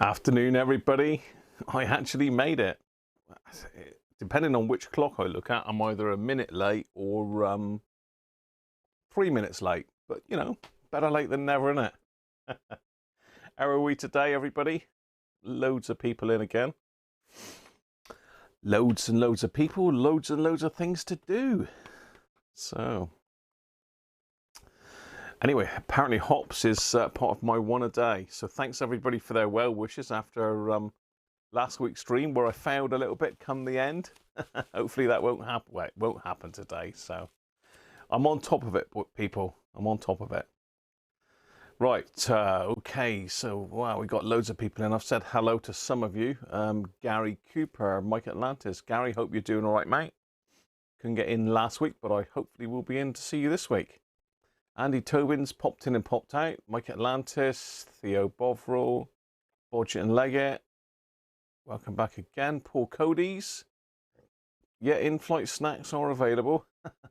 Afternoon, everybody. I actually made it. Depending on which clock I look at, I'm either a minute late or 3 minutes late. But, you know, better late than never, innit? How are we today, everybody? Loads of people in again. Loads and loads of people, loads and loads of things to do. So, anyway, apparently hops is part of my one a day. So thanks everybody for their well wishes after last week's stream where I failed a little bit come the end. Hopefully that won't happen. Well, it won't happen today. So I'm on top of it, people. I'm on top of it. Right. Okay. So, wow, we got loads of people in. I've said hello to some of you. Gary Cooper, Mike Atlantis. Gary, hope you're doing all right, mate. Couldn't get in last week, but I hopefully will be in to see you this week. Andy Tobin's popped in and popped out. Mike Atlantis, Theo Bovril, Bodgett and Leggett. Welcome back again. Paul Cody's. Yeah, in-flight snacks are available.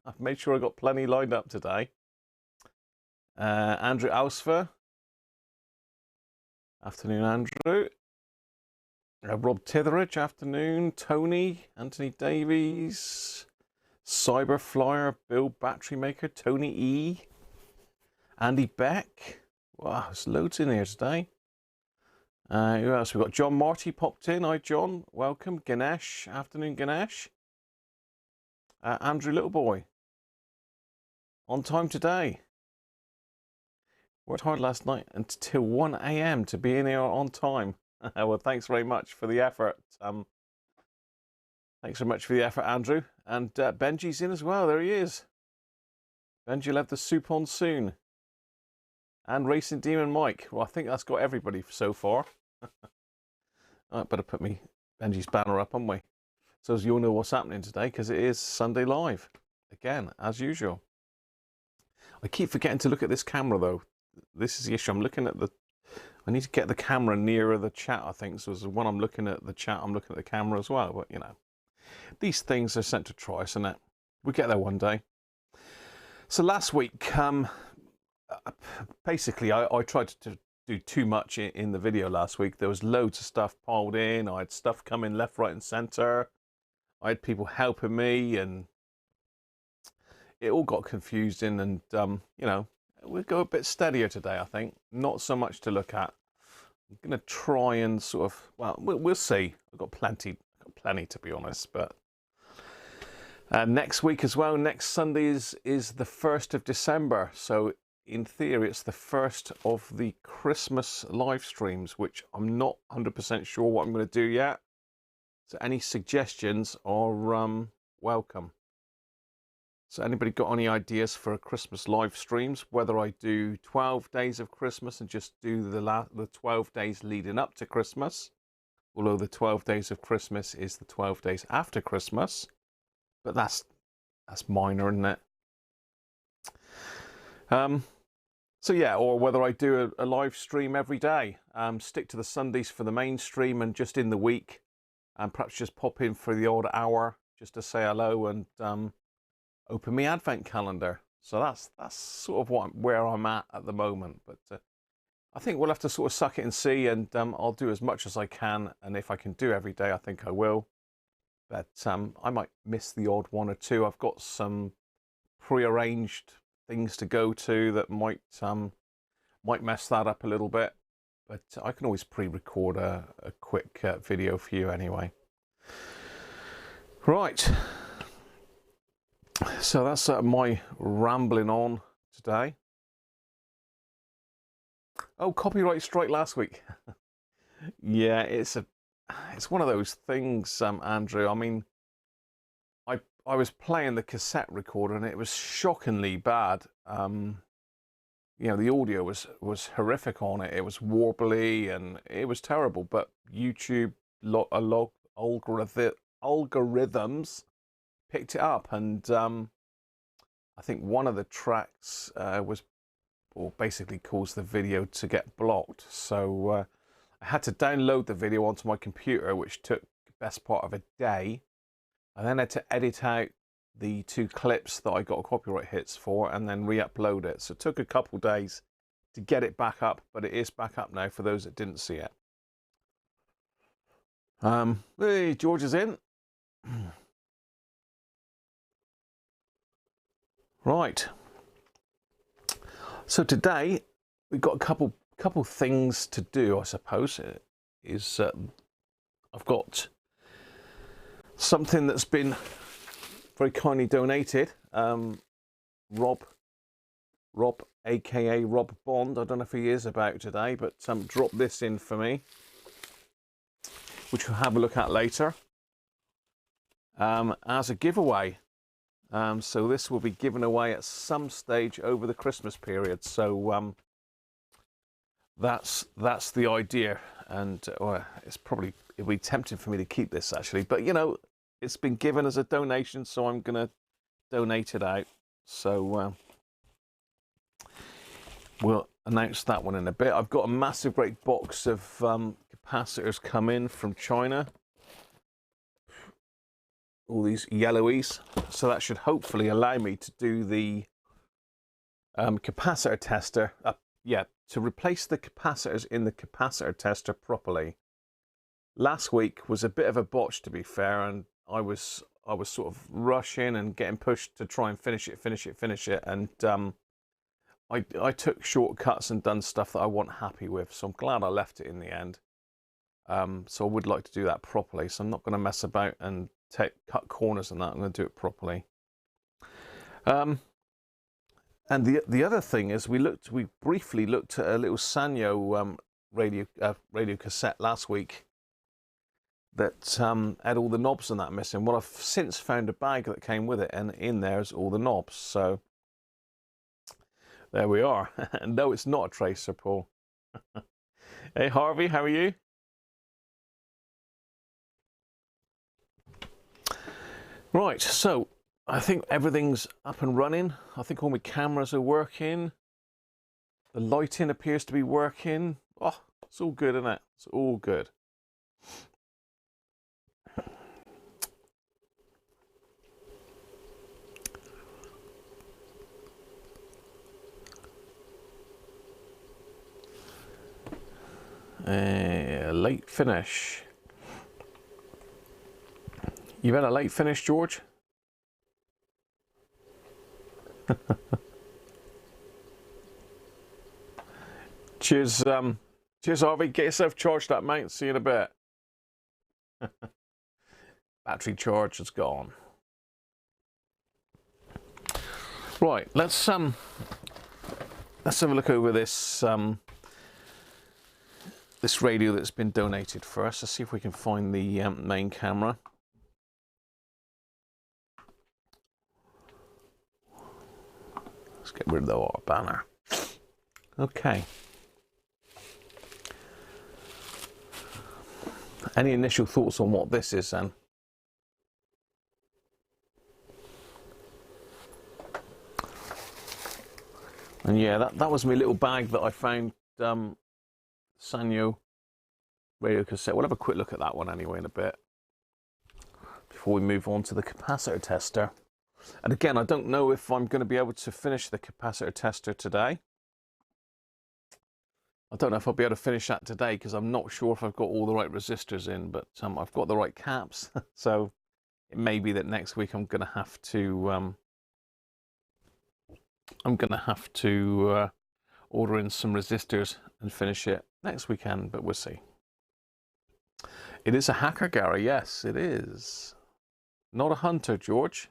I've made sure I got plenty lined up today. Andrew Ausfer. Afternoon, Andrew. Rob Titheridge. Afternoon. Tony. Anthony Davies. Cyberflyer. Bill Battery Maker. Tony E. Andy Beck. Wow, there's loads in here today. Who else? We've got John Marty popped in. Hi, John. Welcome. Ganesh. Afternoon, Ganesh. Andrew Littleboy. On time today. Worked hard last night until 1 a.m. to be in here on time. Well, thanks very much for the effort. Thanks very much for the effort, Andrew. And Benji's in as well. There he is. Benji will have the soup on soon. And Racing Demon Mike. Well, I think that's got everybody so far. I better put Benji's banner up, haven't we? So as you'll know what's happening today, because it is Sunday Live. Again, as usual. I keep forgetting to look at this camera, though. This is the issue. I'm looking at I need to get the camera nearer the chat, I think. So when I'm looking at the chat, I'm looking at the camera as well. But, you know, these things are sent to try us, isn't it? We'll get there one day. So last week, basically, I tried to do too much in the video last week. There was loads of stuff piled in. I had stuff coming left, right, and center. I had people helping me, and it all got confusing. And you know, we'll go a bit steadier today, I think. Not so much to look at. I'm going to try and sort of, well, we'll see. I've got plenty to be honest. But next week as well, next Sunday is the 1st of December. So in theory, it's the first of the Christmas live streams, which I'm not 100% sure what I'm going to do yet. So any suggestions are welcome. So anybody got any ideas for Christmas live streams? Whether I do 12 days of Christmas and just do the 12 days leading up to Christmas, although the 12 days of Christmas is the 12 days after Christmas, but that's minor, isn't it? So yeah, or whether I do a live stream every day, stick to the Sundays for the main stream, and just in the week, and perhaps just pop in for the odd hour just to say hello and open my advent calendar. So that's sort of where I'm at the moment. But I think we'll have to sort of suck it and see, and I'll do as much as I can. And if I can do every day, I think I will. But I might miss the odd one or two. I've got some prearranged things to go to that might mess that up a little bit. But I can always pre-record a quick video for you anyway. Right. So that's my rambling on today. Oh, copyright strike last week. Yeah, it's one of those things, Andrew. I mean, I was playing the cassette recorder and it was shockingly bad. You know, the audio was horrific on it. It was warbly and it was terrible. But YouTube algorithms picked it up, and I think one of the tracks basically caused the video to get blocked. So I had to download the video onto my computer, which took the best part of a day. I then had to edit out the 2 clips that I got copyright hits for and then re-upload it. So it took a couple days to get it back up, but it is back up now for those that didn't see it. Hey, George is in. Right. So today we've got a couple things to do, I suppose. I've got something that's been very kindly donated. Rob, aka Rob Bond. I don't know if he is about today, but dropped this in for me, which we'll have a look at later. As a giveaway. So this will be given away at some stage over the Christmas period. So that's the idea, and it'll be tempting for me to keep this actually, but you know, it's been given as a donation, so I'm gonna donate it out. So we'll announce that one in a bit. I've got a massive great box of capacitors come in from China. All these yellowies, so that should hopefully allow me to do the capacitor tester. To replace the capacitors in the capacitor tester properly. Last week was a bit of a botch, to be fair, and I was sort of rushing and getting pushed to try and finish it, and I took shortcuts and done stuff that I wasn't happy with. So I'm glad I left it in the end. So I would like to do that properly. So I'm not going to mess about and cut corners and that. I'm going to do it properly. And the other thing is we briefly looked at a little Sanyo radio cassette last week that had all the knobs and that missing. Well, I've since found a bag that came with it, and in there's all the knobs. So there we are. No, it's not a tracer, Paul. Hey Harvey, how are you? Right, so I think everything's up and running. I think all my cameras are working. The lighting appears to be working. Oh, it's all good, isn't it? It's all good. Late finish. You've had a late finish, George? Cheers, cheers, Harvey. Get yourself charged up, mate. See you in a bit. Battery charge is gone. Right, let's have a look over this this radio that's been donated for us. Let's see if we can find the main camera. Let's get rid of the water banner. Okay. Any initial thoughts on what this is then? And yeah, that was my little bag that I found, Sanyo radio cassette. We'll have a quick look at that one anyway in a bit, before we move on to the capacitor tester. And again, I don't know if I'm going to be able to finish the capacitor tester today. I don't know if I'll be able to finish that today, because I'm not sure if I've got all the right resistors in, but I've got the right caps. So it may be that next week I'm going to have to order in some resistors and finish it next weekend, but we'll see. It is a Hacker Harrier, yes, it is. Not a Hunter, George.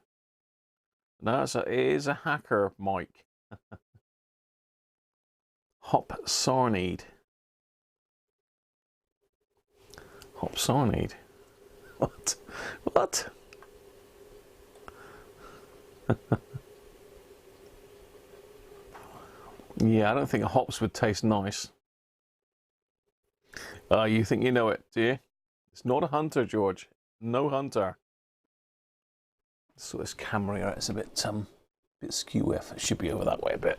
No, it is a Hacker mic. Hop Sarnid. Hop Sarnid. What? What? Yeah, I don't think hops would taste nice. You think you know it, do you? It's not a Hunter, George. No Hunter. So this camera here, it's a bit skew with. It should be over that way a bit.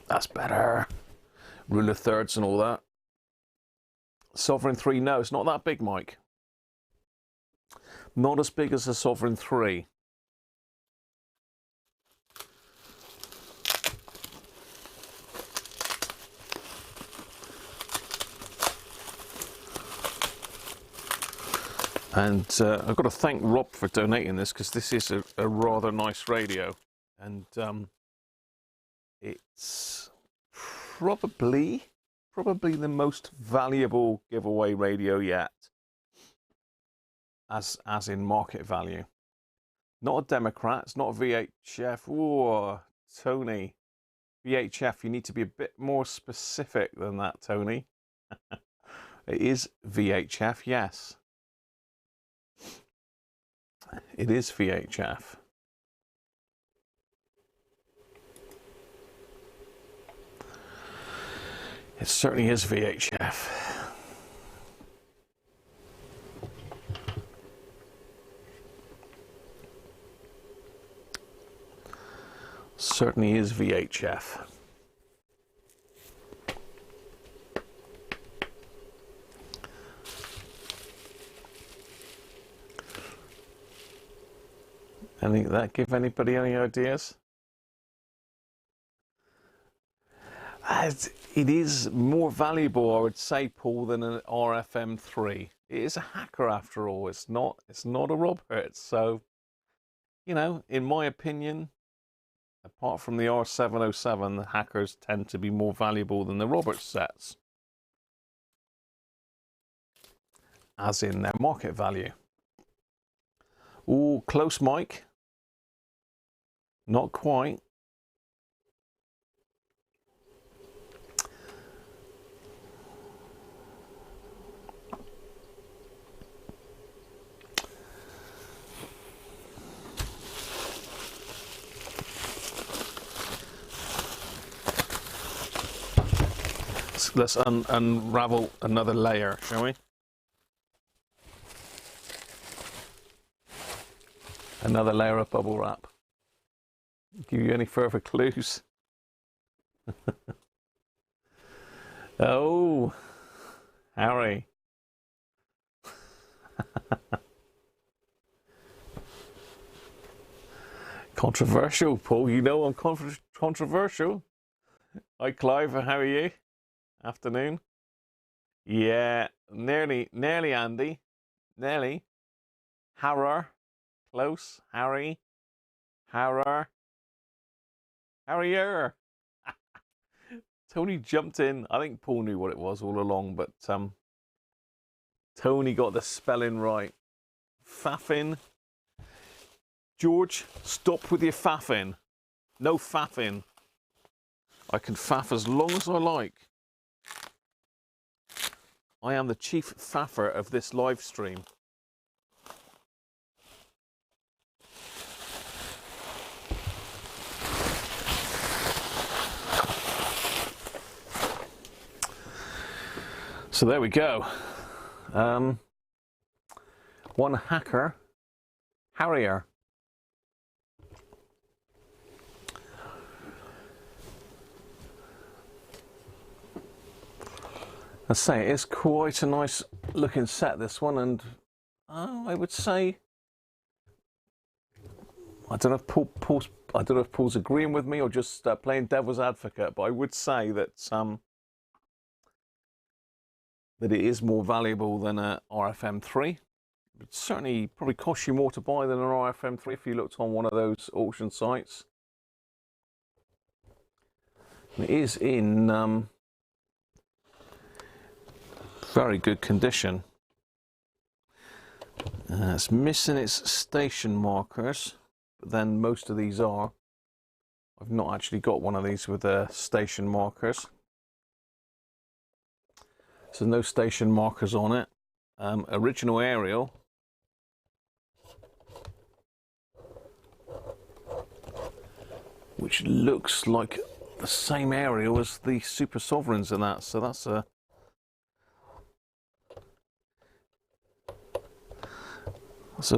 That's better. Rule of thirds and all that. Sovereign 3, no, it's not that big, Mike. Not as big as the Sovereign 3. And I've got to thank Rob for donating this, because this is a rather nice radio, and it's probably the most valuable giveaway radio yet, as in market value. Not a Democrat, it's not a VHF. Whoa, Tony, VHF, you need to be a bit more specific than that, Tony. It is VHF, yes. It is VHF. It certainly is VHF. Certainly is VHF. That give anybody any ideas? It is more valuable, I would say, Paul, than an RFM3. It is a Hacker after all. It's not a Robert. So, you know, in my opinion, apart from the R707, the Hackers tend to be more valuable than the Robert sets, as in their market value. Ooh, close mic. Not quite. Let's unravel another layer, shall we? Another layer of bubble wrap. Give you any further clues? Oh, Harry. Controversial, Paul. You know I'm controversial. Hi, Clive. How are you? Afternoon. Yeah, nearly, Andy. Nearly. Harrier. Close. Harry. Harrier. Harrier. Tony jumped in. I think Paul knew what it was all along, but Tony got the spelling right. Faffin. George, stop with your faffing. No faffing. I can faff as long as I like. I am the chief faffer of this live stream. So there we go. One Hacker Harrier. I say it's quite a nice looking set, this one, and I would say, I don't know if Paul's agreeing with me or just playing devil's advocate, but I would say that that it is more valuable than a RFM3. It certainly probably costs you more to buy than an RFM3 if you looked on one of those auction sites. And it is in very good condition. It's missing its station markers, but then most of these are. I've not actually got one of these with station markers. So no station markers on it. Original aerial. Which looks like the same aerial as the Super Sovereigns and that. So that's a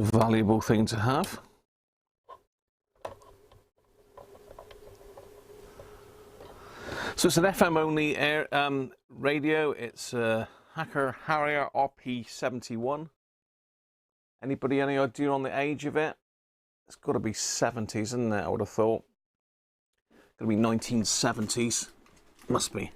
valuable thing to have. So it's an FM only radio. It's a Hacker Harrier RP71. Anybody any idea on the age of it? It's got to be 70s, isn't it? I would have thought. Got to be 1970s. Must be.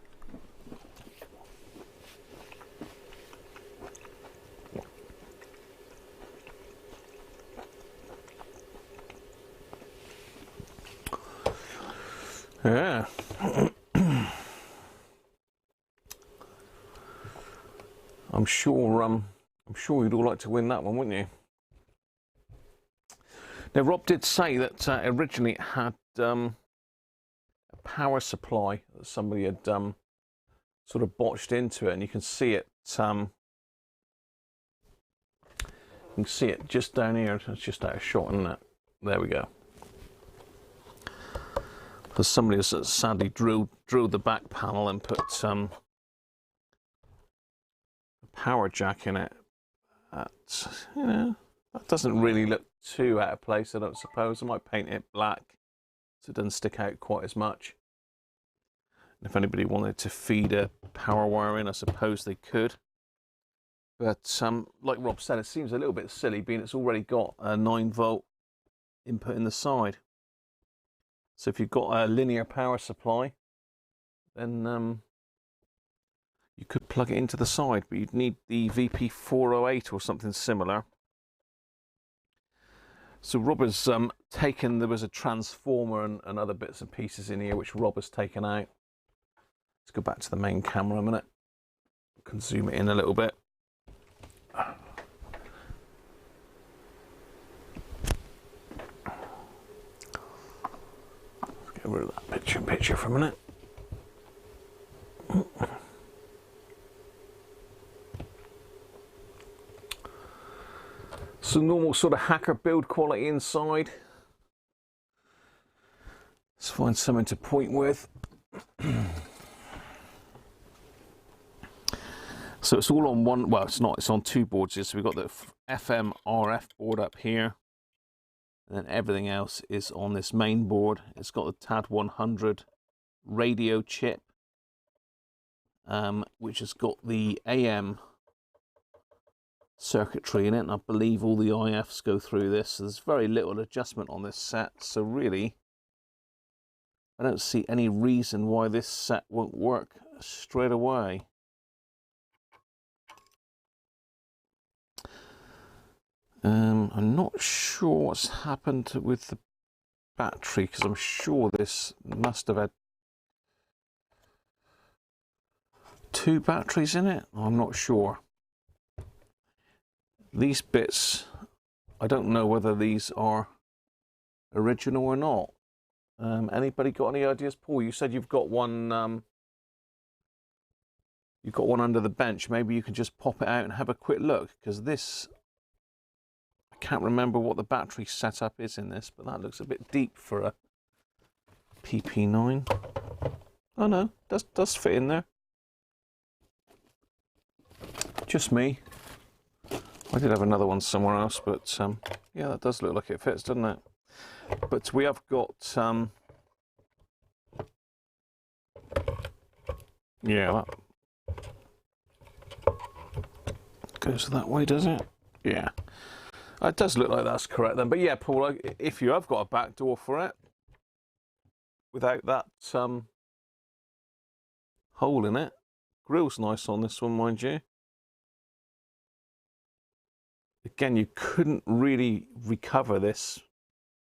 I'm sure you'd all like to win that one, wouldn't you? Now, Rob did say that originally it had a power supply that somebody had sort of botched into it, and you can see it. You can see it just down here. It's just out of shot, isn't it? There we go. Because somebody has sadly drilled the back panel and put a power jack in it. That, you know, that doesn't really look too out of place, I don't suppose. I might paint it black so it doesn't stick out quite as much. And if anybody wanted to feed a power wire in, I suppose they could. But like Rob said, it seems a little bit silly, being it's already got a 9-volt input in the side. So if you've got a linear power supply, then you could plug it into the side, but you'd need the VP408 or something similar. So Rob has taken, there was a transformer and other bits and pieces in here which Rob has taken out. Let's go back to the main camera a minute. I can zoom it in a little bit. Let's get rid of that picture for a minute. So normal sort of hacker build quality inside. Let's find something to point with. So it's all on one, well, it's not, it's on two boards here. So we've got the FM RF board up here. And then everything else is on this main board. It's got the TAD 100 radio chip, which has got the AM circuitry in it, and I believe all the IFs go through this. So there's very little adjustment on this set, so really I don't see any reason why this set won't work straight away. I'm not sure what's happened with the battery, because I'm sure this must have had 2 batteries in it. I'm not sure. These bits, I don't know whether these are original or not. Anybody got any ideas? Paul, you said you've got one. You've got one under the bench. Maybe you can just pop it out and have a quick look, because this, I can't remember what the battery setup is in this, but that looks a bit deep for a PP9. Oh no, does fit in there. Just me. I did have another one somewhere else, but yeah, that does look like it fits, doesn't it? But we have got, yeah, that goes that way, does it? Yeah, it does look like that's correct then. But yeah, Paul, if you have got a back door for it, without that hole in it, grill's nice on this one, mind you. Again, you couldn't really recover this.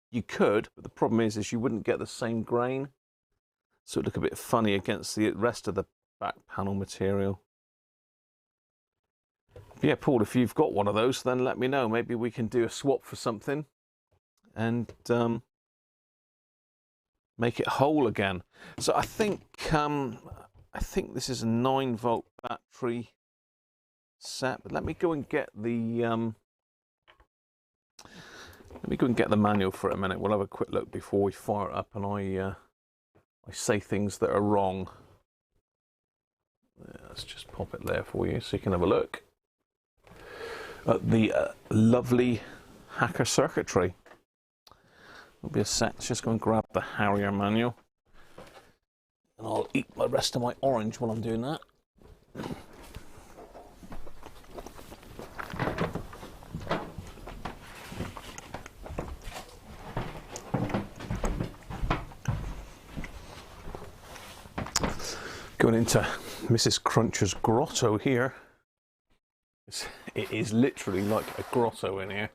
You could, but the problem is you wouldn't get the same grain. So it'd look a bit funny against the rest of the back panel material. But yeah, Paul, if you've got one of those, then let me know. Maybe we can do a swap for something and make it whole again. So I think this is a 9-volt battery set, but let me go and get the manual for a minute. We'll have a quick look before we fire it up, and I say things that are wrong. Yeah, let's just pop it there for you so you can have a look at the lovely Hacker circuitry. It'll be a sec. Let's just go and grab the Harrier manual, and I'll eat the rest of my orange while I'm doing that. Going into Mrs. Cruncher's grotto here. It is literally like a grotto in here.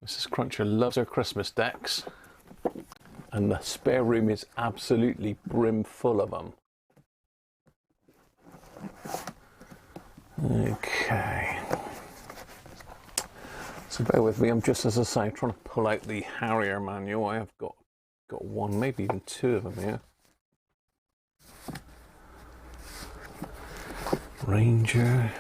Mrs. Cruncher loves her Christmas decks, and the spare room is absolutely brim full of them. Okay. So bear with me, I'm just, as I say, trying to pull out the Harrier manual. I have got one, maybe even two of them here. Ranger.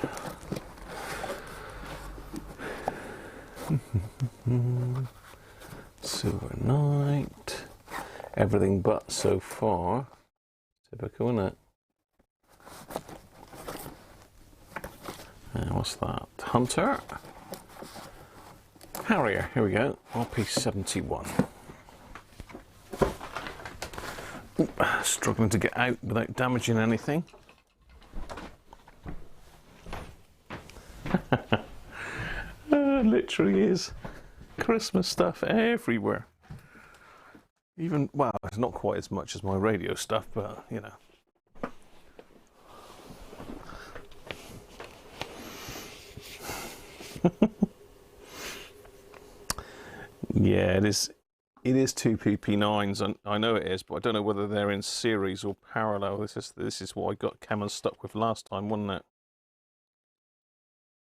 Silver Knight. Everything but so far. Typical, isn't it? What's that? Hunter. Harrier, here we go. RP71. Struggling to get out without damaging anything. Literally is Christmas stuff everywhere. Even, well, it's not quite as much as my radio stuff, but you know. Yeah, it is. It is two PP9s, and I know it is, but I don't know whether they're in series or parallel. This is what I got Cameron stuck with last time, wasn't it?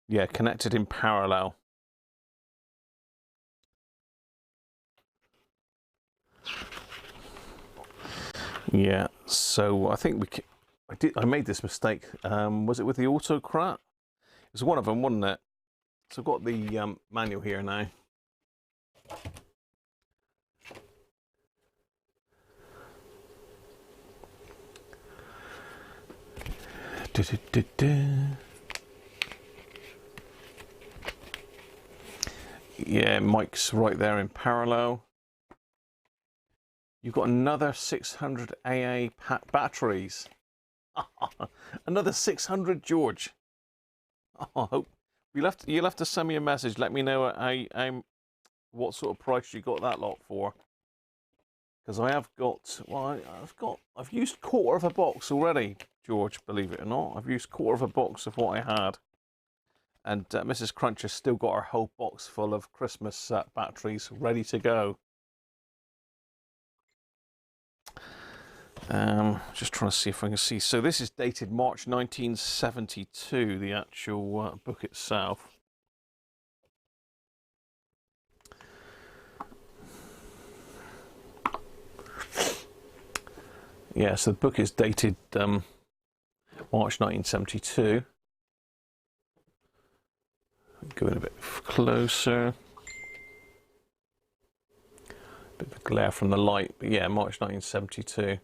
Yeah, connected in parallel. Yeah, so I think I made this mistake. Was it with the Autocrat? It was one of them, wasn't it? So I've got the manual here now. Yeah, mic's right there in parallel. You've got another 600 AA pack batteries. Another 600, George. Oh, I hope you'll have to send me a message. Let me know what sort of price you got that lot for. Because I have got, well, I've used quarter of a box already, George. Believe it or not, I've used quarter of a box of what I had. And Mrs. Crunch has still got her whole box full of Christmas batteries ready to go. Just trying to see if I can see. So this is dated March 1972, the actual book itself. Yeah, so the book is dated March 1972. Going a bit closer. Bit of glare from the light, but yeah, March 1972.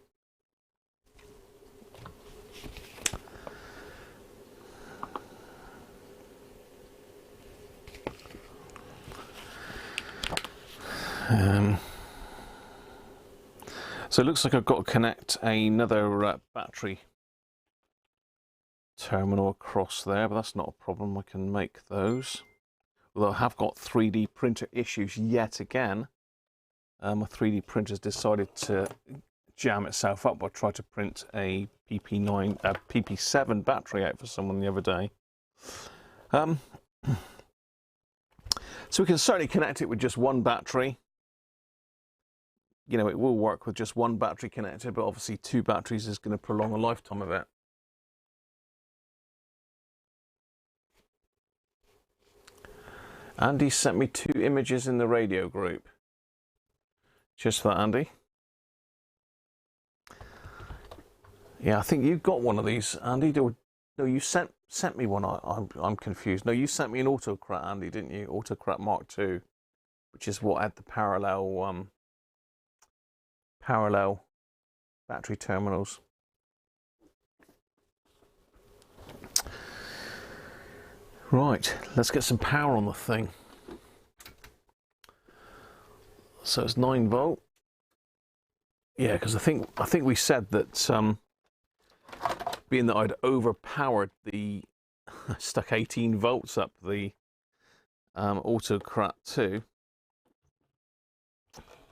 So it looks like I've got to connect another battery terminal across there, but that's not a problem. I can make those. Although I have got 3D printer issues yet again. My 3D printer's decided to jam itself up. I tried to print a PP7 battery out for someone the other day. So we can certainly connect it with just one battery. You know, it will work with just one battery connected, but obviously two batteries is going to prolong the lifetime of it. Andy sent me 2 images in the radio group. Just for that, Andy. Yeah, I think you got one of these, Andy. No, you sent me one. I'm confused. No, you sent me an Autocrat, Andy, didn't you? Autocrat Mark II, which is what had the parallel battery terminals. Right, let's get some power on the thing. So it's 9 volt. Yeah, because I think we said that being that I'd overpowered stuck 18 volts up the Autocrat 2,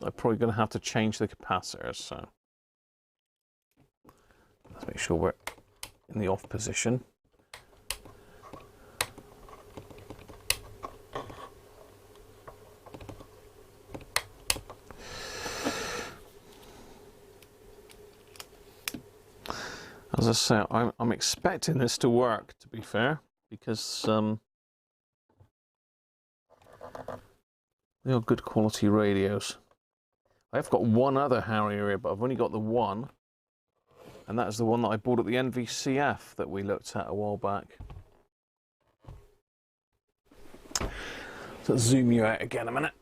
I'm probably going to have to change the capacitors. So let's make sure we're in the off position. As I say, I'm expecting this to work, to be fair, because they are good quality radios. I've got one other Harrier here, but I've only got the one, and that is the one that I bought at the NVCF that we looked at a while back. So let's zoom you out again a minute.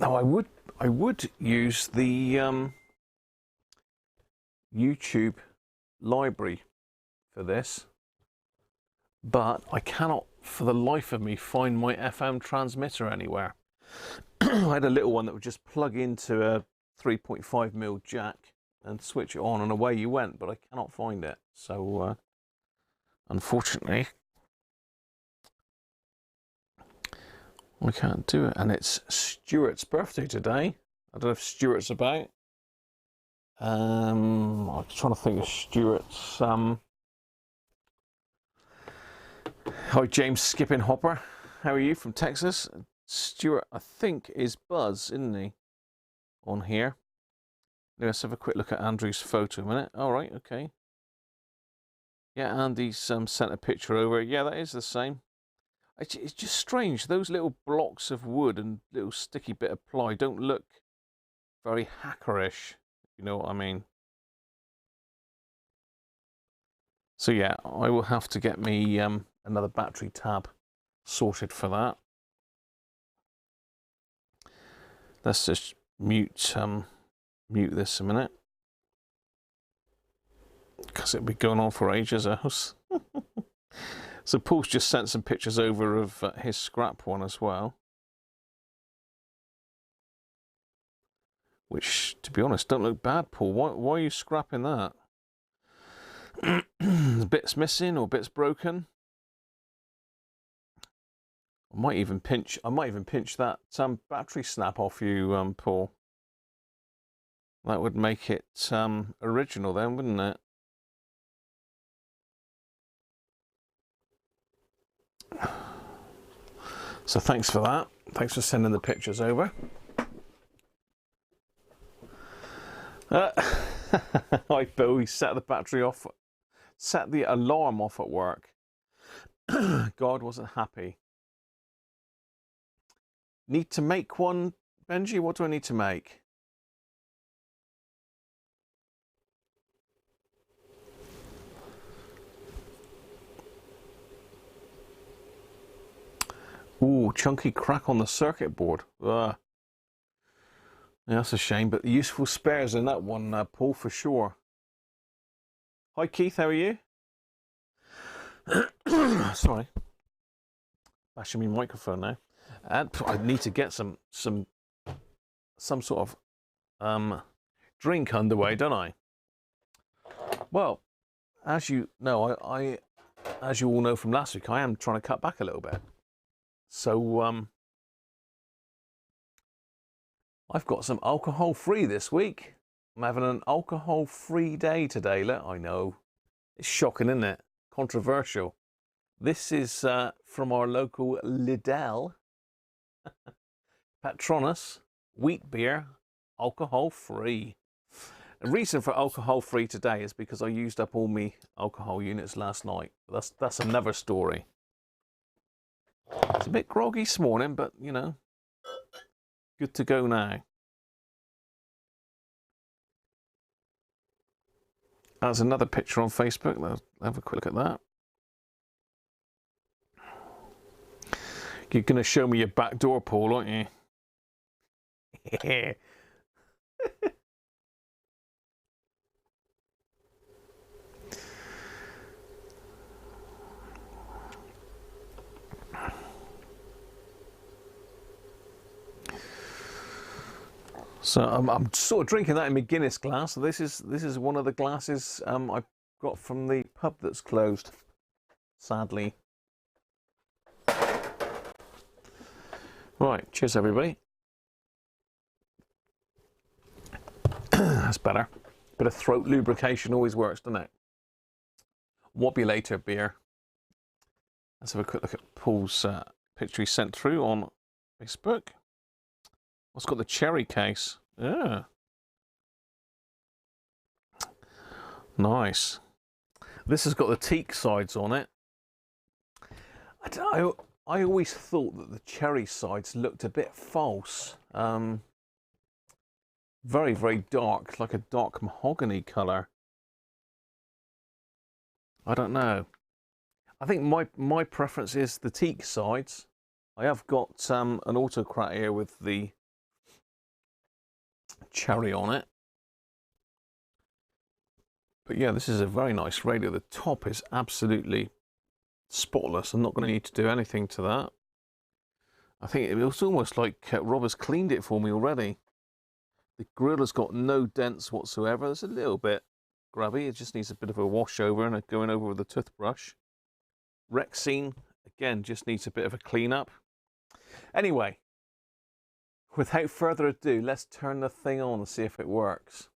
Now I would use the YouTube library for this, but I cannot for the life of me find my FM transmitter anywhere. I had a little one that would just plug into a 3.5mm jack and switch it on and away you went, but I cannot find it. So unfortunately I can't do it. And it's Stuart's birthday today. I don't know if Stuart's about. I'm trying to think of Stuart's. Hi James Skipping Hopper, how are you from Texas? Stuart, I think, is Buzz, isn't he? On here. Let's have a quick look at Andrew's photo a minute. All right, okay. Yeah, Andy's sent a picture over. Yeah, that is the same. It's just strange. Those little blocks of wood and little sticky bit of ply don't look very hackerish, if you know what I mean. So yeah, I will have to get me another battery tab sorted for that. Let's just mute this a minute, because it'll be going on for ages else. So Paul's just sent some pictures over of his scrap one as well, which, to be honest, don't look bad, Paul. Why are you scrapping that? Bits missing or bits broken? I might even pinch that battery snap off you, Paul. That would make it original then, wouldn't it? So thanks for that. Thanks for sending the pictures over. Hi Bill, he set the battery off, set the alarm off at work. God wasn't happy. Need to make one, Benji? What do I need to make? Ooh, chunky crack on the circuit board. Ugh. Yeah, that's a shame, but useful spares in that one, Paul, for sure. Hi Keith, how are you? Sorry. Bashing my microphone now. And I need to get some sort of drink underway, don't I? Well, as you know, as you all know from last week, I am trying to cut back a little bit. So I've got some alcohol-free this week. I'm having an alcohol-free day today. I know, it's shocking, isn't it? Controversial. This is from our local Lidl. Patronus wheat beer, alcohol-free. The reason for alcohol-free today is because I used up all my alcohol units last night. That's another story. It's a bit groggy this morning, but you know, good to go now. There's another picture on Facebook. Let's have a quick look at that. You're going to show me your back door, Paul, aren't you? So I'm sort of drinking that in my Guinness glass. So this is one of the glasses I got from the pub that's closed, sadly. Right, cheers everybody. That's better. Bit of throat lubrication always works, doesn't it? Wobulator beer. Let's have a quick look at Paul's picture he sent through on Facebook. It's got the cherry case. Yeah. Nice. This has got the teak sides on it. I always thought that the cherry sides looked a bit false. Very, very dark, like a dark mahogany colour. I don't know. I think my preference is the teak sides. I have got an autocrat here with the cherry on it. But yeah, this is a very nice radio. The top is absolutely spotless. I'm not going to need to do anything to that. I think it was almost like Rob has cleaned it for me already. The grill has got no dents whatsoever. There's a little bit grubby. It just needs a bit of a wash over and going over with a toothbrush. Rexine, again, just needs a bit of a clean up. Anyway, without further ado, let's turn the thing on and see if it works.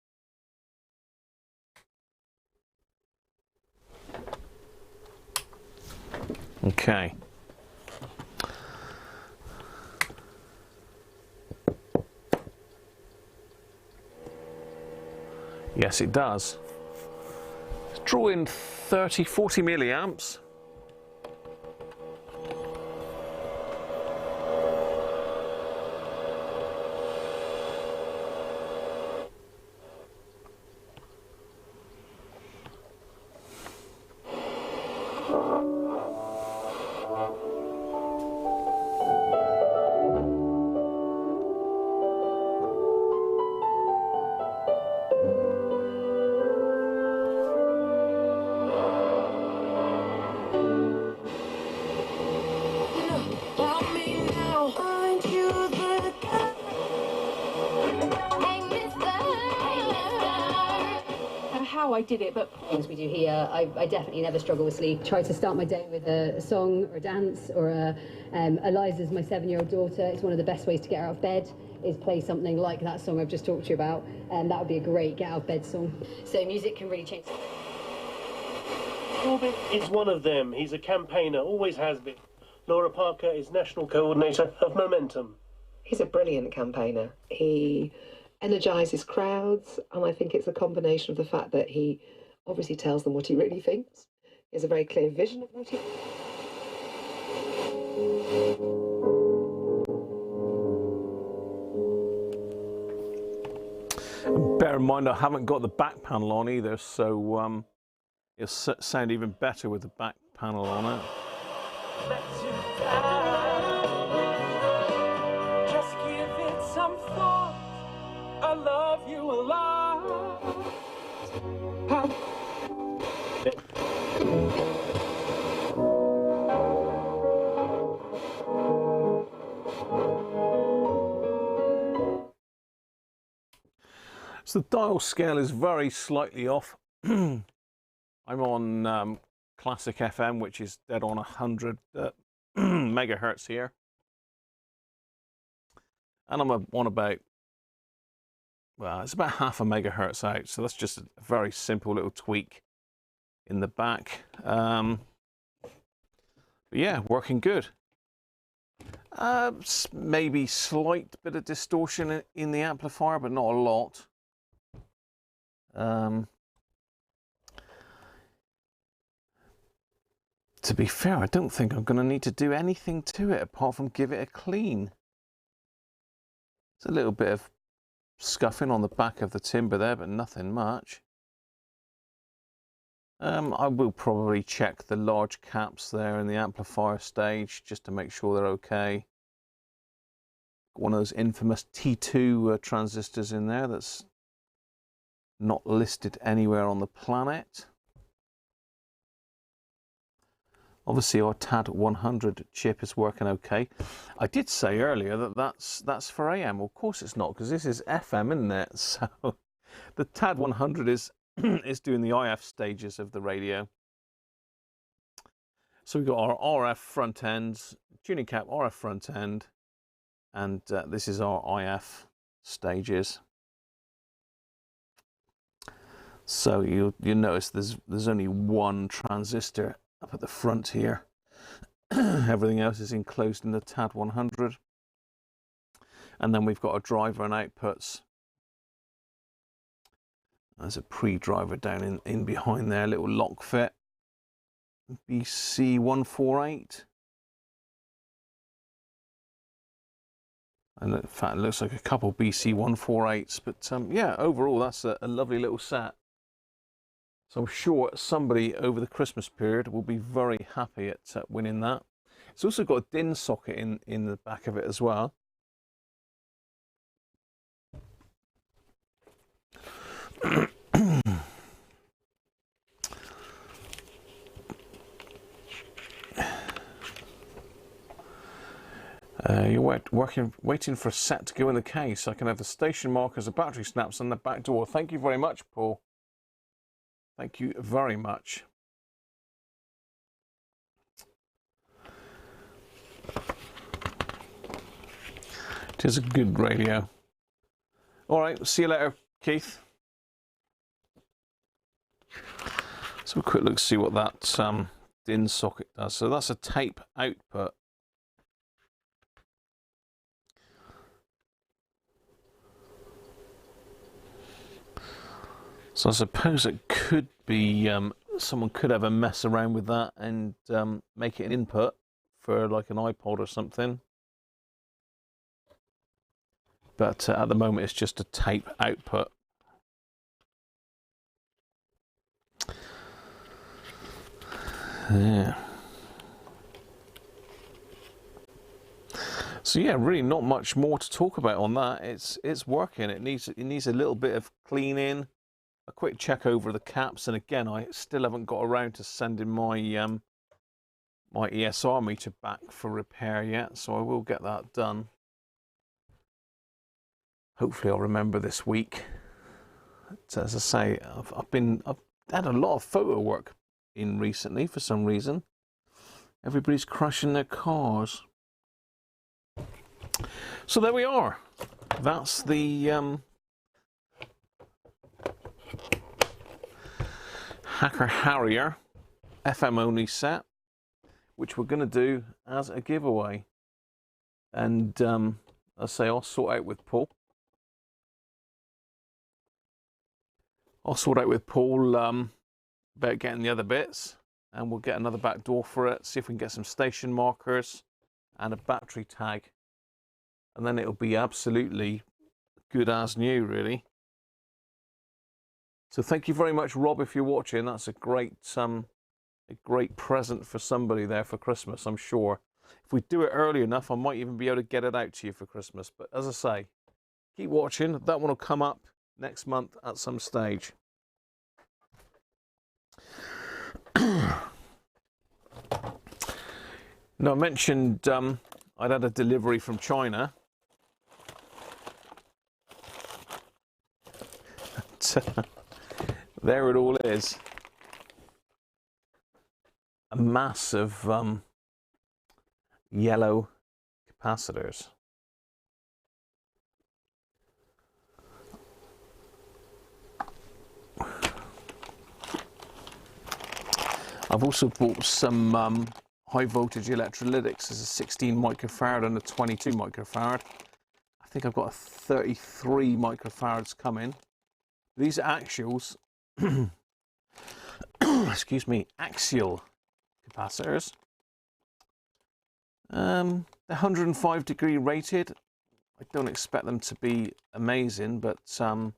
Okay. Yes, it does. Let's draw in 30, 40 milliamps. How I did it, but things we do here, I definitely never struggle with sleep. Try to start my day with a song or a dance or Eliza's my 7-year-old daughter. It's one of the best ways to get her out of bed is play something like that song I've just talked to you about, and that would be a great get out of bed song. So music can really change. Corbyn is one of them. He's a campaigner, always has been. Laura Parker is National Coordinator of Momentum. He's a brilliant campaigner. He energises crowds, and I think it's a combination of the fact that he obviously tells them what he really thinks. He has a very clear vision of what he... Bear in mind, I haven't got the back panel on either, so it'll sound even better with the back panel on it. Just give it some thought. I love you a lot. So the dial scale is very slightly off. I'm on Classic FM, which is dead on 100 megahertz here. And I'm on about, well, it's about half a megahertz out. So that's just a very simple little tweak in the back. But yeah, working good. Maybe slight bit of distortion in the amplifier, but not a lot. To be fair, I don't think I'm going to need to do anything to it apart from give it a clean. There's a little bit of scuffing on the back of the timber there, but nothing much. I will probably check the large caps there in the amplifier stage just to make sure they're okay. One of those infamous T2 transistors in there that's not listed anywhere on the planet. Obviously our TAD 100 chip is working okay. I did say earlier that that's for AM. Well, of course it's not, because this is FM, isn't it? So the TAD 100 is is doing the IF stages of the radio. So we've got our RF front ends, tuning cap RF front end, and this is our IF stages. So you'll notice there's only one transistor up at the front here. Everything else is enclosed in the TAD 100. And then we've got a driver and outputs. There's a pre-driver down in behind there, little lock fit. BC148. And in fact, it looks like a couple BC 148s. But yeah, overall, that's a lovely little set. So I'm sure somebody over the Christmas period will be very happy at winning that. It's also got a DIN socket in the back of it as well. You're waiting for a set to go in the case. I can have the station markers, the battery snaps, and the back door. Thank you very much, Paul. Thank you very much. It is a good radio. All right, see you later, Keith. So a quick look to see what that DIN socket does. So that's a tape output. So I suppose it could be, someone could have a mess around with that and make it an input for like an iPod or something. But at the moment it's just a tape output. Yeah. So yeah, really not much more to talk about on that. It's working. It needs a little bit of cleaning. A quick check over the caps, and again, I still haven't got around to sending my my ESR meter back for repair yet, so I will get that done. Hopefully, I'll remember this week. But as I say, I've had a lot of photo work in recently for some reason. Everybody's crashing their cars. So there we are. That's the Hacker Harrier FM only set, which we're going to do as a giveaway. And I'll say I'll sort out with Paul. About getting the other bits, and we'll get another back door for it, see if we can get some station markers and a battery tag, and then it'll be absolutely good as new, really. So thank you very much, Rob, if you're watching. That's a great present for somebody there for Christmas, I'm sure. If we do it early enough, I might even be able to get it out to you for Christmas. But as I say, keep watching. That one will come up next month at some stage. Now, I mentioned I'd had a delivery from China. There it all is. A mass of yellow capacitors. I've also bought some high voltage electrolytics. There's a 16 microfarad and a 22 microfarad. I think I've got a 33 microfarads coming. These are actuals, excuse me, axial capacitors. They're 105 degree rated. I don't expect them to be amazing, but to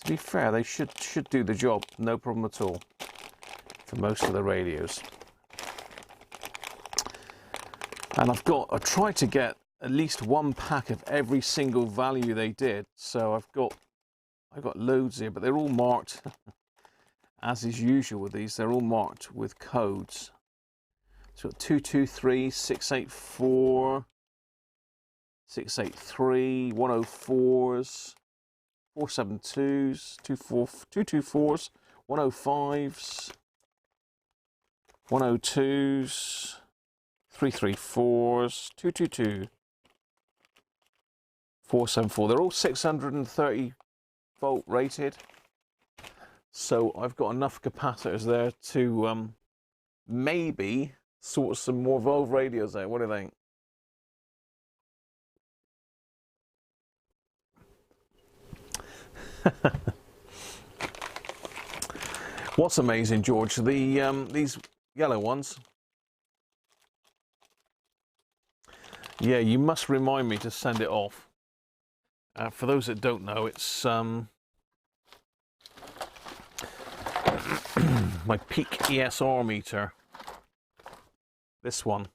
be fair, they should do the job, no problem at all, for most of the radios. And I tried to get at least one pack of every single value they did. So I've got loads here, but they're all marked, as is usual with these, they're all marked with codes. So 223, 684, 683, 104s, 472s, 224s, 105s, 102s, 334s, 222, 474. They're all 630 volt rated. So I've got enough capacitors there to maybe sort some more Volvo radios out. What do you think? What's amazing, George? These yellow ones. Yeah, you must remind me to send it off. For those that don't know, it's my peak ESR meter. This one.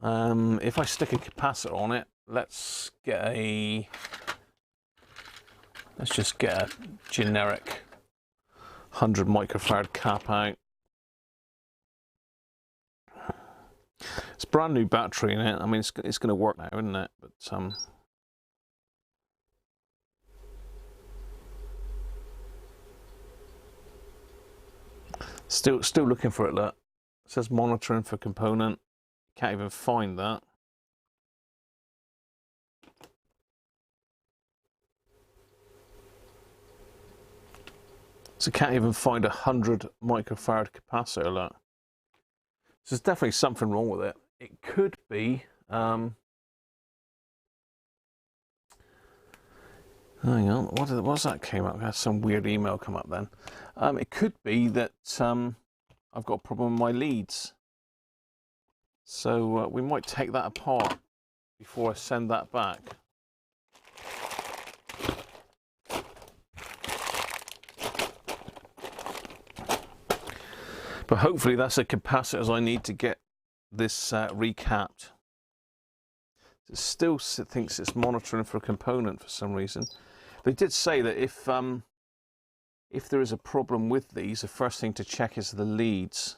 If I stick a capacitor on it, let's just get a generic 100 microfarad cap out. It's a brand new battery in it. I mean, it's going to work now, isn't it? But still looking for it. Look, it says monitoring for component. Can't even find that. So can't even find 100 microfarad capacitor. Look. So there's definitely something wrong with it. It could be. Hang on, what's that came up? I had some weird email come up then. It could be that I've got a problem with my leads. So we might take that apart before I send that back. But hopefully that's the capacitors I need to get this recapped. It still thinks it's monitoring for a component for some reason. They did say that if there is a problem with these, the first thing to check is the leads.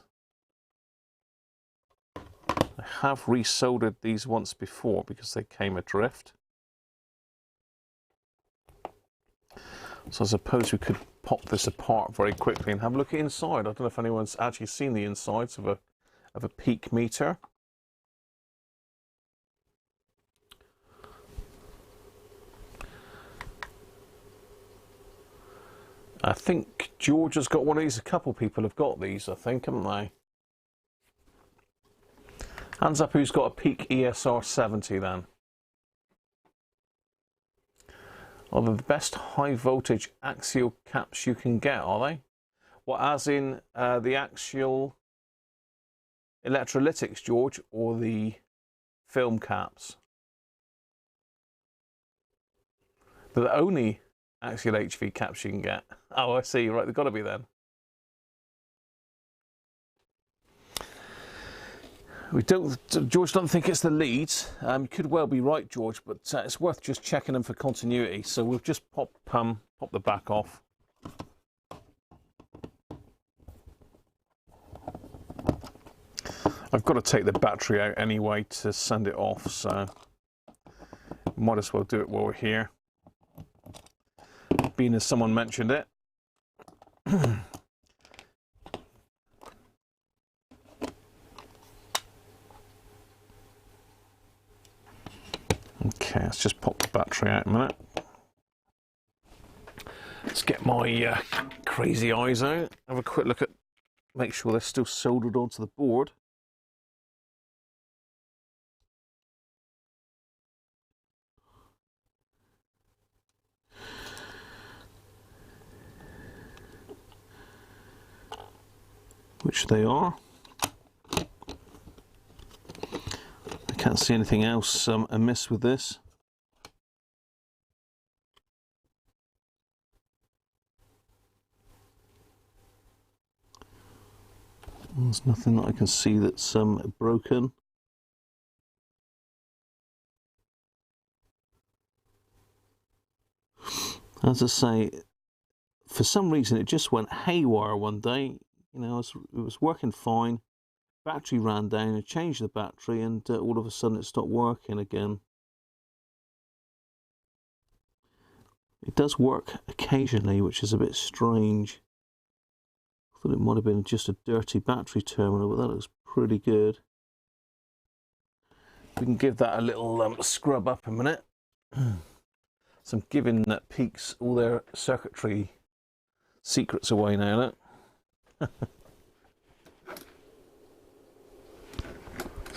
I have resoldered these once before because they came adrift. So I suppose we could pop this apart very quickly and have a look at inside. I don't know if anyone's actually seen the insides of a peak meter. I think George has got one of these. A couple of people have got these, I think, haven't they? Hands up who's got a peak ESR 70 then. Are they the best high voltage axial caps you can get, are they? What, as in the axial electrolytics, George, or the film caps? They're the only axial HV caps you can get. Oh, I see, right, they've got to be then. George doesn't think it's the leads. You could well be right, George, but it's worth just checking them for continuity. So we'll just pop the back off. I've got to take the battery out anyway to send it off, so might as well do it while we're here, being as someone mentioned it. Okay, let's just pop the battery out a minute. Let's get my crazy eyes out. Have a quick look at, make sure they're still soldered onto the board. Which they are. I can't see anything else amiss with this. There's nothing that I can see that's broken. As I say, for some reason it just went haywire one day. You know, it was working fine. Battery ran down, I changed the battery, and all of a sudden it stopped working again. It does work occasionally, which is a bit strange. I thought it might have been just a dirty battery terminal, but that looks pretty good. We can give that a little scrub up a minute. So I'm giving Peaks all their circuitry secrets away now, look.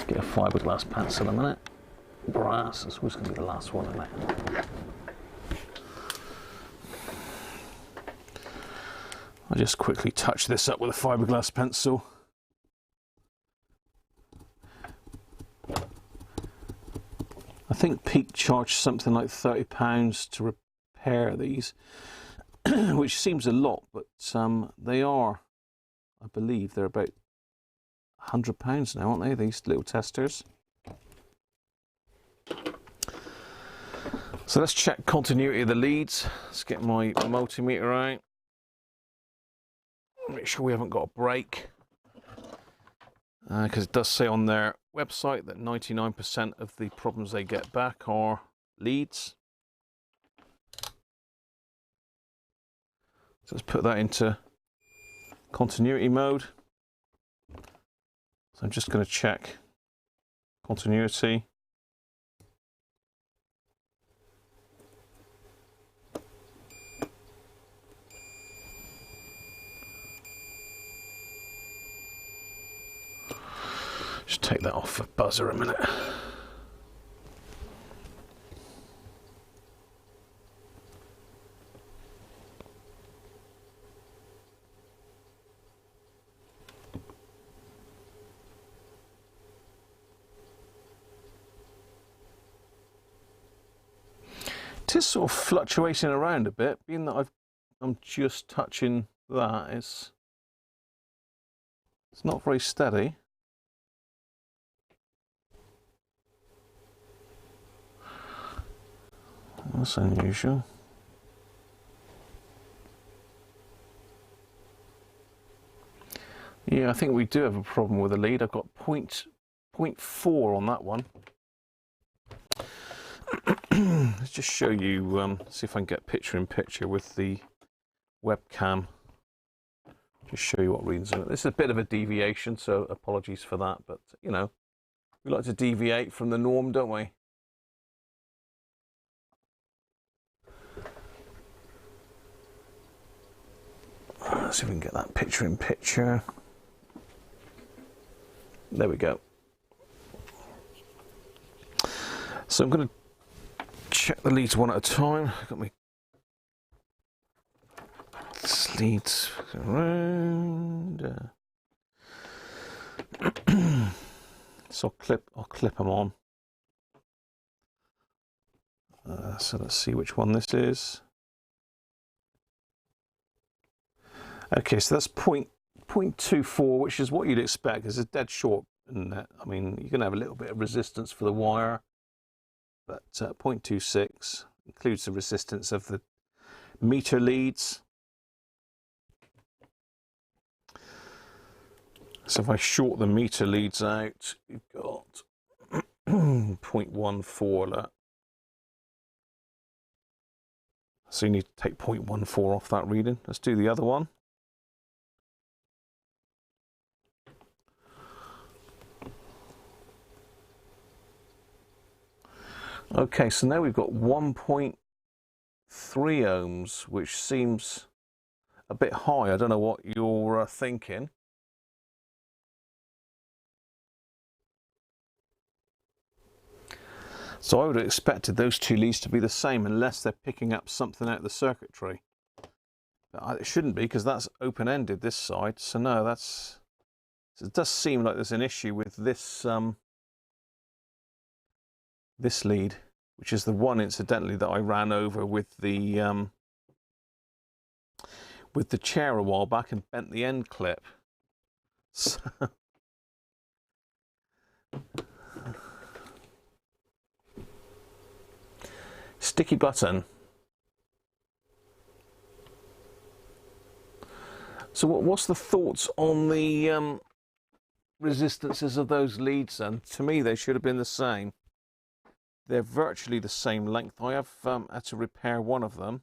Get a fiberglass pencil a minute. Brass, this was going to be the last one, isn't it? I'll just quickly touch this up with a fiberglass pencil. think Peak charged something like £30 to repair these, which seems a lot, but they are, I believe, they're about £100 now, aren't they, these little testers? So let's check continuity of the leads. Let's get my multimeter out. Make sure we haven't got a break. Because it does say on their website that 99% of the problems they get back are leads. So let's put that into continuity mode. So I'm just going to check continuity. Just take that off for buzzer a minute. It is sort of fluctuating around a bit, being that I'm just touching that. It's not very steady. That's unusual. Yeah, I think we do have a problem with the lead. I've got 0.4 on that one. Let's just show you, see if I can get picture in picture with the webcam. Just show you what readings are. This is a bit of a deviation, so apologies for that, but you know, we like to deviate from the norm, don't we? Let's see if we can get that picture in picture. There we go. So I'm going to check the leads one at a time. I've got my leads around. So I'll clip them on. So let's see which one this is. Okay, so that's 0.24, which is what you'd expect. It's a dead short, isn't it? I mean, you're going to have a little bit of resistance for the wire, but 0.26 includes the resistance of the meter leads. So if I short the meter leads out, you've got 0.14 that. So you need to take 0.14 off that reading. Let's do the other one. Okay, so now we've got 1.3 ohms, which seems a bit high. I don't know what you're thinking. So I would have expected those two leads to be the same unless they're picking up something out of the circuitry. But it shouldn't be, because that's open-ended this side. So no, it does seem like there's an issue with this this lead, which is the one incidentally that I ran over with the chair a while back and bent the end clip. So sticky button. So what's the thoughts on the resistances of those leads then? To me, they should have been the same. They're virtually the same length. I have had to repair one of them.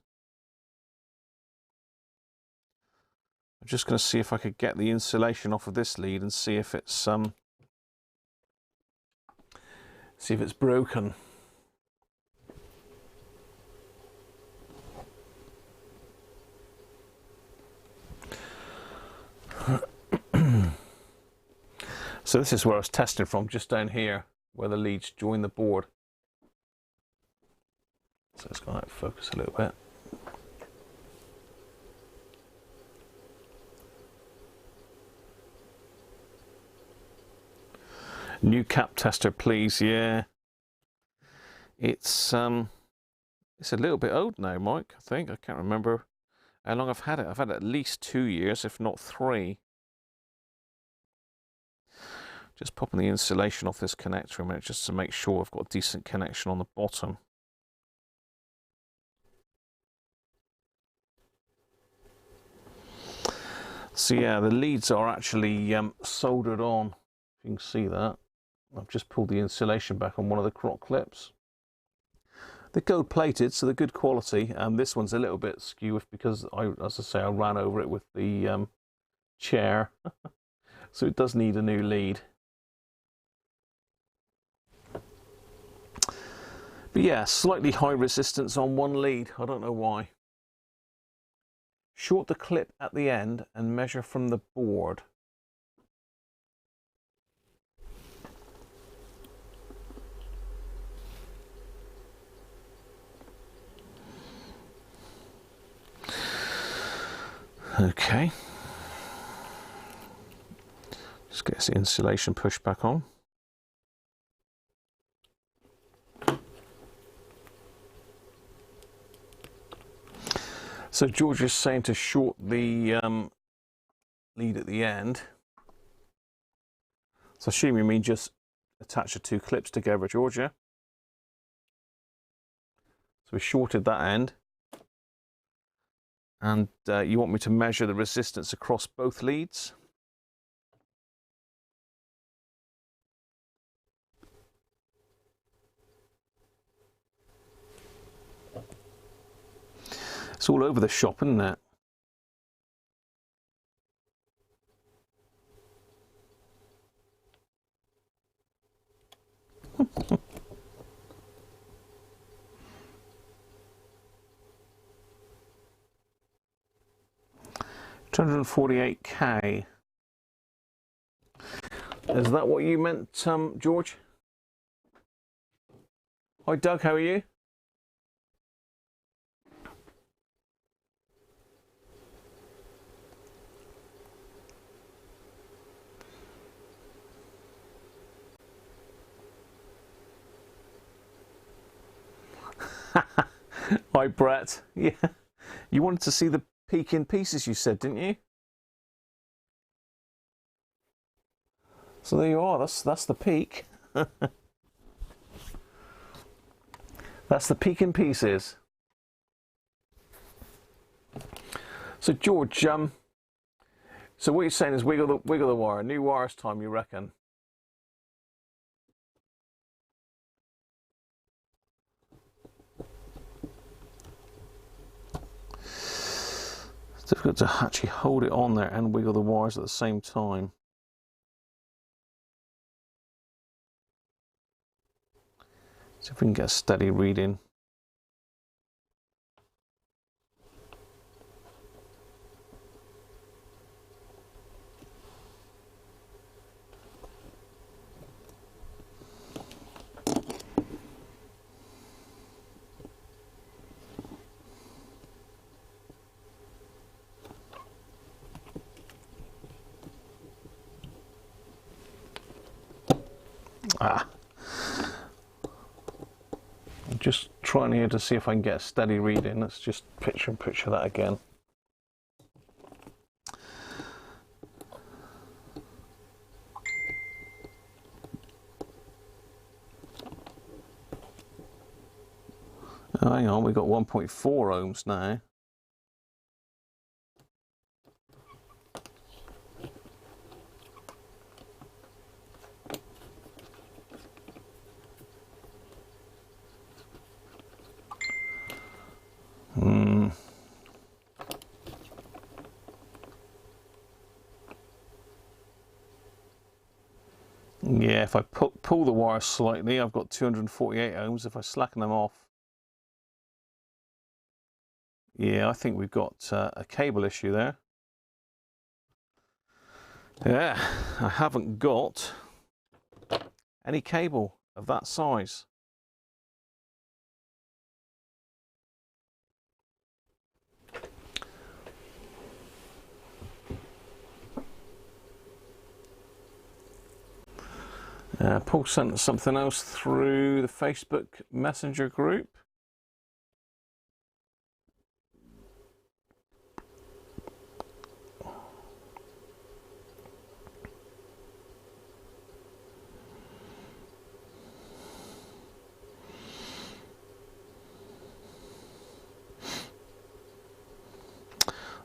I'm just going to see if I could get the insulation off of this lead and see if it's broken. So this is where I was testing from, just down here, where the leads join the board. So it's going to focus a little bit. New cap tester, please. Yeah. It's a little bit old now, Mike, I think. I can't remember how long I've had it. I've had it at least 2 years, if not 3. Just popping the insulation off this connector a minute just to make sure I've got a decent connection on the bottom. So yeah, the leads are actually soldered on. If you can see that. I've just pulled the insulation back on one of the croc clips. They're gold plated, so they're good quality. This one's a little bit skew because, as I say, I ran over it with the chair. So it does need a new lead. But yeah, slightly high resistance on one lead. I don't know why. Short the clip at the end and measure from the board. Okay. Just get the insulation pushed back on. So George is saying to short the lead at the end. So I assume you mean just attach the 2 clips together, George, yeah? So we shorted that end. And you want me to measure the resistance across both leads? It's all over the shop, isn't it? $248K. Is that what you meant, George? Hi, Doug. How are you? Hi, Brett. Yeah, you wanted to see the peak in pieces, you said, didn't you? So there you are. That's the peak. That's the peak in pieces. So George, so what you're saying is wiggle the wire. New wires time, you reckon? It's difficult to actually hold it on there and wiggle the wires at the same time. See if we can get a steady reading. I'm just trying here to see if I can get a steady reading. Let's just picture that again. Oh, hang on, we've got 1.4 ohms now. Yeah, if I pull the wire slightly, I've got 248 ohms. If I slacken them off, yeah, I think we've got a cable issue there. Yeah, I haven't got any cable of that size. Paul sent something else through the Facebook Messenger group.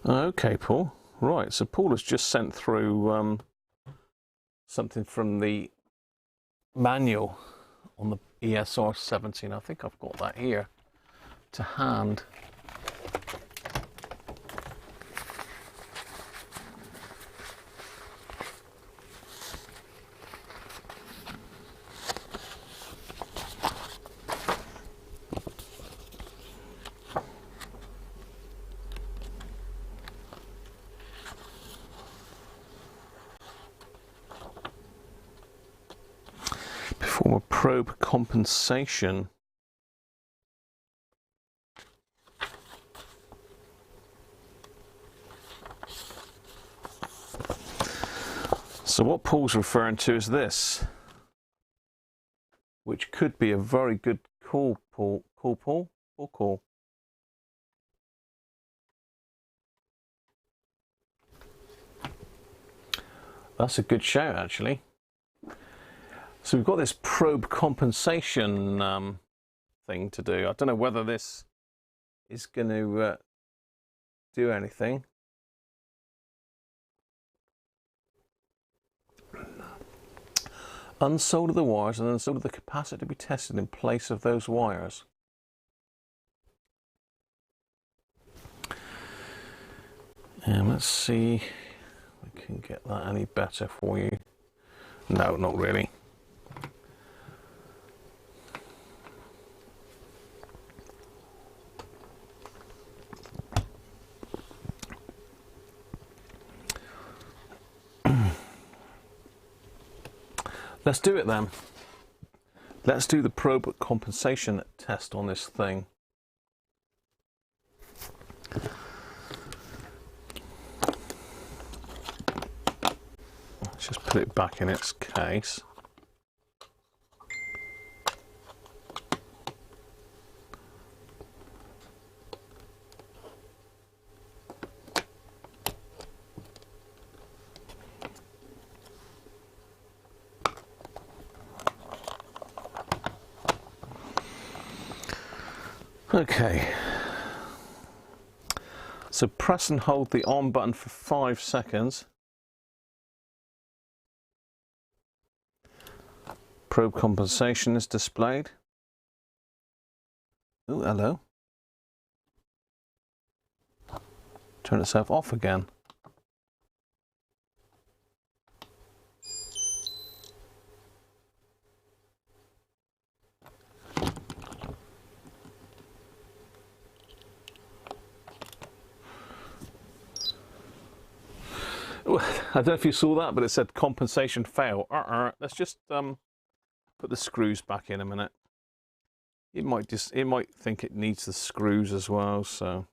Okay, Paul. Right, so Paul has just sent through something from the manual on the ESR 17. I think I've got that here to hand. Perform a probe compensation. So what Paul's referring to is this, which could be a very good call, Paul. Call, Paul, or call. That's a good shout, actually. So we've got this probe compensation thing to do. I don't know whether this is going to do anything. Unsolder the wires and unsolder the capacitor to be tested in place of those wires. And let's see if we can get that any better for you. No, not really. Let's do it then. Let's do the probe compensation test on this thing. Let's just put it back in its case. Okay, so press and hold the on button for 5 seconds. Probe compensation is displayed. Oh, hello. Turn itself off again. I don't know if you saw that, but it said compensation fail. Let's just put the screws back in a minute. It might think it needs the screws as well, so.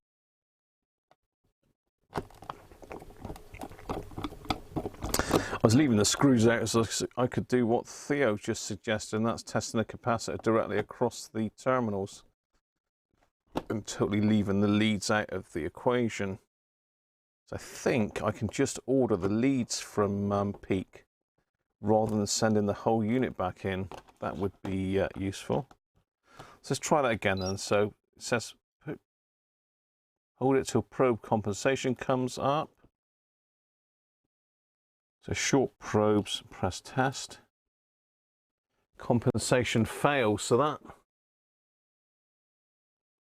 I was leaving the screws out so I could do what Theo just suggested, and that's testing the capacitor directly across the terminals and totally leaving the leads out of the equation. So I think I can just order the leads from Peak rather than sending the whole unit back in. That would be useful. So let's try that again then. So it says hold it till probe compensation comes up. So short probes, press test. Compensation fails. So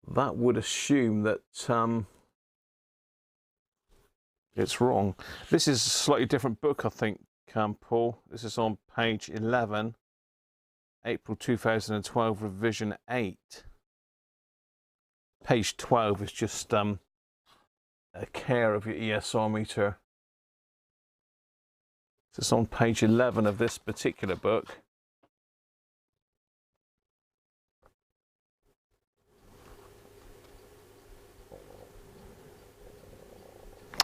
that would assume that it's wrong. This is a slightly different book, I think, Paul. This is on page 11, April 2012, revision 8. Page 12 is just a care of your ESR meter. So it's on page 11 of this particular book.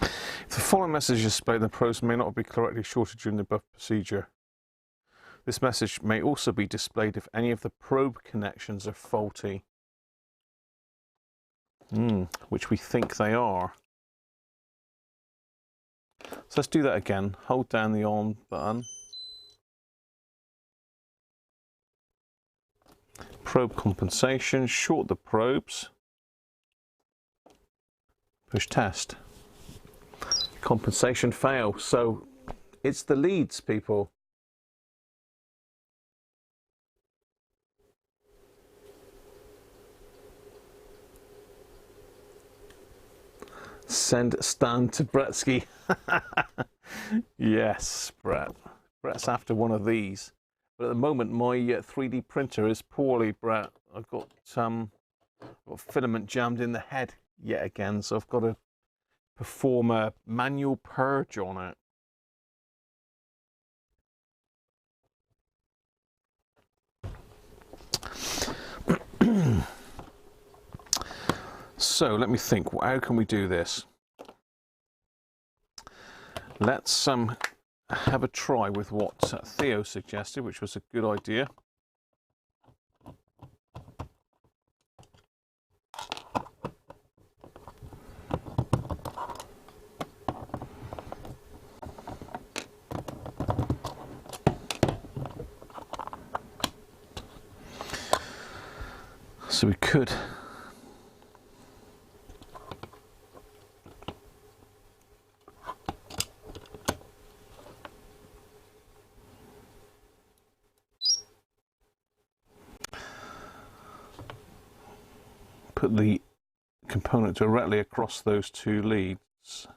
If the following message is displayed, the probes may not be correctly shorted during the above procedure. This message may also be displayed if any of the probe connections are faulty, which we think they are. So let's do that again. Hold down the on button. Probe compensation, short the probes. Push test. Compensation fail. So it's the leads, people. Send Stan to Bretsky. Yes, Brett. Brett's after one of these. But at the moment, my 3D printer is poorly, Brett. I've got filament jammed in the head yet again, so I've got to perform a manual purge on it. So let me think, how can we do this? Let's have a try with what Theo suggested, which was a good idea. So we could put the component directly across those two leads. If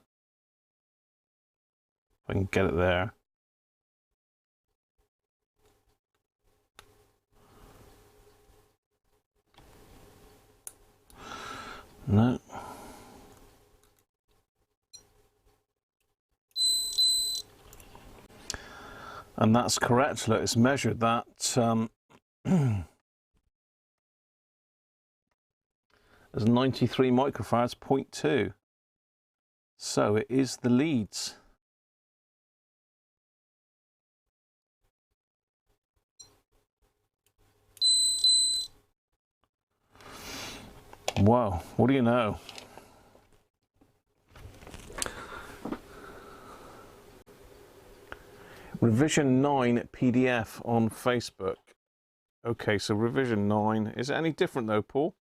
I can get it there. No. And that's correct. Look, it's measured that. As 93 microfarads, 0.2. So it is the leads. Wow, what do you know? Revision 9 PDF on Facebook. Okay, so revision 9. Is it any different though, Paul?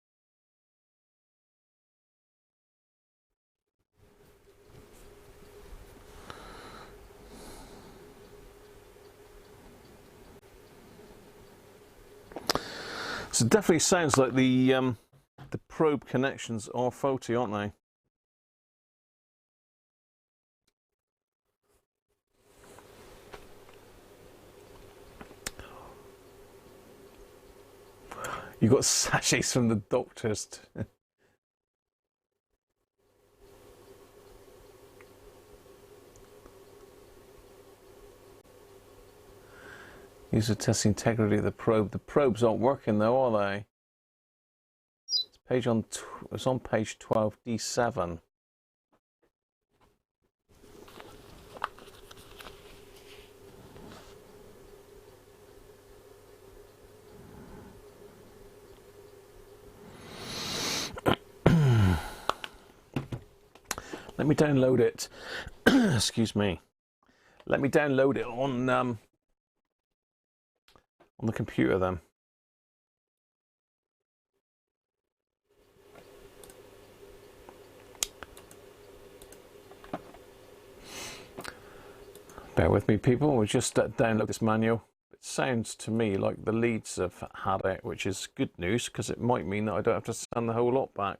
So it definitely sounds like the probe connections are faulty, aren't they? You got sachets from the doctors. User test the integrity of the probe. The probes aren't working though, are they? It's on page 12, D7. Let me download it. Excuse me. Let me download it on the computer then. Bear with me, people. We'll just download this manual. It sounds to me like the leads have had it, which is good news because it might mean that I don't have to send the whole lot back.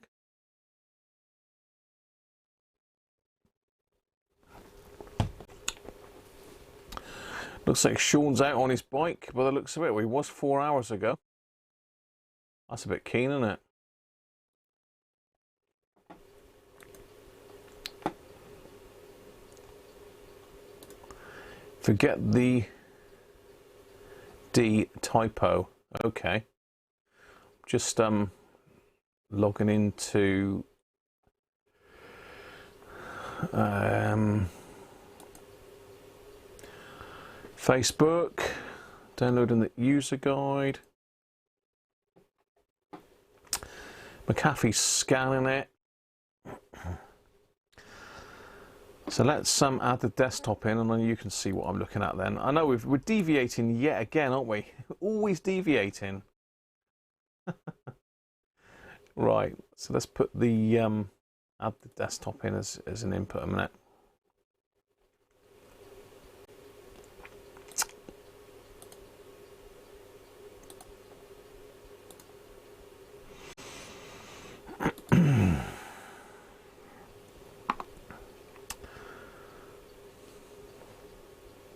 Looks like Sean's out on his bike by the looks of it. Well, he was 4 hours ago. That's a bit keen, isn't it? Forget the D typo. Okay. Just logging into Facebook. Downloading the user guide. McAfee's scanning it. So let's add the desktop in, and then you can see what I'm looking at then. I know we're deviating yet again, aren't we? Always deviating. Right, so let's put the add the desktop in as an input a minute.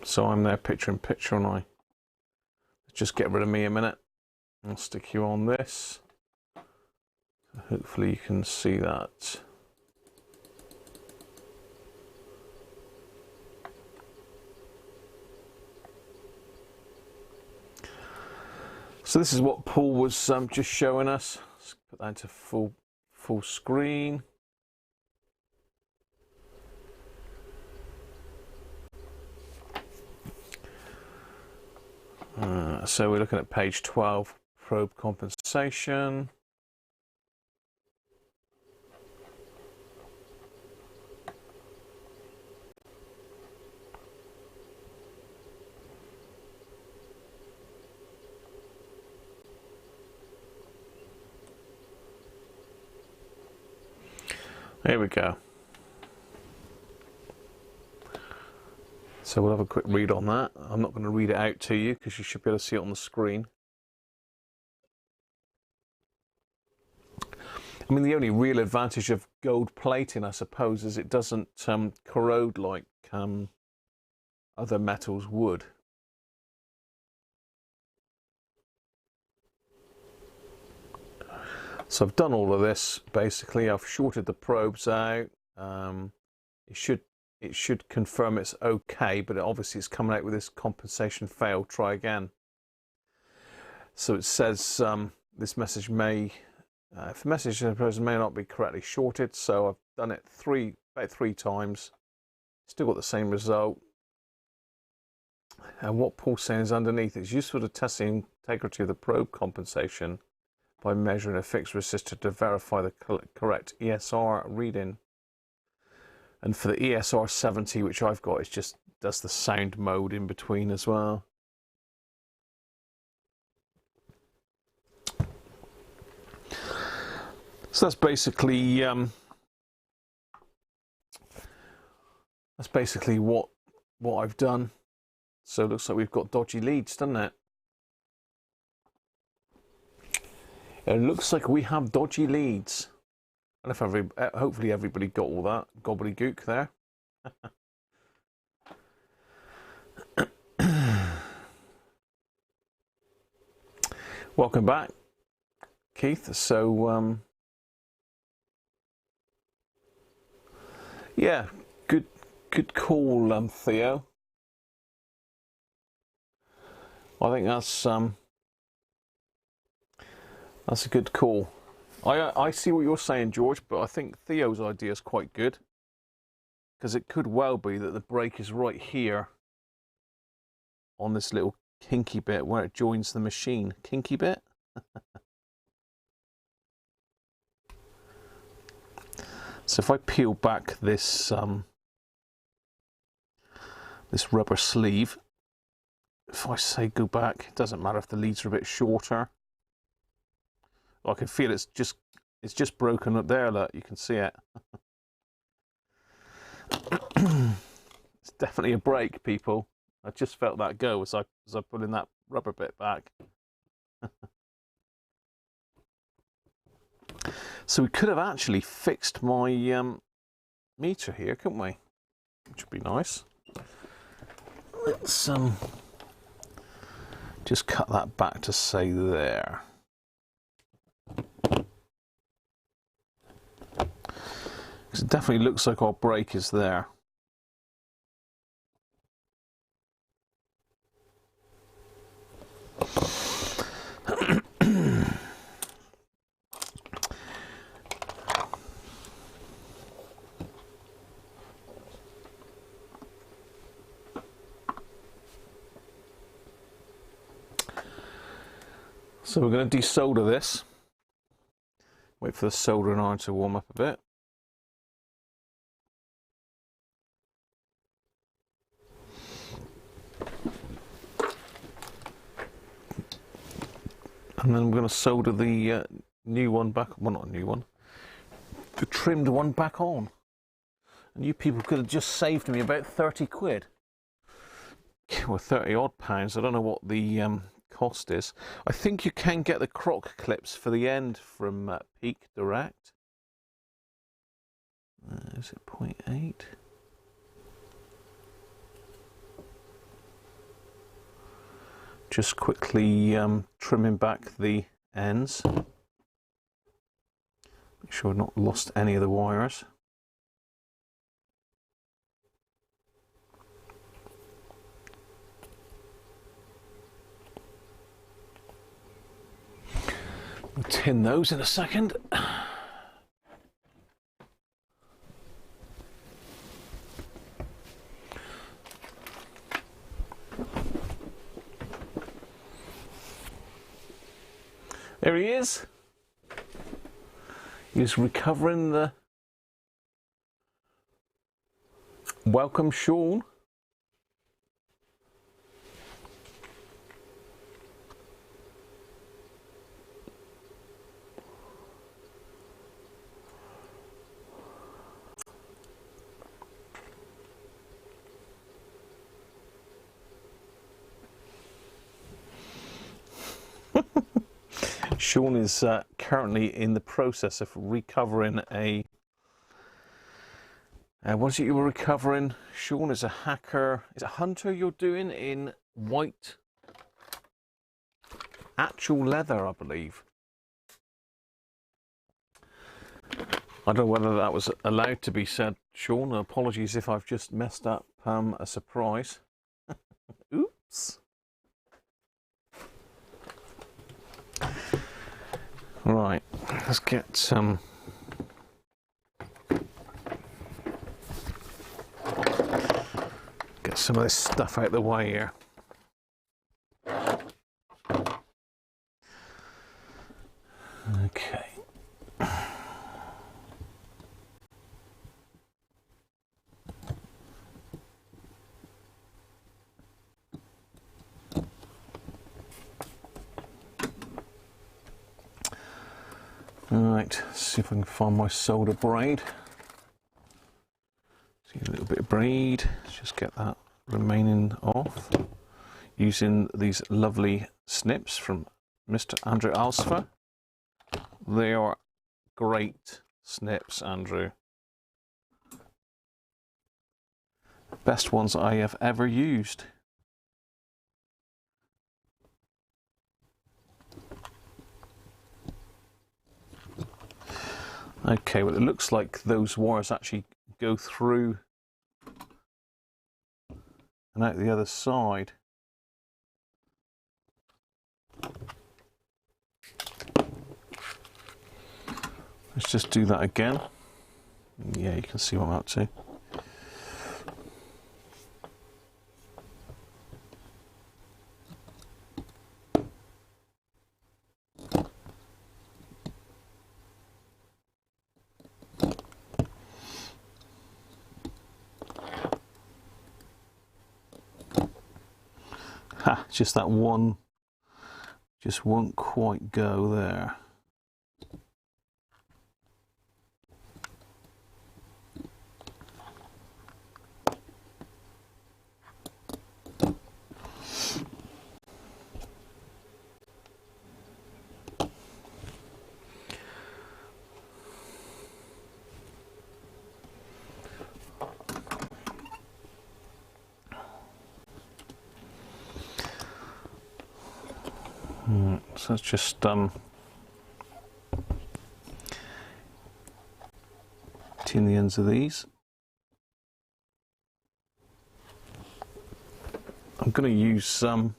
So I'm there picture in picture, and let's just get rid of me a minute. I'll stick you on this. Hopefully you can see that. So this is what Paul was just showing us. Let's put that into full screen. So we're looking at page 12, probe compensation. There we go. So we'll have a quick read on that. I'm not going to read it out to you because you should be able to see it on the screen. I mean, the only real advantage of gold plating, I suppose, is it doesn't corrode like other metals would. So I've done all of this. Basically, I've shorted the probes out. It should confirm it's okay, but obviously it's coming out with this compensation failed, try again. So it says this message may, if the message may not be correctly shorted, so I've done it about three times, still got the same result. And what Paul's saying is underneath, it's useful to test the integrity of the probe compensation by measuring a fixed resistor to verify the correct ESR reading. And for the ESR 70, which I've got, it just does the sound mode in between as well. So that's basically what I've done. So it looks like we've got dodgy leads, doesn't it? It looks like we have dodgy leads. And if hopefully everybody got all that gobbledygook there. Welcome back, Keith. So yeah, good call, Theo. I think that's a good call. I see what you're saying, George, but I think Theo's idea is quite good, because it could well be that the break is right here on this little kinky bit where it joins the machine. Kinky bit? So if I peel back this this rubber sleeve, if I say go back, it doesn't matter if the leads are a bit shorter. I can feel it's just broken up there. Look, you can see it. It's definitely a break, people. I just felt that go as I put in that rubber bit back. So we could have actually fixed my meter here, couldn't we? Which would be nice. Let's just cut that back to say there. It definitely looks like our break is there. So we're going to desolder this. Wait for the soldering iron to warm up a bit. And then I'm going to solder the new one back, well not a new one, the trimmed one back on. And you people could have just saved me about 30 quid. Well, 30 odd pounds, I don't know what the cost is. I think you can get the croc clips for the end from Peak Direct. Is it 0.8? Just quickly trimming back the ends. Make sure I've not lost any of the wires. We'll tin those in a second. There he is. He's recovering the... Welcome, Sean. Sean is currently in the process of recovering a... what is it you were recovering? Sean is a hacker. Is it Hunter you're doing in white actual leather, I believe. I don't know whether that was allowed to be said, Sean. Apologies if I've just messed up a surprise. Oops. Right, let's get some of this stuff out of the way here. Okay. Alright, see if I can find my solder braid. See a little bit of braid, let's just get that remaining off. Using these lovely snips from Mr. Andrew Alsfer. They are great snips, Andrew. Best ones I have ever used. Okay, well it looks like those wires actually go through and out the other side. Let's just do that again. Yeah, you can see what I'm up to. Ha, just that one just won't quite go there. So let's just tin the ends of these. I'm going to use some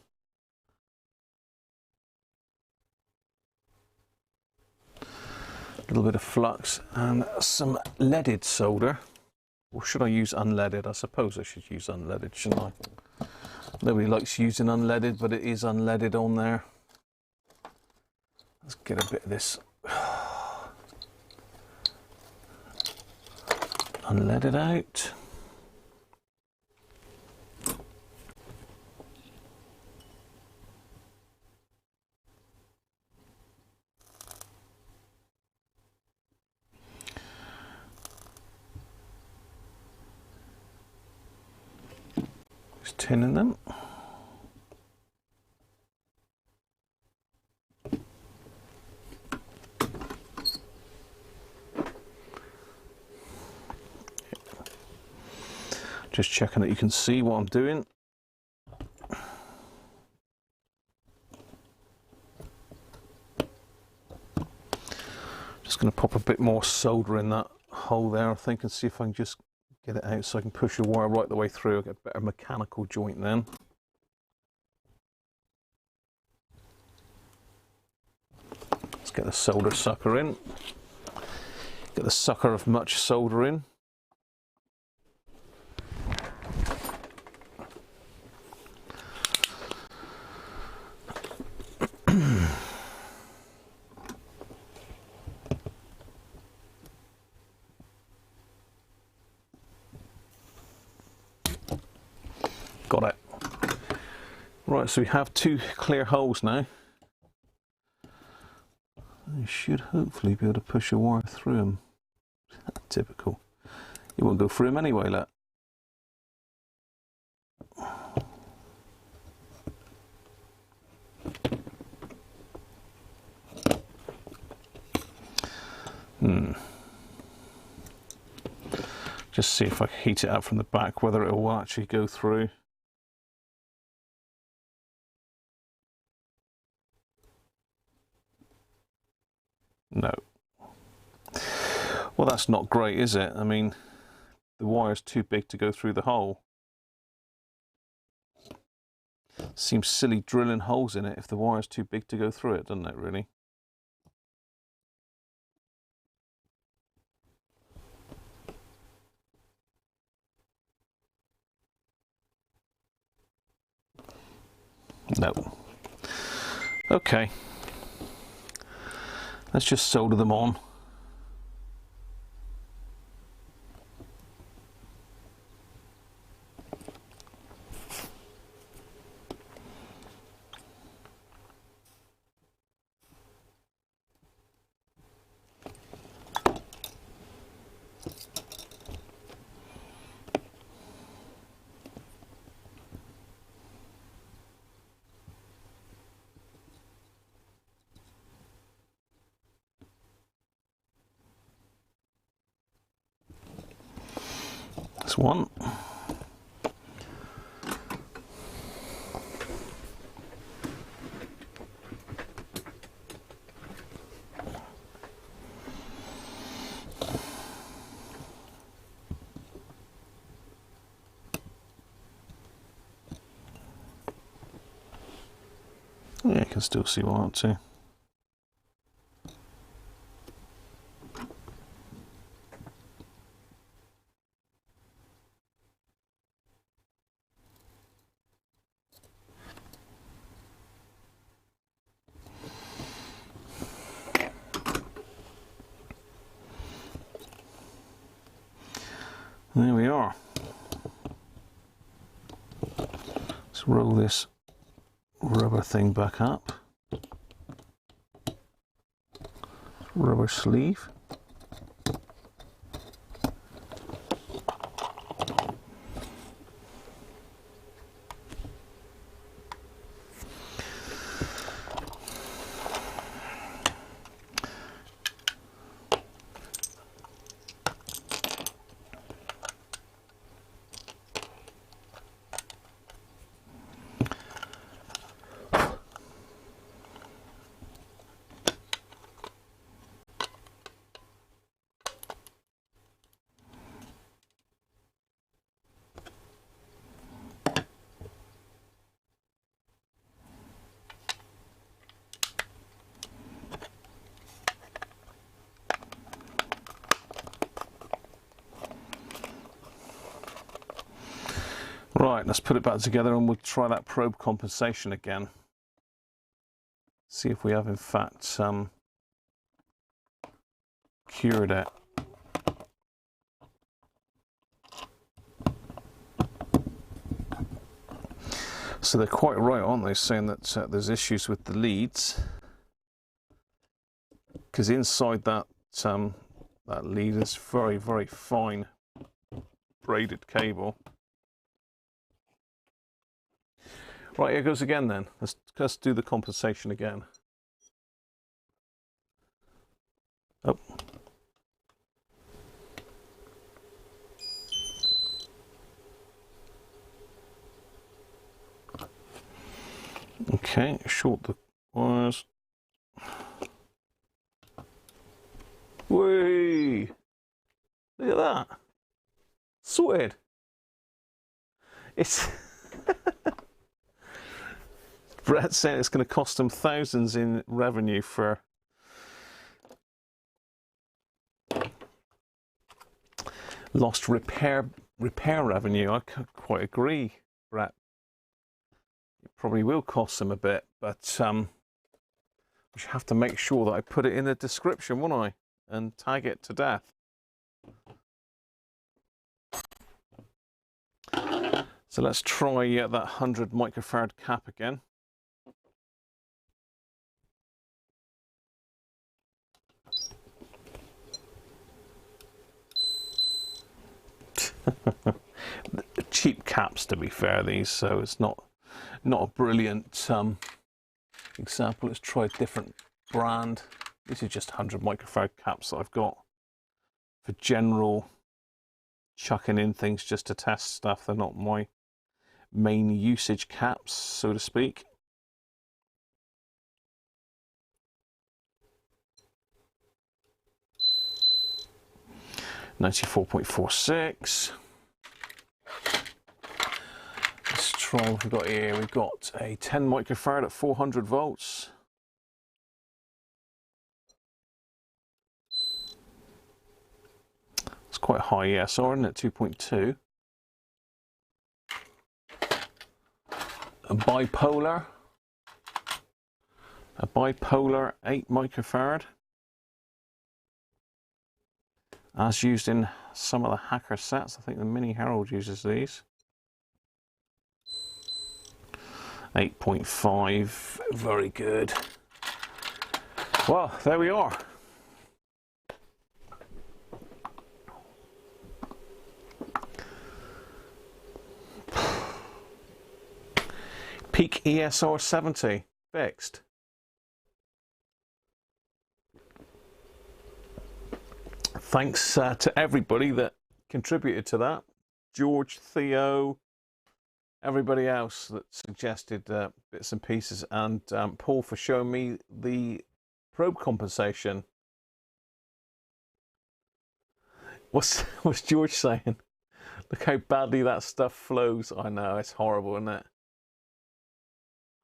little bit of flux and some leaded solder. Or should I use unleaded? I suppose I should use unleaded, shouldn't I? Nobody likes using unleaded, but it is unleaded on there. Let's get a bit of this and let it out. Just tinning them. Just checking that you can see what I'm doing. Just going to pop a bit more solder in that hole there, I think, and see if I can just get it out so I can push the wire right the way through. I'll get a better mechanical joint then. Let's get the solder sucker in. Get the sucker of much solder in. Got it. Right, so we have two clear holes now. I should hopefully be able to push a wire through them. Typical. It won't go through them anyway, look. Just see if I heat it up from the back, whether it will actually go through. No. Well, that's not great, is it? I mean, the wire's too big to go through the hole. Seems silly drilling holes in it if the wire's too big to go through it, doesn't it, really? No. Okay. Let's just solder them on. That's one. Yeah, I can still see what I want to. There we are. Let's roll this rubber thing back up. Rubber sleeve. Right, let's put it back together and we'll try that probe compensation again. See if we have in fact cured it. So they're quite right, aren't they, saying that there's issues with the leads, because inside that that lead is very, very fine braided cable. Right, here goes again then. Let's do the compensation again. Oh. Okay, short the wires. Whee! Look at that. Sorted. It's Brett saying it's going to cost them thousands in revenue for lost repair revenue. I quite agree, Brett. It probably will cost them a bit, but I should have to make sure that I put it in the description, won't I? And tag it to death. So let's try that 100 microfarad cap again. Cheap caps, to be fair, these, so it's not a brilliant example. Let's try a different brand. This is just 100 microfarad caps that I've got for general chucking in things just to test stuff. They're not my main usage caps, so to speak. $94.46. Let's try what we've got here. We've got a 10 microfarad at 400 volts. It's quite high ESR, isn't it? 2.2. A bipolar 8 microfarad, as used in some of the Hacker sets. I think the Mini Herald uses these. 8.5, very good. Well, there we are. Peak ESR 70 fixed. Thanks to everybody that contributed to that. George, Theo, everybody else that suggested bits and pieces, and Paul for showing me the probe compensation. What's George saying? Look how badly that stuff flows. I know, it's horrible, isn't it?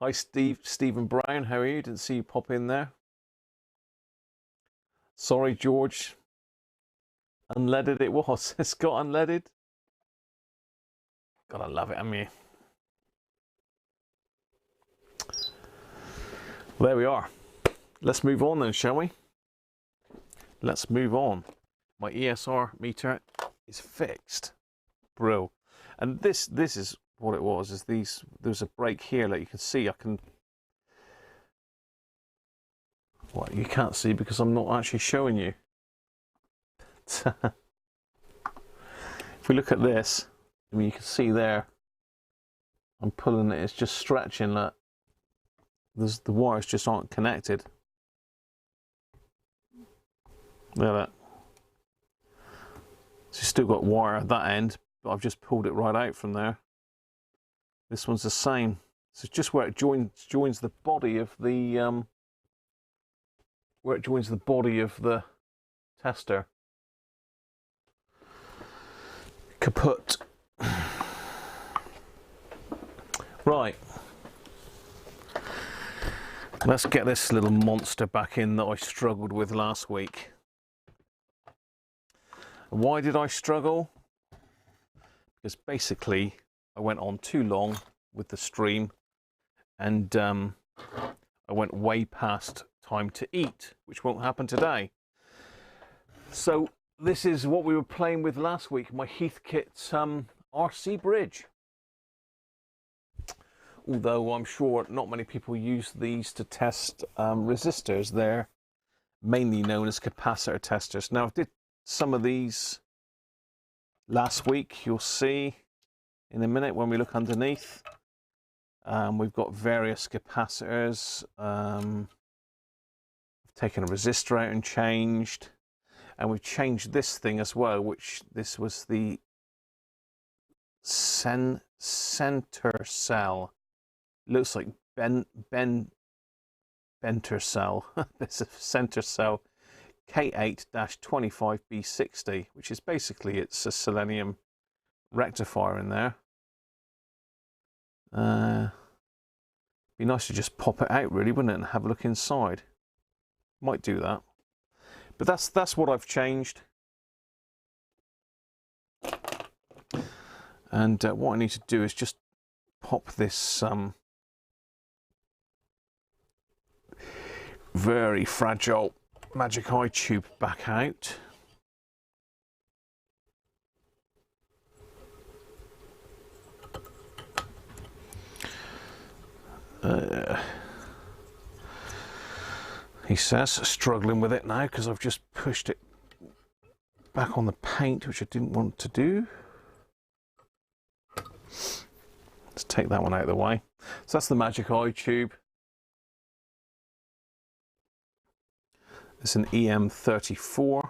Hi Stephen Brown, how are you? Didn't see you pop in there. Sorry, George. Unleaded it was. It's got unleaded. Gotta love it, haven't you? Well, there we are. Let's move on then, shall we? Let's move on. My ESR meter is fixed. Brill. And this is what it was, is there's a break here that you can see. Well, you can't see because I'm not actually showing you. If we look at this, I mean, you can see there, I'm pulling it, it's just stretching that. The wires just aren't connected. Look at that. So you've still got wire at that end, but I've just pulled it right out from there. This one's the same. So it's just where it joins the body of the tester. Kaput. Right. Let's get this little monster back in that I struggled with last week. Why did I struggle? Because basically I went on too long with the stream, and I went way past time to eat, which won't happen today. So this is what we were playing with last week, my Heathkit RC bridge. Although I'm sure not many people use these to test resistors. They're mainly known as capacitor testers. Now, I did some of these last week. You'll see in a minute when we look underneath. We've got various capacitors. I've taken a resistor out and changed. And we've changed this thing as well, which this was the center cell. Looks like Benter cell. This is center cell K8-25B60, which is basically it's a selenium rectifier in there. Be nice to just pop it out, really, wouldn't it, and have a look inside. Might do that. But that's what I've changed. And what I need to do is just pop this very fragile Magic Eye tube back out. He says, struggling with it now because I've just pushed it back on the paint, which I didn't want to do. Let's take that one out of the way. So that's the Magic Eye tube. It's an EM34.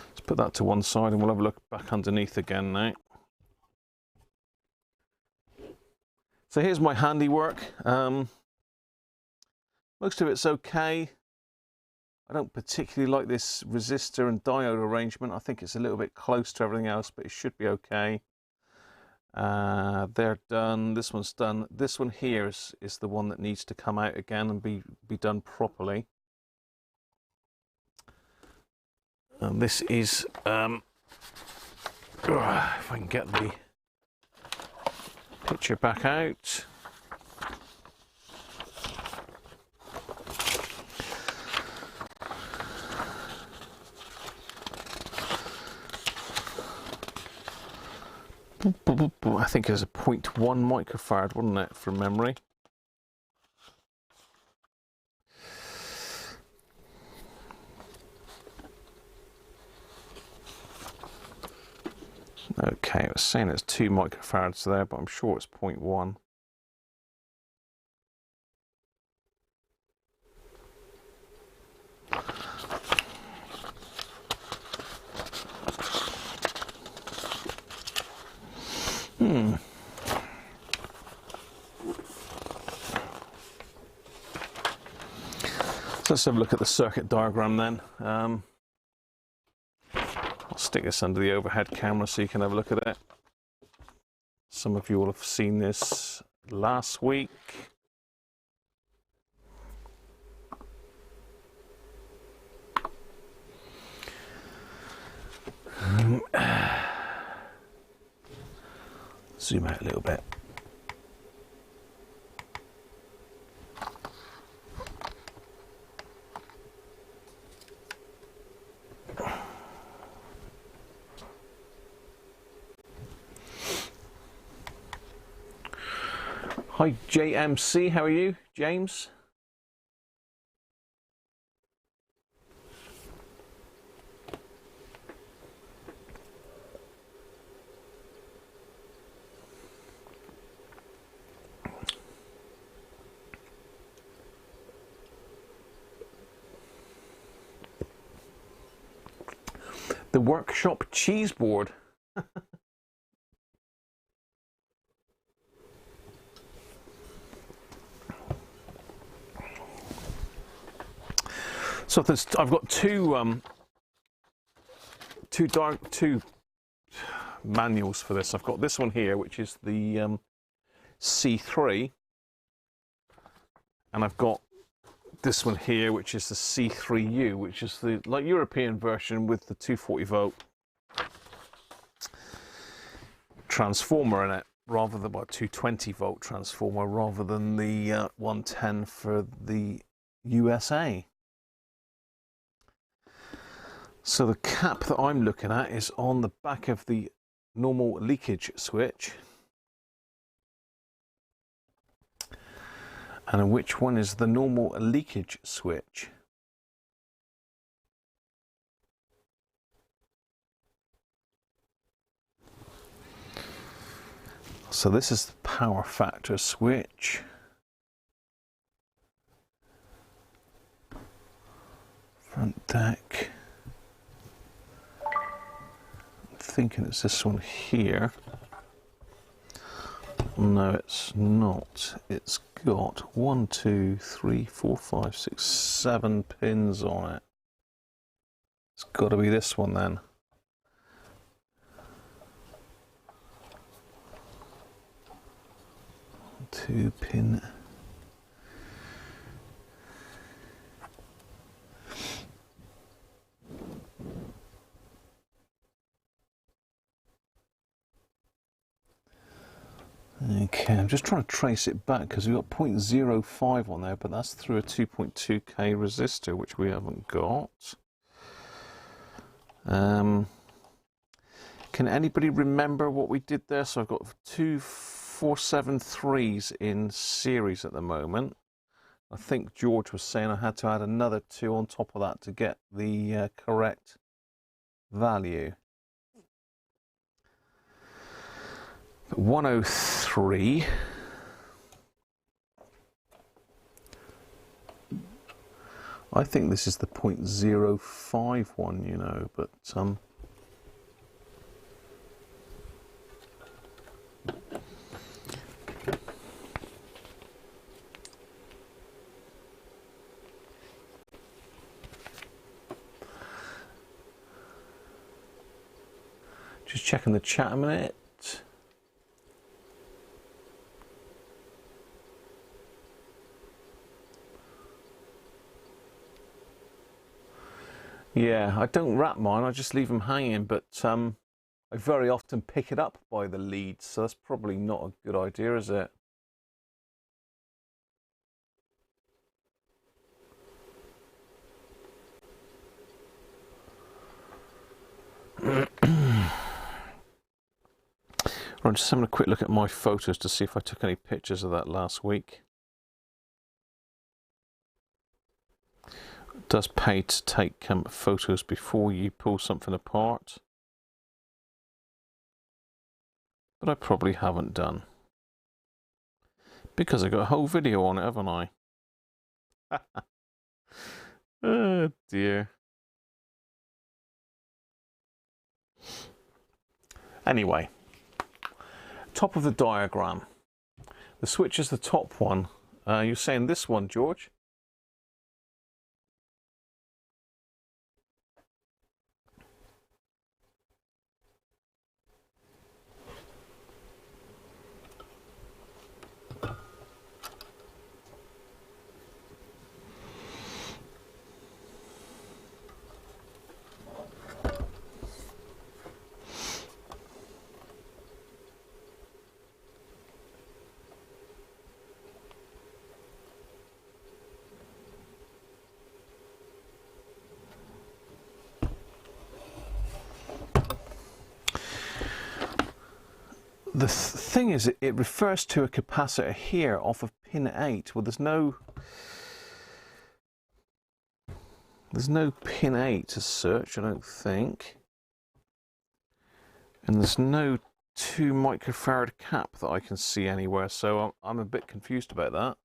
Let's put that to one side and we'll have a look back underneath again now. So here's my handiwork. Most of it's okay. I don't particularly like this resistor and diode arrangement. I think it's a little bit close to everything else, but it should be okay. They're done. This one's done. This one here is the one that needs to come out again and be done properly. And this is, if I can get the picture back out. I think it was a 0.1 microfarad, wasn't it, from memory? Okay, it was saying it's 2 microfarads there, but I'm sure it's 0.1. So let's have a look at the circuit diagram then. I'll stick this under the overhead camera so you can have a look at it. Some of you will have seen this last week. Zoom out a little bit. Hi JMC, how are you, James? The workshop cheese board. So I've got two manuals for this. I've got this one here, which is the C3, and I've got this one here, which is the C3U, which is the European version with the 240 volt transformer in it. rather than, what, 220 volt transformer rather than the 110 for the USA. So the cap that I'm looking at is on the back of the normal leakage switch. And which one is the normal leakage switch? So this is the power factor switch. Front deck. I'm thinking it's this one here. No, it's not. It's got 1, 2, 3, 4, 5, 6, 7 pins on it. It's got to be this one then. Two pin. Okay, I'm just trying to trace it back because we've got 0.05 on there, but that's through a 2.2k resistor, which we haven't got. Can anybody remember what we did there? So I've got 2 473s in series at the moment. I think George was saying I had to add another 2 on top of that to get the correct value. 103. I think this is the 0.05 one, you know, but just checking the chat a minute. Yeah, I don't wrap mine, I just leave them hanging, but I very often pick it up by the leads, so that's probably not a good idea, is it? I'm just having a quick look at my photos to see if I took any pictures of that last week. It does pay to take photos before you pull something apart, but I probably haven't done because I got a whole video on it, haven't I? Oh dear. Anyway, top of the diagram. The switch is the top one. You're saying this one, George? The thing is, it refers to a capacitor here off of pin 8. Well, there's no pin 8 as such, I don't think. And there's no 2 microfarad cap that I can see anywhere, so I'm a bit confused about that.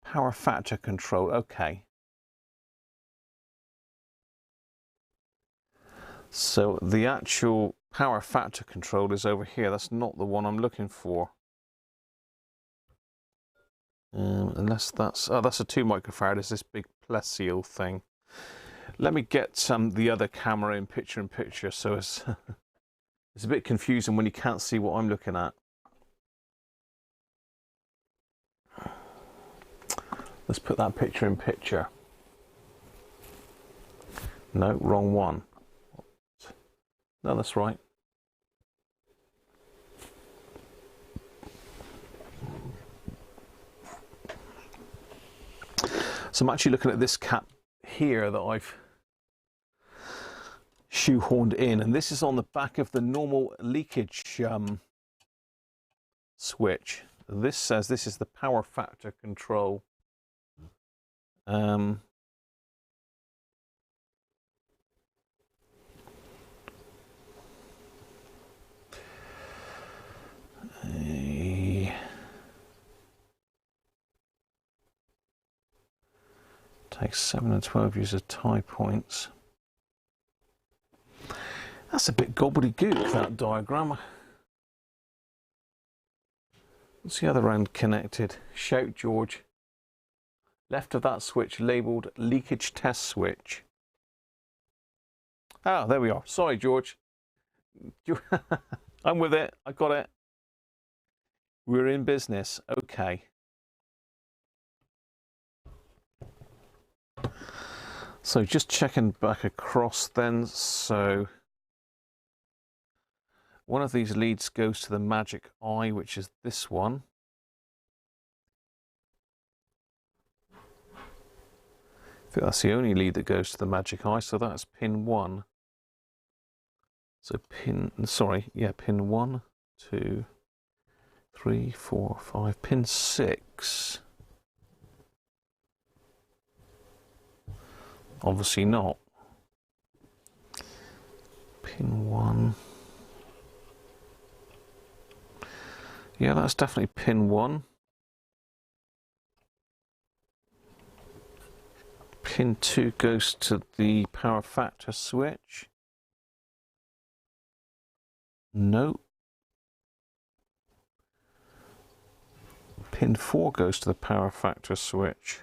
Power factor control, okay. So the actual power factor control is over here. That's not the one I'm looking for. Unless that's... Oh, that's a 2 microfarad. It's this big plesiel thing. Let me get the other camera in picture, so it's, it's a bit confusing when you can't see what I'm looking at. Let's put that picture in picture. No, wrong one. No, that's right. So I'm actually looking at this cap here that I've shoehorned in, and this is on the back of the normal leakage switch. This says this is the power factor control. Takes 7 and 12 user tie points. That's a bit gobbledygook, that diagram. What's the other end connected? Shout, George. Left of that switch labelled leakage test switch. Ah, there we are. Sorry, George. I'm with it. I got it. We're in business. Okay. So just checking back across then. So one of these leads goes to the magic eye, which is this one. I think that's the only lead that goes to the magic eye, so that's pin 1. So pin 1, 2, 3, 4, 5, pin 6. Obviously not. Pin 1. Yeah, that's definitely pin 1. Pin 2 goes to the power factor switch. No. Pin 4 goes to the power factor switch.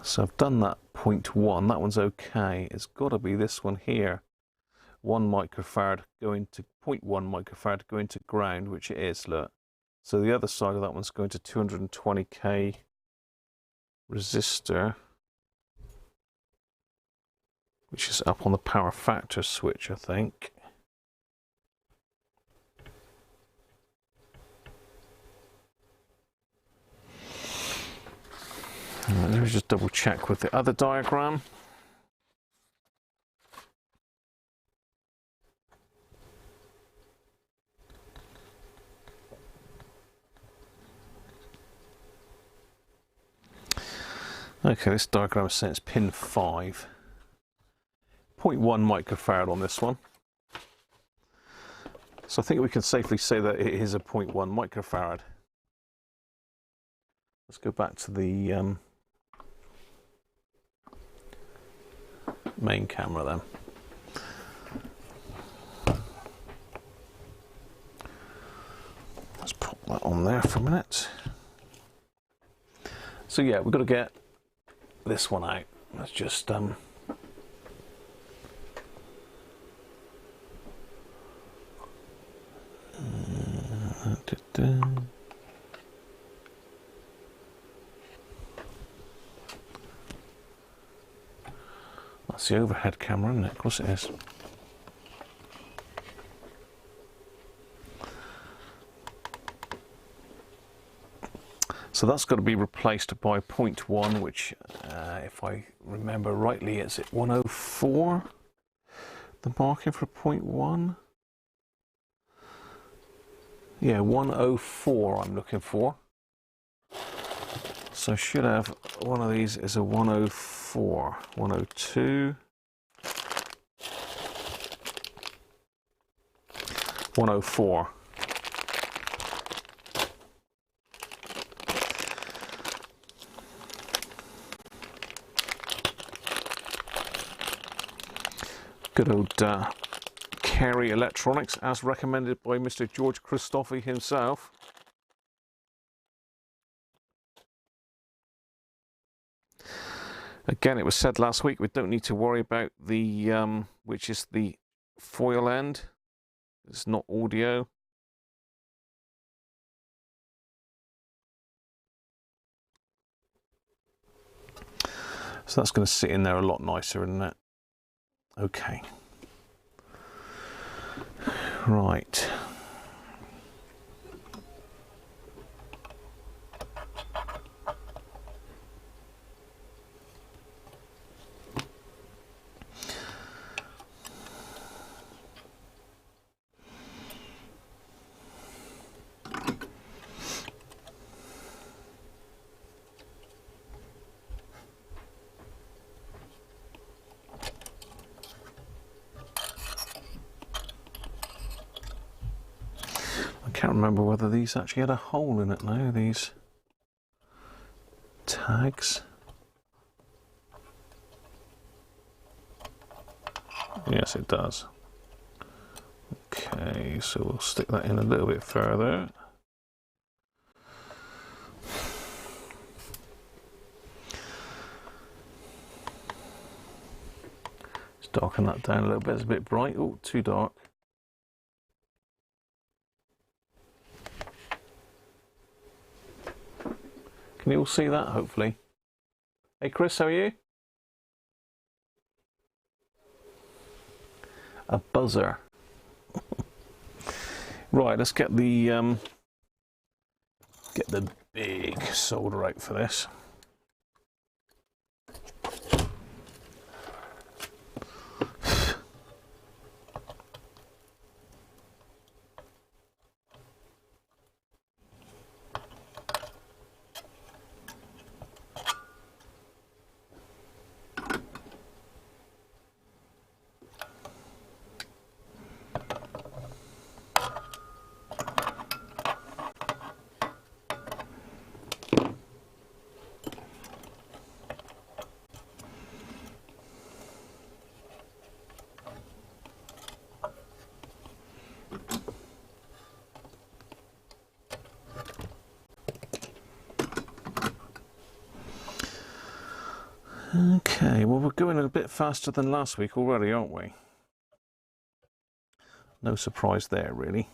So I've done that 0.1, that one's okay. It's got to be this one here. 1 microfarad going to 0.1 microfarad going to ground, which it is, look. So the other side of that one's going to 220k resistor, which is up on the power factor switch, I think. Let me just double check with the other diagram. Okay, this diagram is saying it's pin 5. 0.1 microfarad on this one. So I think we can safely say that it is a 0.1 microfarad. Let's go back to the main camera then. Let's pop that on there for a minute. So yeah, we've got to get this one out. Let's just That's the overhead camera, isn't it? Of course it is. So that's got to be replaced by 0.1, which, if I remember rightly, is at 104. The marking for 0.1. Yeah, 104 I'm looking for. So I should have one of these is a 104, 102, 104. Good old Carey Electronics, as recommended by Mr. George Christophe himself. Again, it was said last week we don't need to worry about the which is the foil end. It's not audio. So that's going to sit in there a lot nicer, isn't it? Okay. Right. I can't remember whether these actually had a hole in it now, these tags. Yes, it does. Okay, so we'll stick that in a little bit further. Just darken that down a little bit, it's a bit bright. Oh, too dark. Can you all see that, hopefully? Hey Chris, how are you? A buzzer. Right, let's get the big solder out for this. Okay, well we're going a bit faster than last week already, aren't we? No surprise there, really.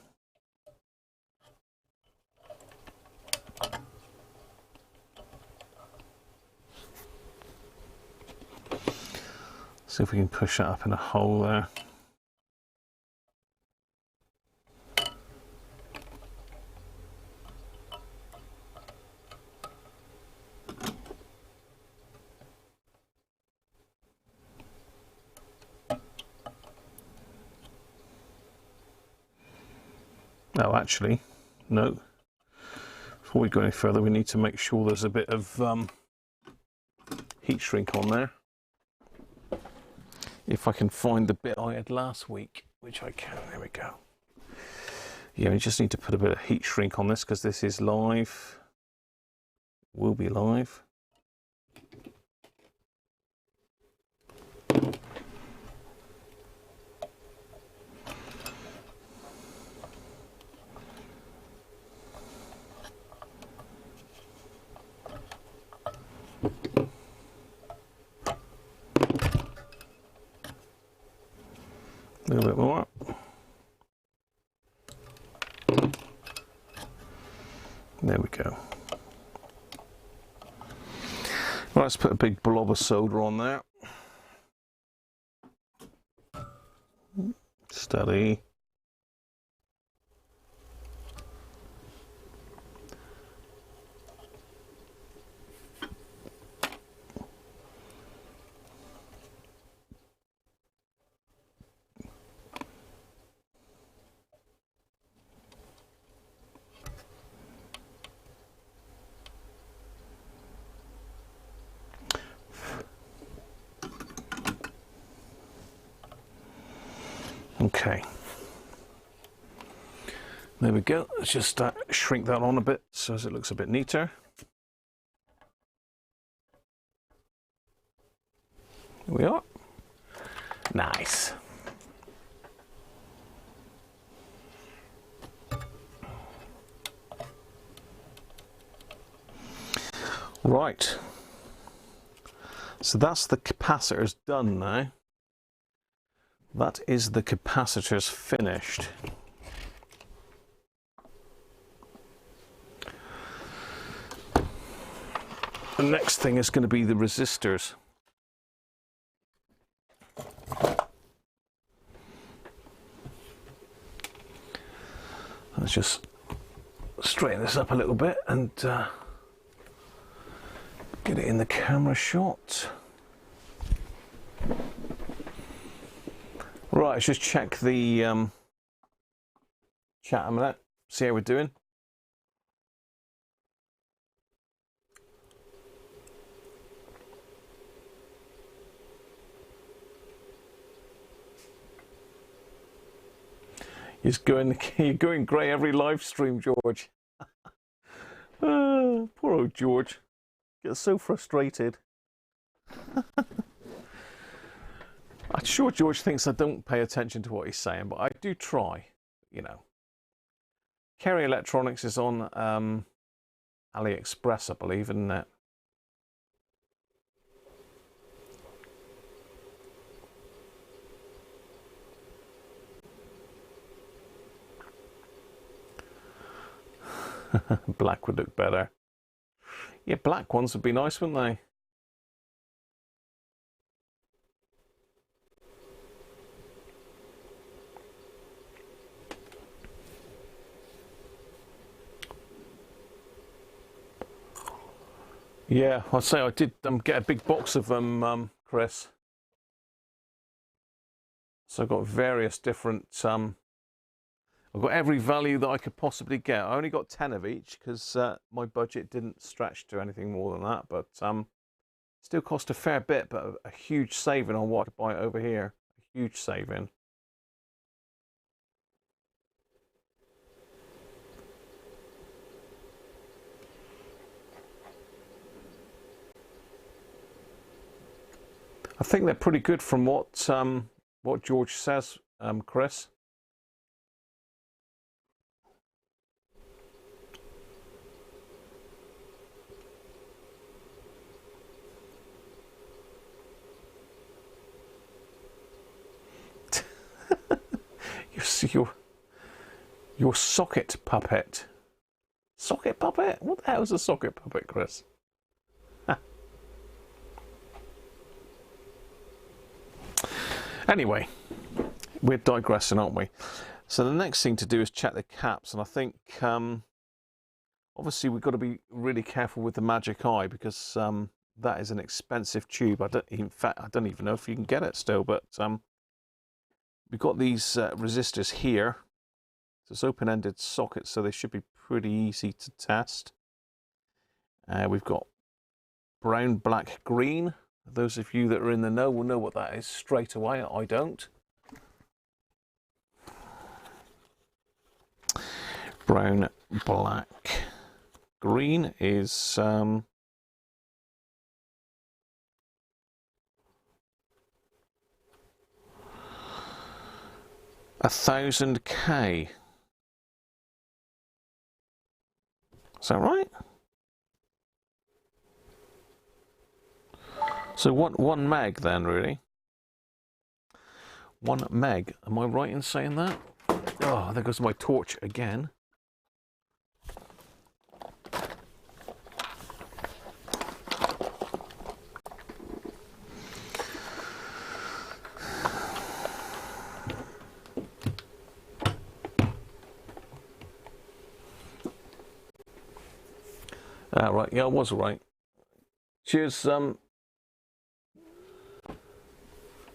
See if we can push that up in a hole there. Oh, actually, no. Before we go any further, we need to make sure there's a bit of heat shrink on there. If I can find the bit I had last week, which I can, there we go. Yeah, we just need to put a bit of heat shrink on this because this is live. Will be live. A little bit more. There we go. Right, let's put a big blob of solder on there. Steady. Okay, there we go. Let's just shrink that on a bit so as it looks a bit neater. Here we are. Nice. Right. So that's the capacitors done now. That is the capacitors finished. The next thing is going to be the resistors. Let's just straighten this up a little bit and get it in the camera shot. Right, let's just check the chat a minute, see how we're doing. You're going grey every live stream, George. Poor old George. Gets so frustrated. I'm sure George thinks I don't pay attention to what he's saying, but I do try, you know. Kerry Electronics is on AliExpress, I believe, isn't it? Black would look better. Yeah, black ones would be nice, wouldn't they? Yeah, I'll say I did get a big box of them, Chris. So I've got various different, I've got every value that I could possibly get. I only got 10 of each because my budget didn't stretch to anything more than that, but still cost a fair bit, but a huge saving on what to buy over here. A huge saving. I think they're pretty good from what George says, Chris. Your socket puppet. Socket puppet? What the hell is a socket puppet, Chris? Anyway, we're digressing, aren't we? So the next thing to do is check the caps, and I think obviously we've got to be really careful with the Magic Eye because that is an expensive tube. In fact, I don't even know if you can get it still, but we've got these resistors here. So it's open-ended sockets, so they should be pretty easy to test. We've got brown, black, green. Those of you that are in the know will know what that is straight away. I don't. Brown, black, green is 1000K. Is that right? So what, 1 meg then, really? 1 meg. Am I right in saying that? Oh, there goes my torch again. Ah, right. Yeah, I was right. Cheers.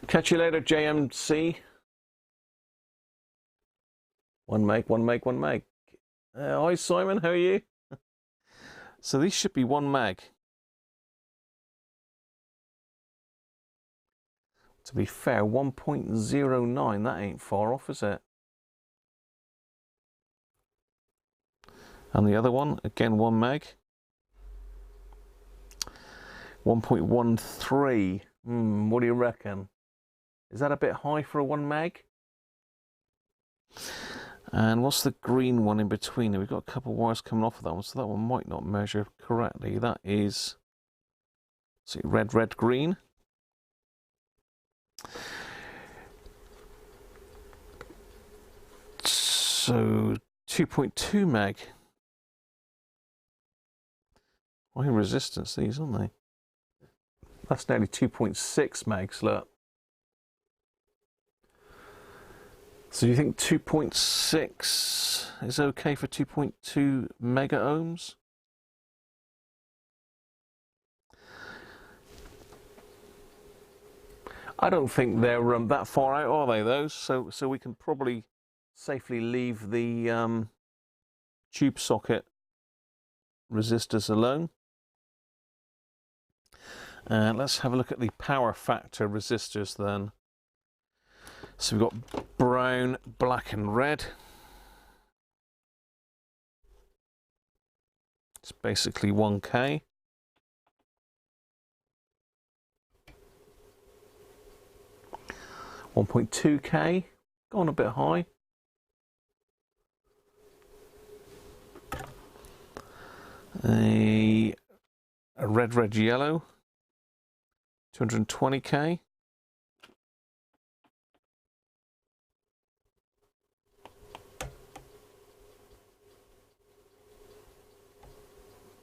Catch you later, JMC. 1 meg, 1 meg, 1 meg. Hi, Simon. How are you? So these should be 1 meg. To be fair, 1.09. That ain't far off, is it? And the other one, again, 1 meg. 1.13. What do you reckon? Is that a bit high for a 1 meg? And what's the green one in between? We've got a couple of wires coming off of that one, so that one might not measure correctly. That is, see, red, red, green. So 2.2 meg. High resistance, these, aren't they? That's nearly 2.6 megs, look. So do you think 2.6 is okay for 2.2 mega ohms? I don't think they're that far out, are they, those? So we can probably safely leave the tube socket resistors alone. And let's have a look at the power factor resistors then. So we've got brown, black and red. It's basically 1K. 1.2K, gone a bit high. A red, yellow, 220K.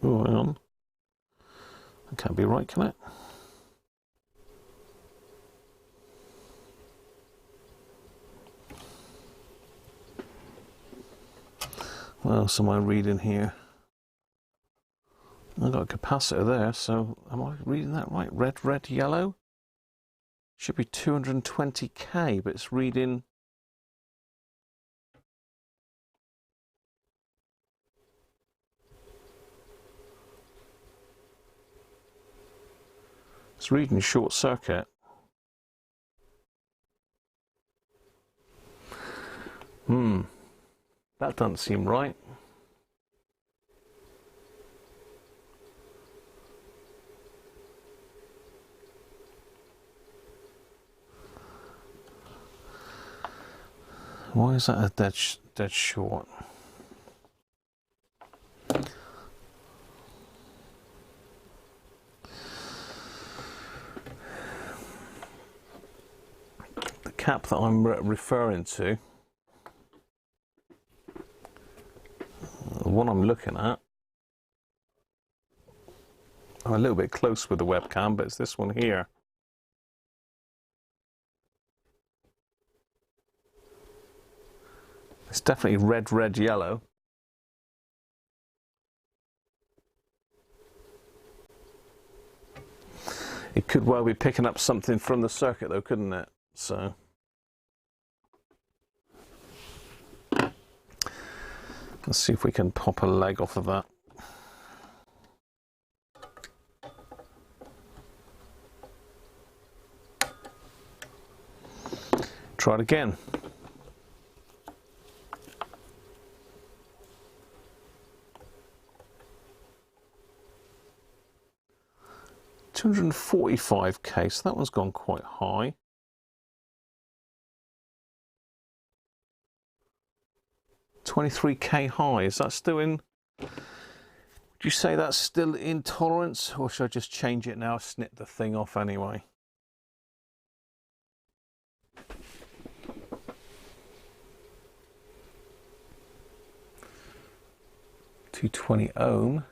Oh, hang on. That can't be right, can it? What else am I reading here? I've got a capacitor there, so am I reading that right? Red, yellow? Should be 220K, but it's reading... It's reading short circuit. That doesn't seem right. Why is that a dead short? The cap that I'm referring to, the one I'm looking at, I'm a little bit close with the webcam, but it's this one here. It's definitely red, yellow. It could well be picking up something from the circuit though, couldn't it? So let's see if we can pop a leg off of that. Try it again. $245K, so that one's gone quite high. $23K high, is that still in? Would you say that's still in tolerance, or should I just change it now, snip the thing off anyway? $220 ohm.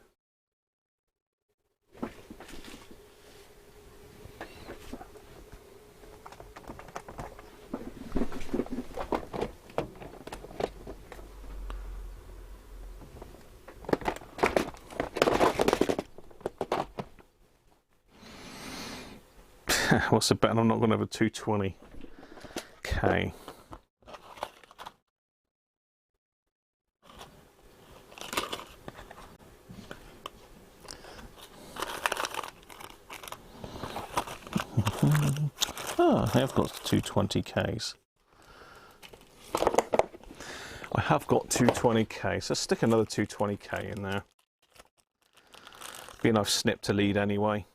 What's the bet? I'm not going to have a 220K. Oh, I have got 220Ks. I have got 220K, so stick another 220K in there. Being I've snipped a lead anyway.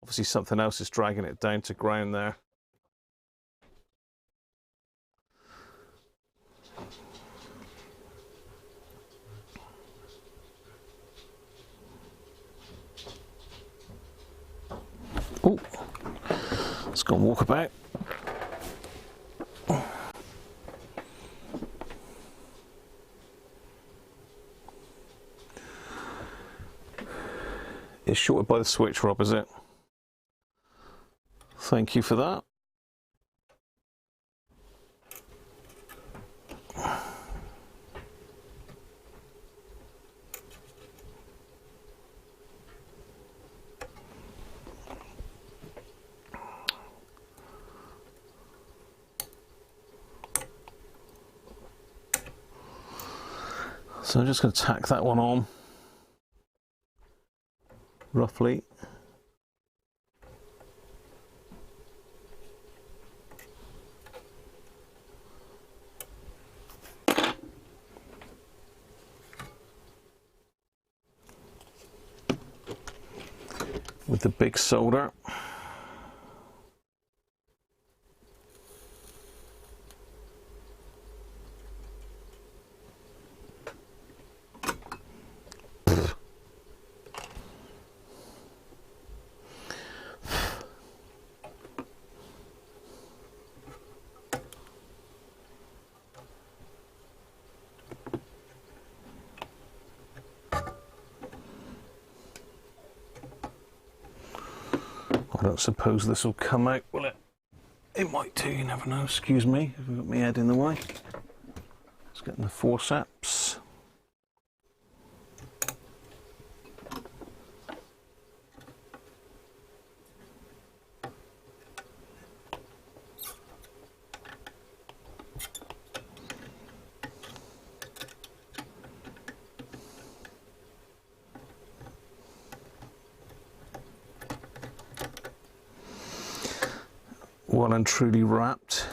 Obviously something else is dragging it down to ground there. Oh, let's go and walk about. It's shorted by the switch, Rob, is it? Thank you for that. So I'm just going to tack that one on, roughly. With the big solder. I don't suppose this will come out, will it? It might do, you never know. Excuse me, I've got my head in the way. Let's get in the forceps. Well and truly wrapped.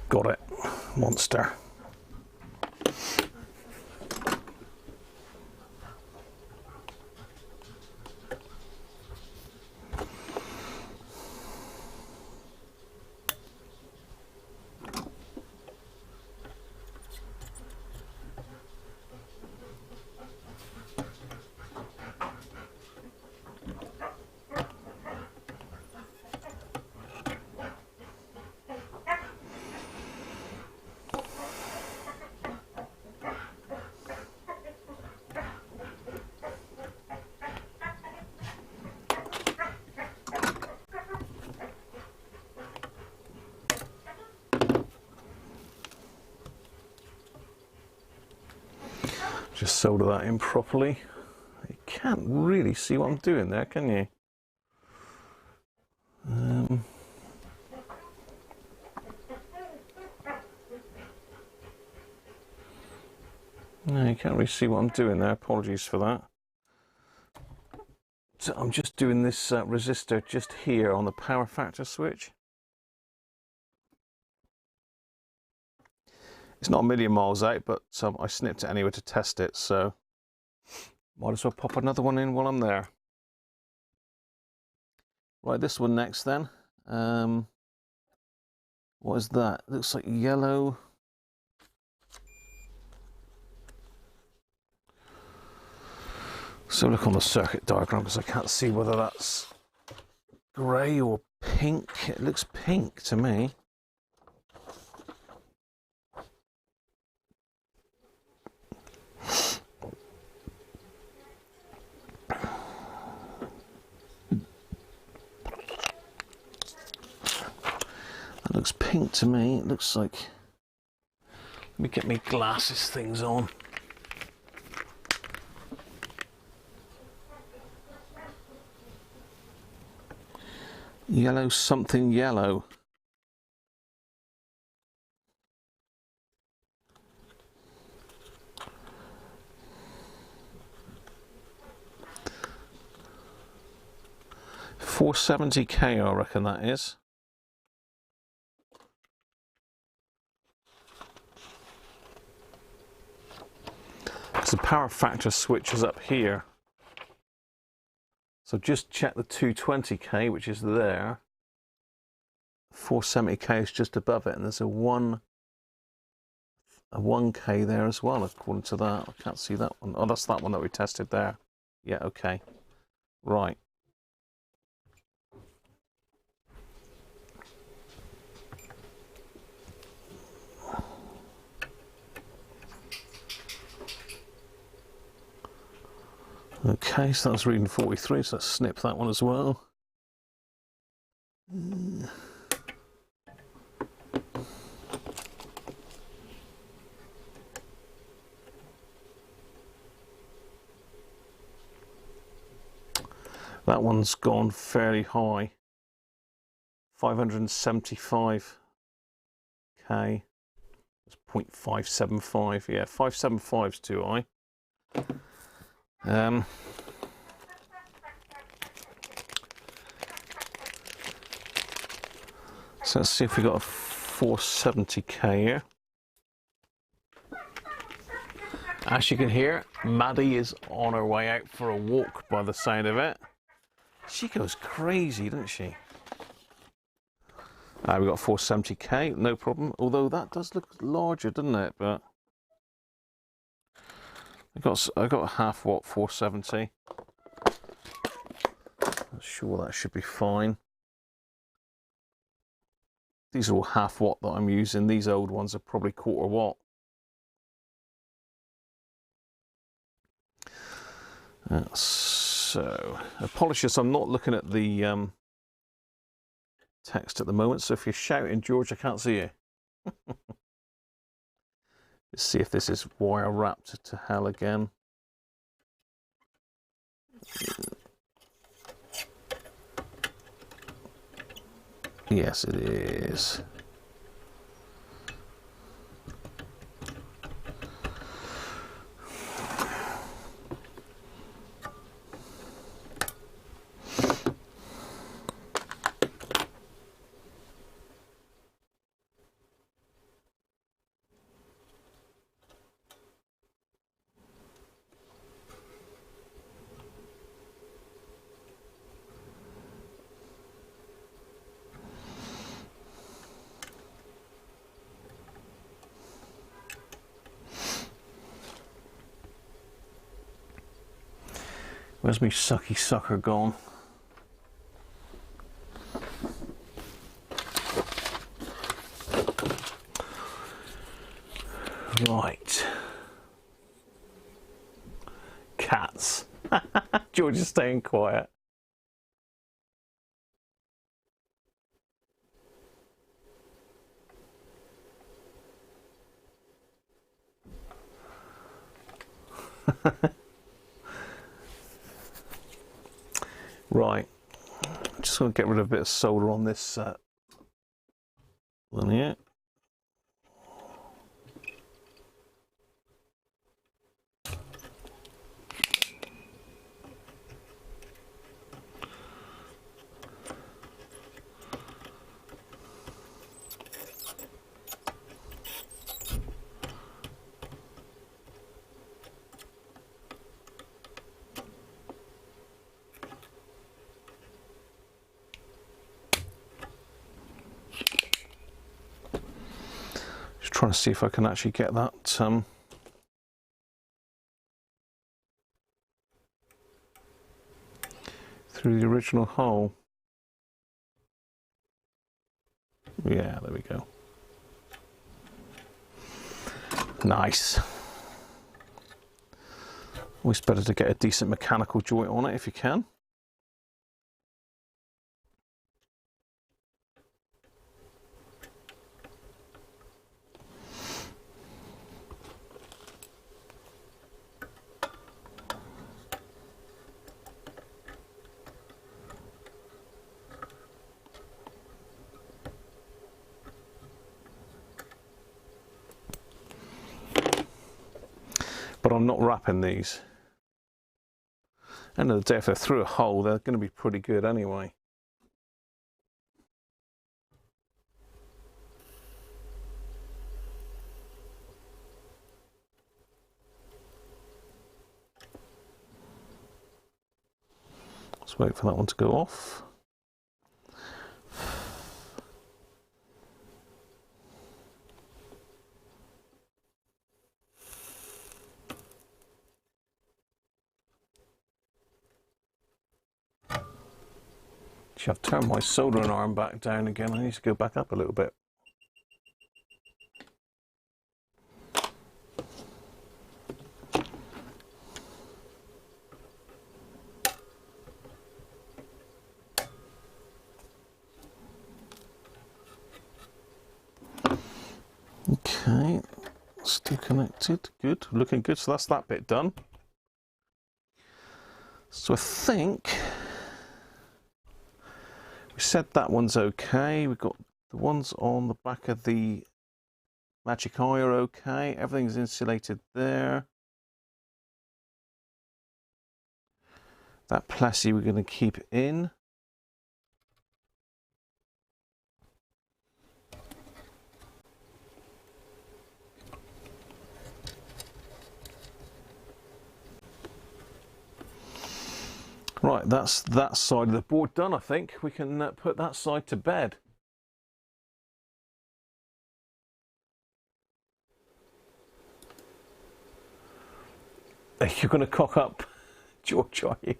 Got it, monster. Just solder that in properly. You can't really see what I'm doing there, can you? No, you can't really see what I'm doing there. Apologies for that. So I'm just doing this resistor just here on the power factor switch. It's not a million miles out, but I snipped it anyway to test it, so might as well pop another one in while I'm there. Right, this one next then. What is that? It looks like yellow. So look on the circuit diagram because I can't see whether that's grey or pink. It looks pink to me. That looks pink to me. It looks like... Let me get my glasses things on. Yellow something yellow. $470K, I reckon that is. The power factor switch is up here. So just check the 220K, which is there. 470K is just above it, and there's a 1K there as well, according to that. I can't see that one. Oh, that's that one that we tested there. Yeah, okay. Right. Okay, so that's reading 43, so let's snip that one as well. That one's gone fairly high. 575k. It's 0.575. Yeah, 575's too high. So let's see if we got a 470k here. As you can hear, Maddie is on her way out for a walk by the sound of it. She goes crazy, doesn't she? We got 470k, no problem. Although that does look larger, doesn't it? But I got a half watt 470. I'm sure that should be fine. These are all half watt that I'm using. These old ones are probably quarter watt. So, apologies, I'm not looking at the text at the moment, so if you're shouting, George, I can't see you. Let's see if this is wire wrapped to hell again. Yes, it is. Where's my sucky sucker gone? Right. Cats. George is staying quiet. Right, I'm just going to get rid of a bit of solder on this one here. Trying to see if I can actually get that through the original hole. Yeah, there we go. Nice. Always better to get a decent mechanical joint on it if you can. But I'm not wrapping these. End of the day, if they're through a hole, they're going to be pretty good anyway. Let's wait for that one to go off. I've turned my soldering arm back down again. I need to go back up a little bit. Still connected. Good. Looking good. So that's that bit done. So I think we said that one's okay. We've got the ones on the back of the Magic Eye are okay. Everything's insulated there. That Plessy we're going to keep in. Right, that's that side of the board done, I think. We can put that side to bed. You're going to cock up, George, are you?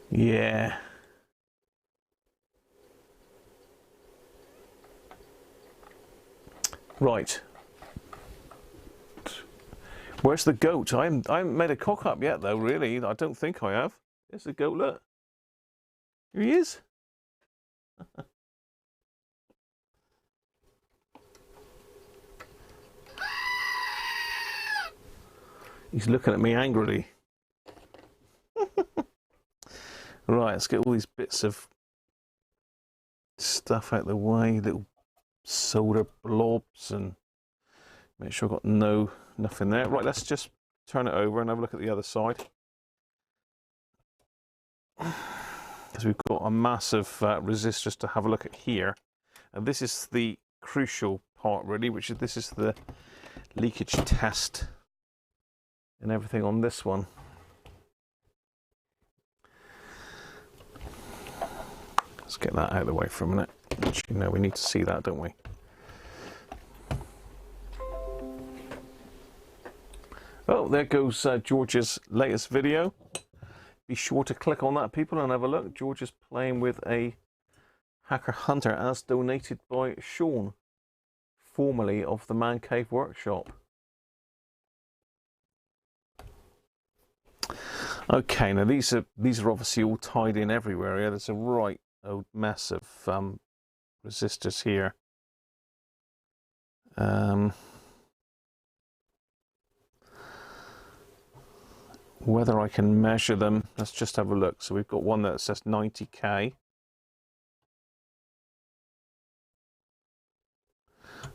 Yeah. Right. Where's the goat? I haven't made a cock up yet, though, really. I don't think I have. There's the goat, look. Here he is. He's looking at me angrily. Right, let's get all these bits of stuff out of the way, little solder blobs, and make sure I've got nothing there. Right, let's just turn it over and have a look at the other side. Because we've got a massive resistors to have a look at here. And this is the crucial part, really, which is this is the leakage test and everything on this one. Let's get that out of the way for a minute. You know, we need to see that, don't we? Oh, there goes George's latest video. Be sure to click on that, people, and have a look. George is playing with a Hacker Hunter as donated by Sean, formerly of the Man Cave Workshop. Okay, now these are obviously all tied in everywhere. Yeah, there's a right old mess of resistors here. Whether I can measure them, let's just have a look. So we've got one that says 90k.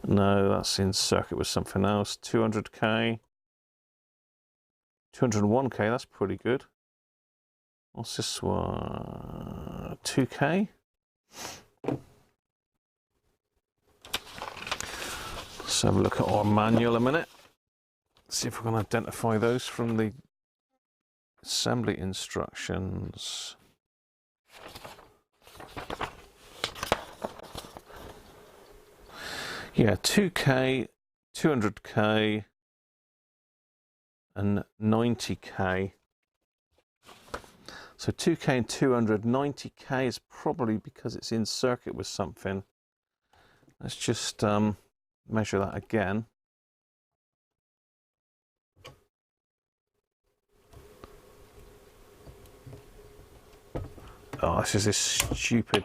No, that's in circuit with something else. 200k. 201k, that's pretty good. What's this one? 2k? Let's have a look at our manual a minute. See if we can identify those from the assembly instructions. Yeah, 2k, 200k, and 90k. So 2k and 200, 90k is probably because it's in circuit with something. Let's just measure that again. Oh, this is this stupid.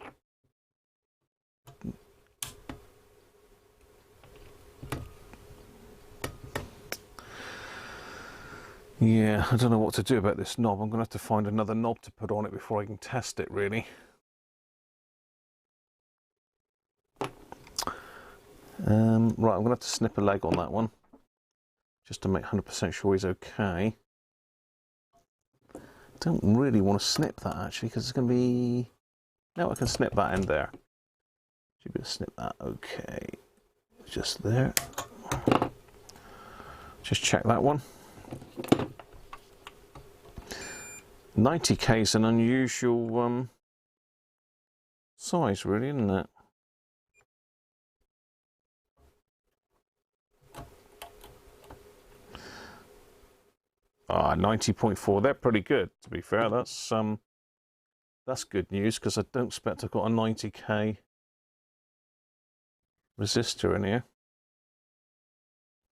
Yeah, I don't know what to do about this knob. I'm going to have to find another knob to put on it before I can test it, really. Right, I'm going to have to snip a leg on that one, just to make 100% sure he's okay. Don't really want to snip that, actually, because it's going to be... No, I can snip that end there. Should be able to snip that. Okay. Just there. Just check that one. 90k is an unusual size, really, isn't it? Ah, 90.4. They're pretty good, to be fair. That's That's good news, because I don't expect I've got a 90k resistor in here.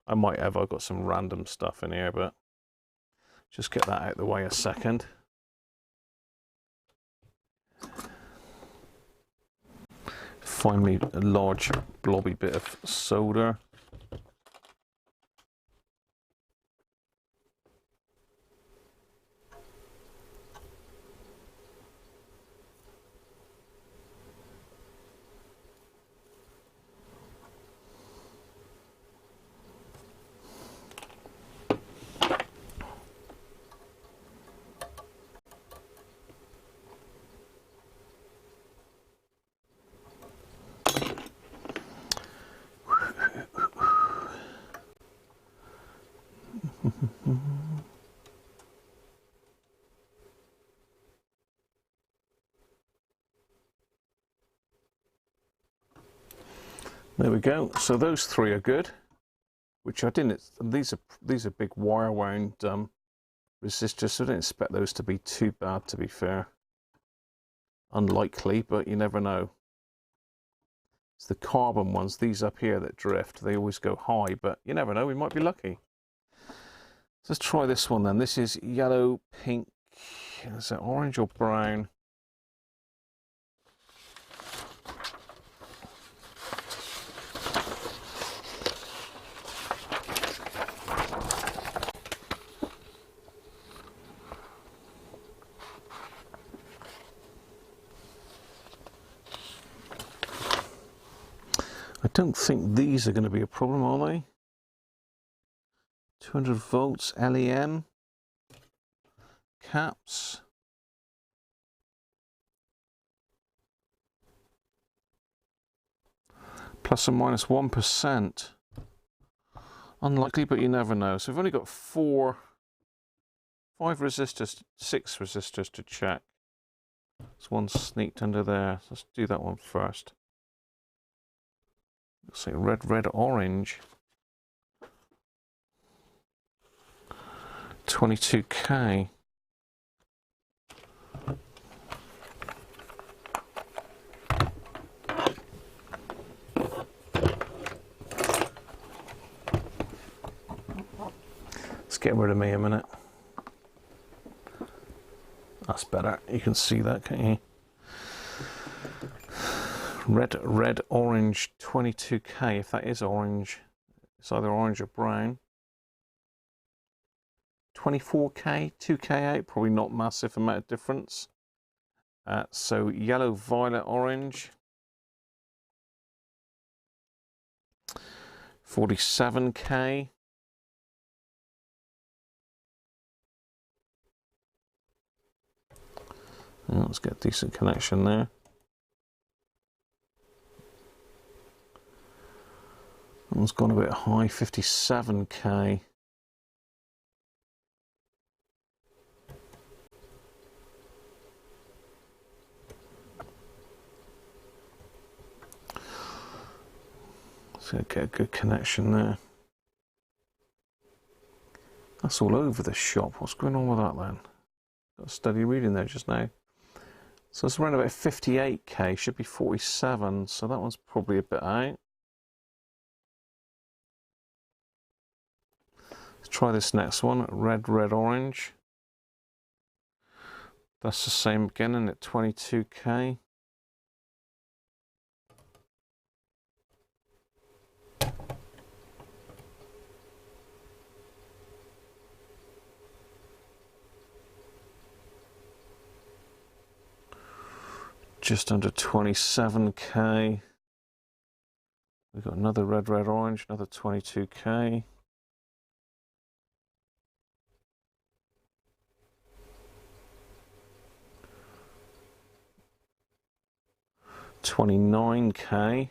I might have, I've got some random stuff in here, but just get that out of the way a second. Find me a large blobby bit of solder. There we go. So those three are good, which I didn't. These are big wire wound resistors, so I didn't expect those to be too bad. To be fair, unlikely, but you never know. It's the carbon ones, these up here that drift. They always go high, but you never know. We might be lucky. So let's try this one then. This is yellow, pink. Is it orange or brown? I don't think these are going to be a problem, are they? 200 volts, LEM, caps. Plus or minus 1%. Unlikely, but you never know. So we've only got 5 resistors, 6 resistors to check. There's one sneaked under there. So let's do that one first. Looks like red, red, orange. 22k. Let's get rid of me a minute. That's better. You can see that, can't you? Red, red, orange, 22k. If that is orange, it's either orange or brown. 24k, 2k out, probably not massive amount of difference. So yellow, violet, orange. 47k. Let's get a decent connection there. That one's gone a bit high, 57k. So get a good connection there. That's all over the shop. What's going on with that then? Got a steady reading there just now. So it's around about 58k, should be 47, so that one's probably a bit out. Let's try this next one, red, red, orange. That's the same again, and at 22k. Just under 27k. We've got another red, red, orange, another 22k. $29k.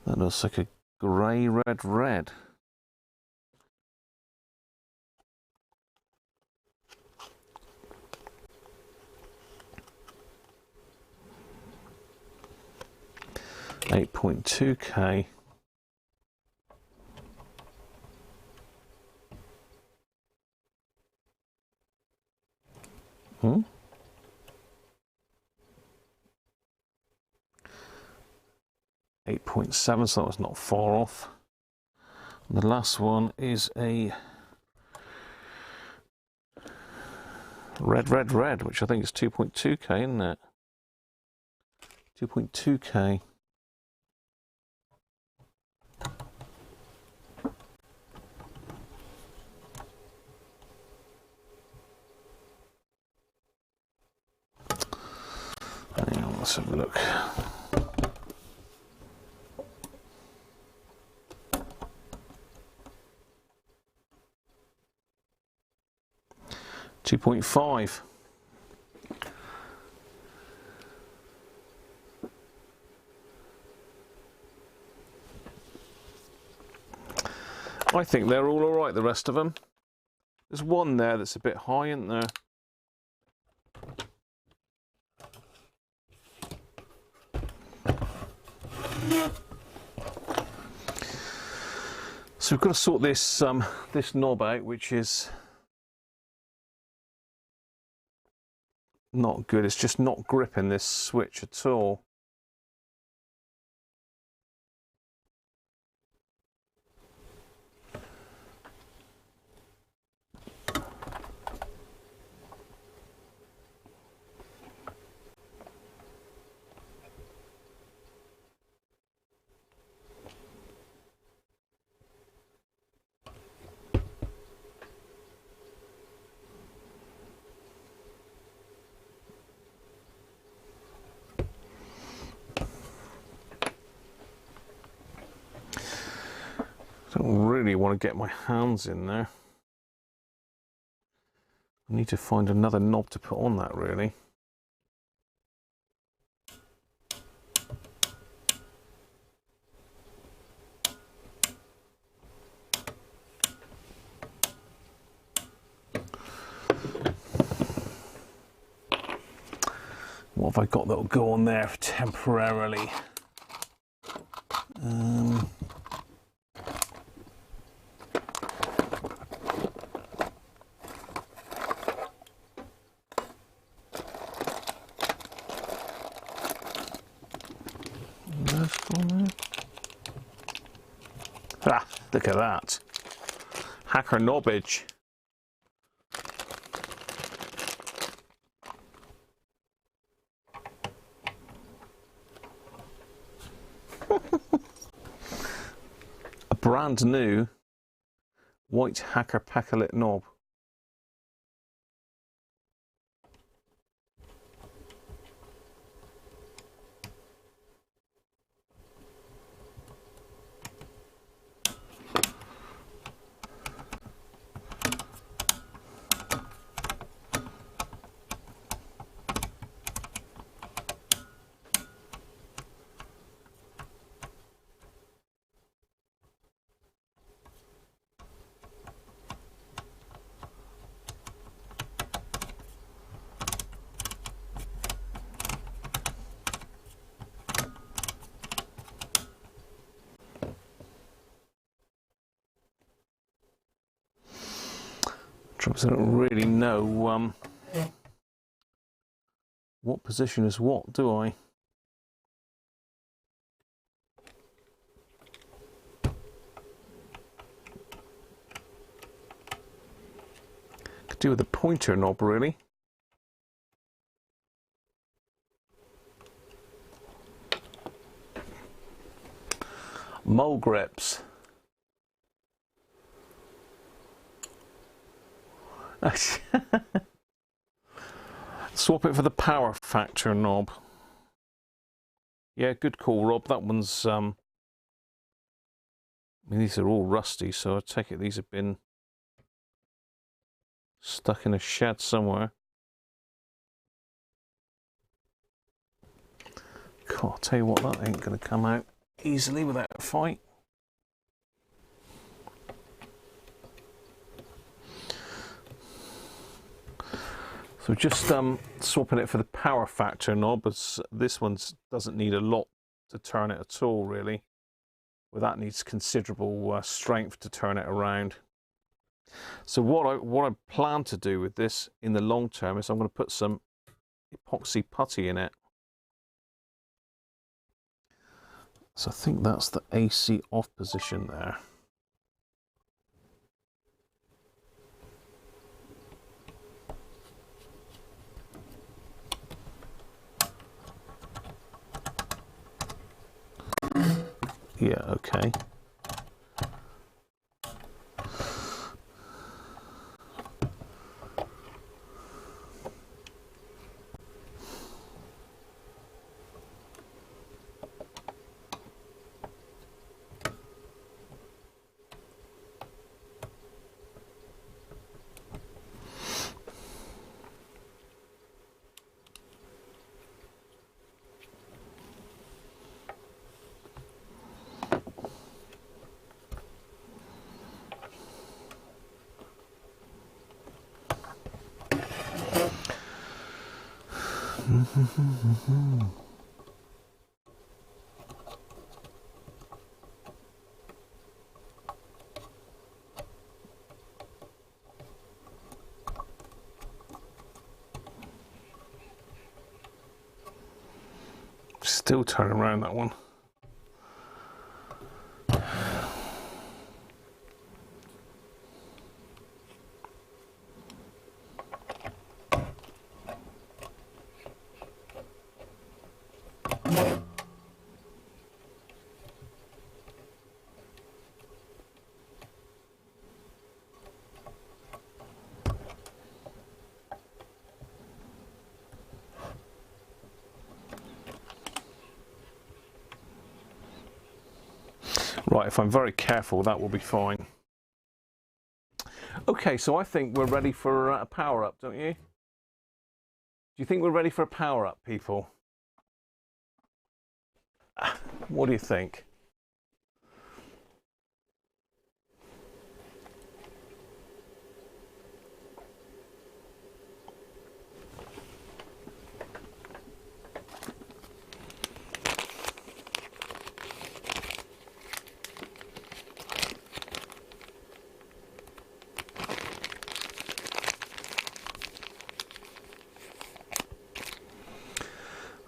That looks like a grey, red, red. $8.2k. 8.7, so that was not far off. And the last one is a red, which I think is 2.2K, isn't it? 2.2K. Hang on, let's have a look. $2.5. I think they're all right, the rest of them. There's one there that's a bit high, isn't there? So we've got to sort this this knob out, which is not good. It's just not gripping this switch at all. I don't really want to get my hands in there. I need to find another knob to put on that, really. What have I got that'll go on there temporarily? Ah, look at that. Hacker knobbage. A brand new white Hacker Packalit knob. I don't really know what position is what, do I? Could do with a pointer knob, really. Mole grips. Swap it for the power factor knob. Yeah, good call, Rob. That one's I mean, these are all rusty, so I take it these have been stuck in a shed somewhere. God, I'll tell you what, that ain't gonna come out easily without a fight. So just swapping it for the power factor knob, as this one doesn't need a lot to turn it at all, really. Well, that needs considerable strength to turn it around. So what I plan to do with this in the long term is I'm going to put some epoxy putty in it. So I think that's the AC off position there. Yeah, okay. Still turning around that one. Right, if I'm very careful, that will be fine. Okay, so I think we're ready for a power-up, don't you? Do you think we're ready for a power-up, people? What do you think?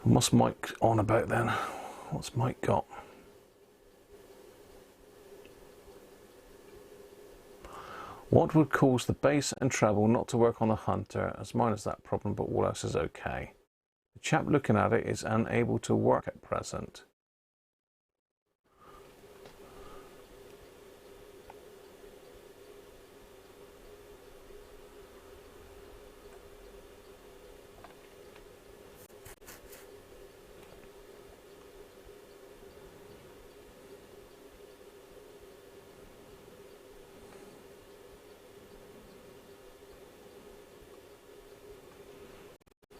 What's Mike on about then? What's Mike got? What would cause the bass and treble not to work on the Hunter? As mine is that problem, but all else is okay. The chap looking at it is unable to work at present.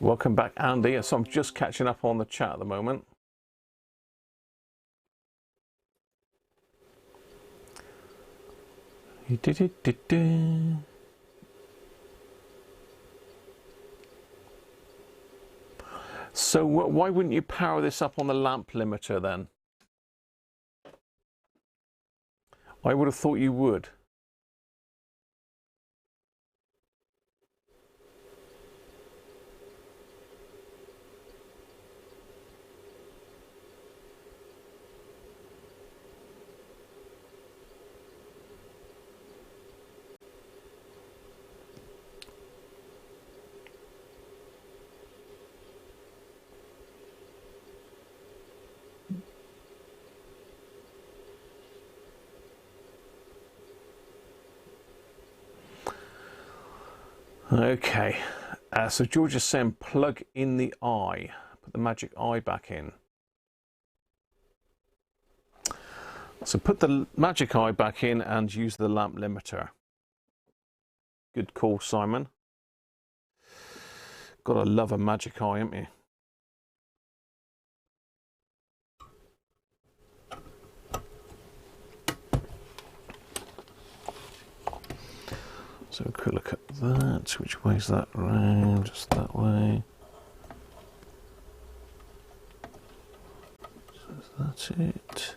Welcome back, Andy. So I'm just catching up on the chat at the moment. So why wouldn't you power this up on the lamp limiter then? I would have thought you would. Okay, so George is saying plug in the eye, put the magic eye back in. So put the magic eye back in and use the lamp limiter. Good call, Simon. Gotta love a magic eye, haven't you? So a quick look at that. Which way is that round? Just that way. So that's it.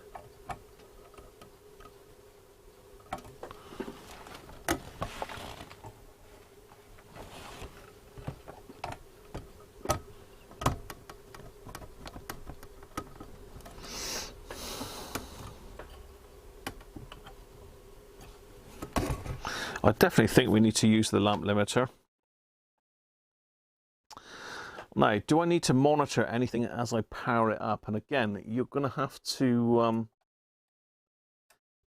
I definitely think we need to use the lamp limiter. Now, do I need to monitor anything as I power it up? And again, you're going to have to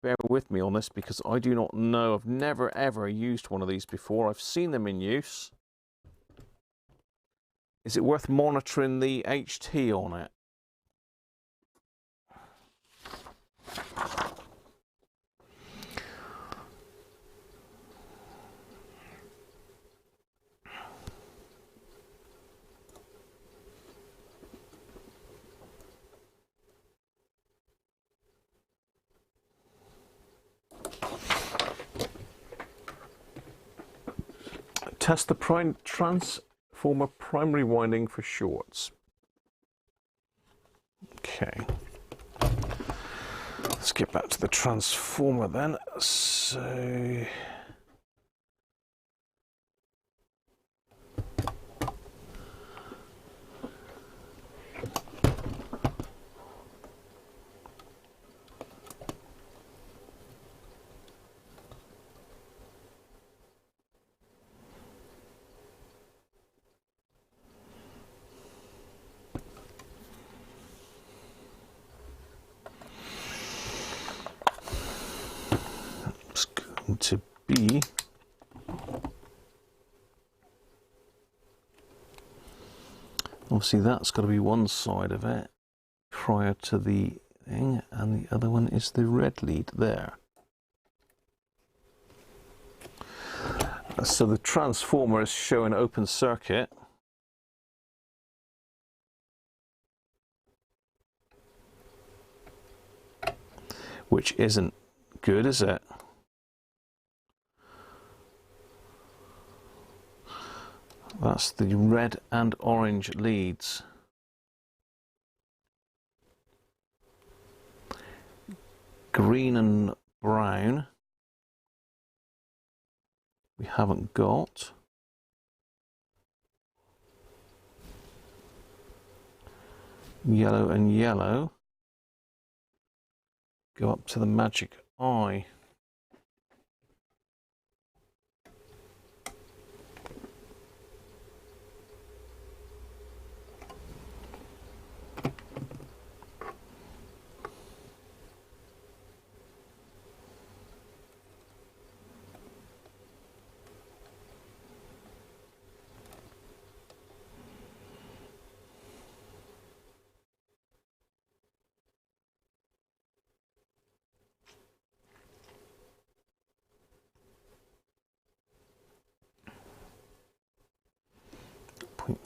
bear with me on this because I do not know. I've never ever used one of these before. I've seen them in use. Is it worth monitoring the HT on it? Test the transformer primary winding for shorts. Okay. Let's get back to the transformer then. So... to be obviously that's got to be one side of it prior to the thing, and the other one is the red lead there. So the transformer is showing open circuit, which isn't good, is it? That's the red and orange leads. Green and brown we haven't got. Yellow and yellow go up to the magic eye.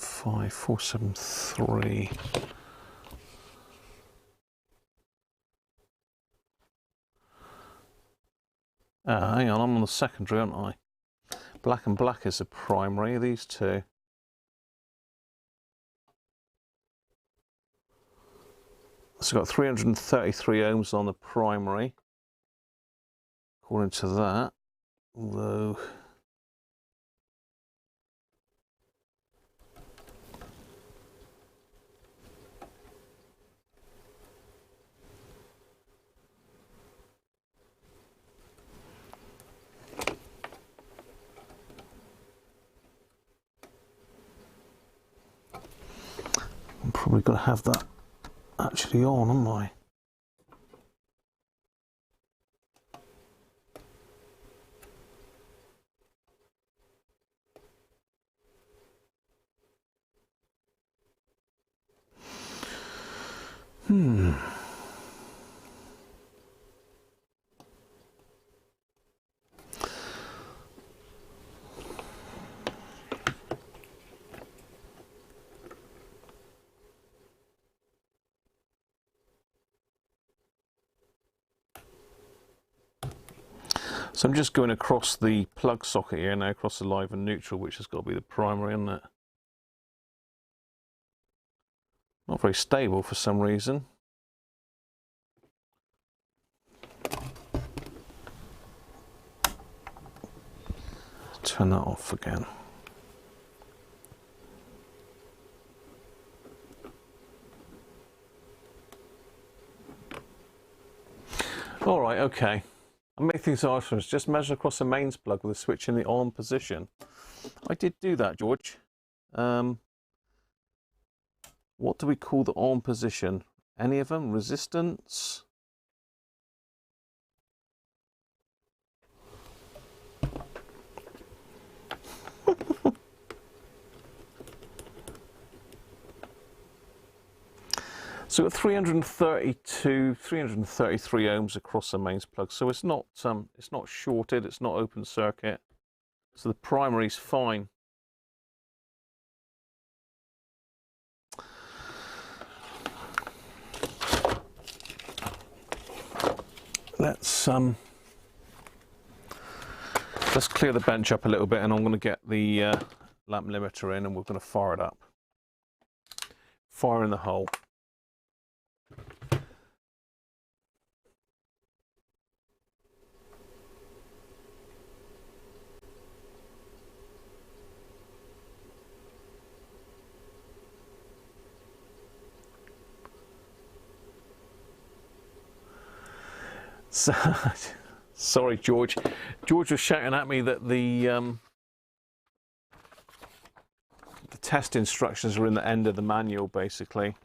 .5473. Hang on, I'm on the secondary, aren't I? Black and black is the primary, these two. So I've got 333 ohms on the primary, according to that, although... I'm probably going to have that actually on, am I? So I'm just going across the plug socket here now, across the live and neutral, which has got to be the primary, isn't it? Not very stable for some reason. Turn that off again. All right, okay. I make things harder. Just measure across the mains plug with a switch in the on position. I did do that, George. What do we call the on position? Any of them? Resistance? So at 333 ohms across the mains plug, so it's not shorted, it's not open circuit, so the primary's fine. Let's clear the bench up a little bit, and I'm going to get the lamp limiter in, and we're going to fire it up. Fire in the hole. So, sorry, George. George was shouting at me that the test instructions are in the end of the manual, basically.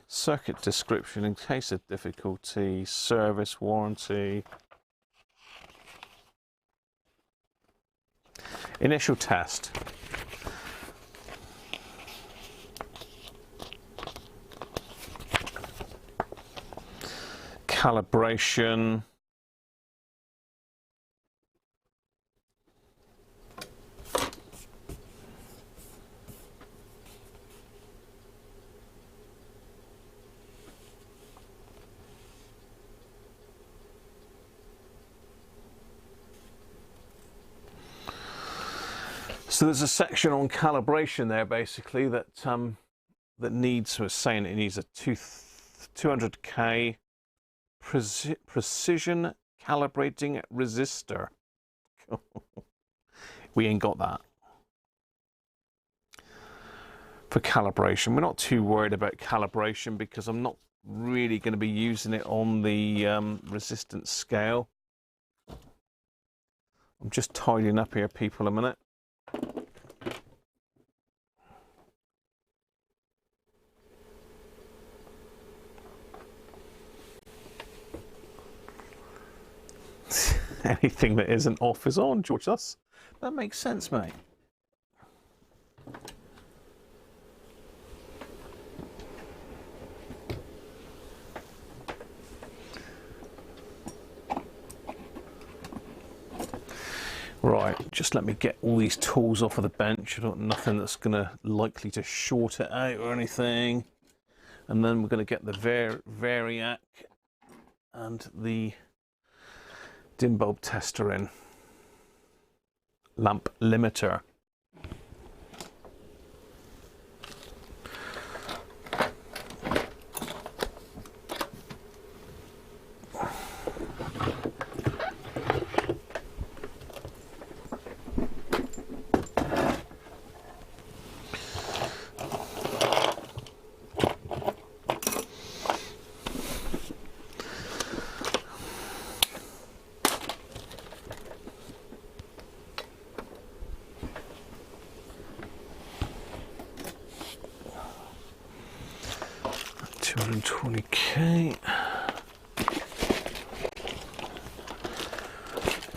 Circuit description in case of difficulty, service warranty. Initial test. Calibration. So there's a section on calibration there, basically, that that needs, was saying it needs a 200K precision calibrating resistor. We ain't got that for calibration. We're not too worried about calibration because I'm not really going to be using it on the resistance scale. I'm just tidying up here, people, a minute. Anything that isn't off is on, George. That makes sense, mate. Right, just let me get all these tools off of the bench. I don't want nothing that's likely to short it out or anything. And then we're going to get the variac and the dim bulb tester in. Lamp limiter. $220K.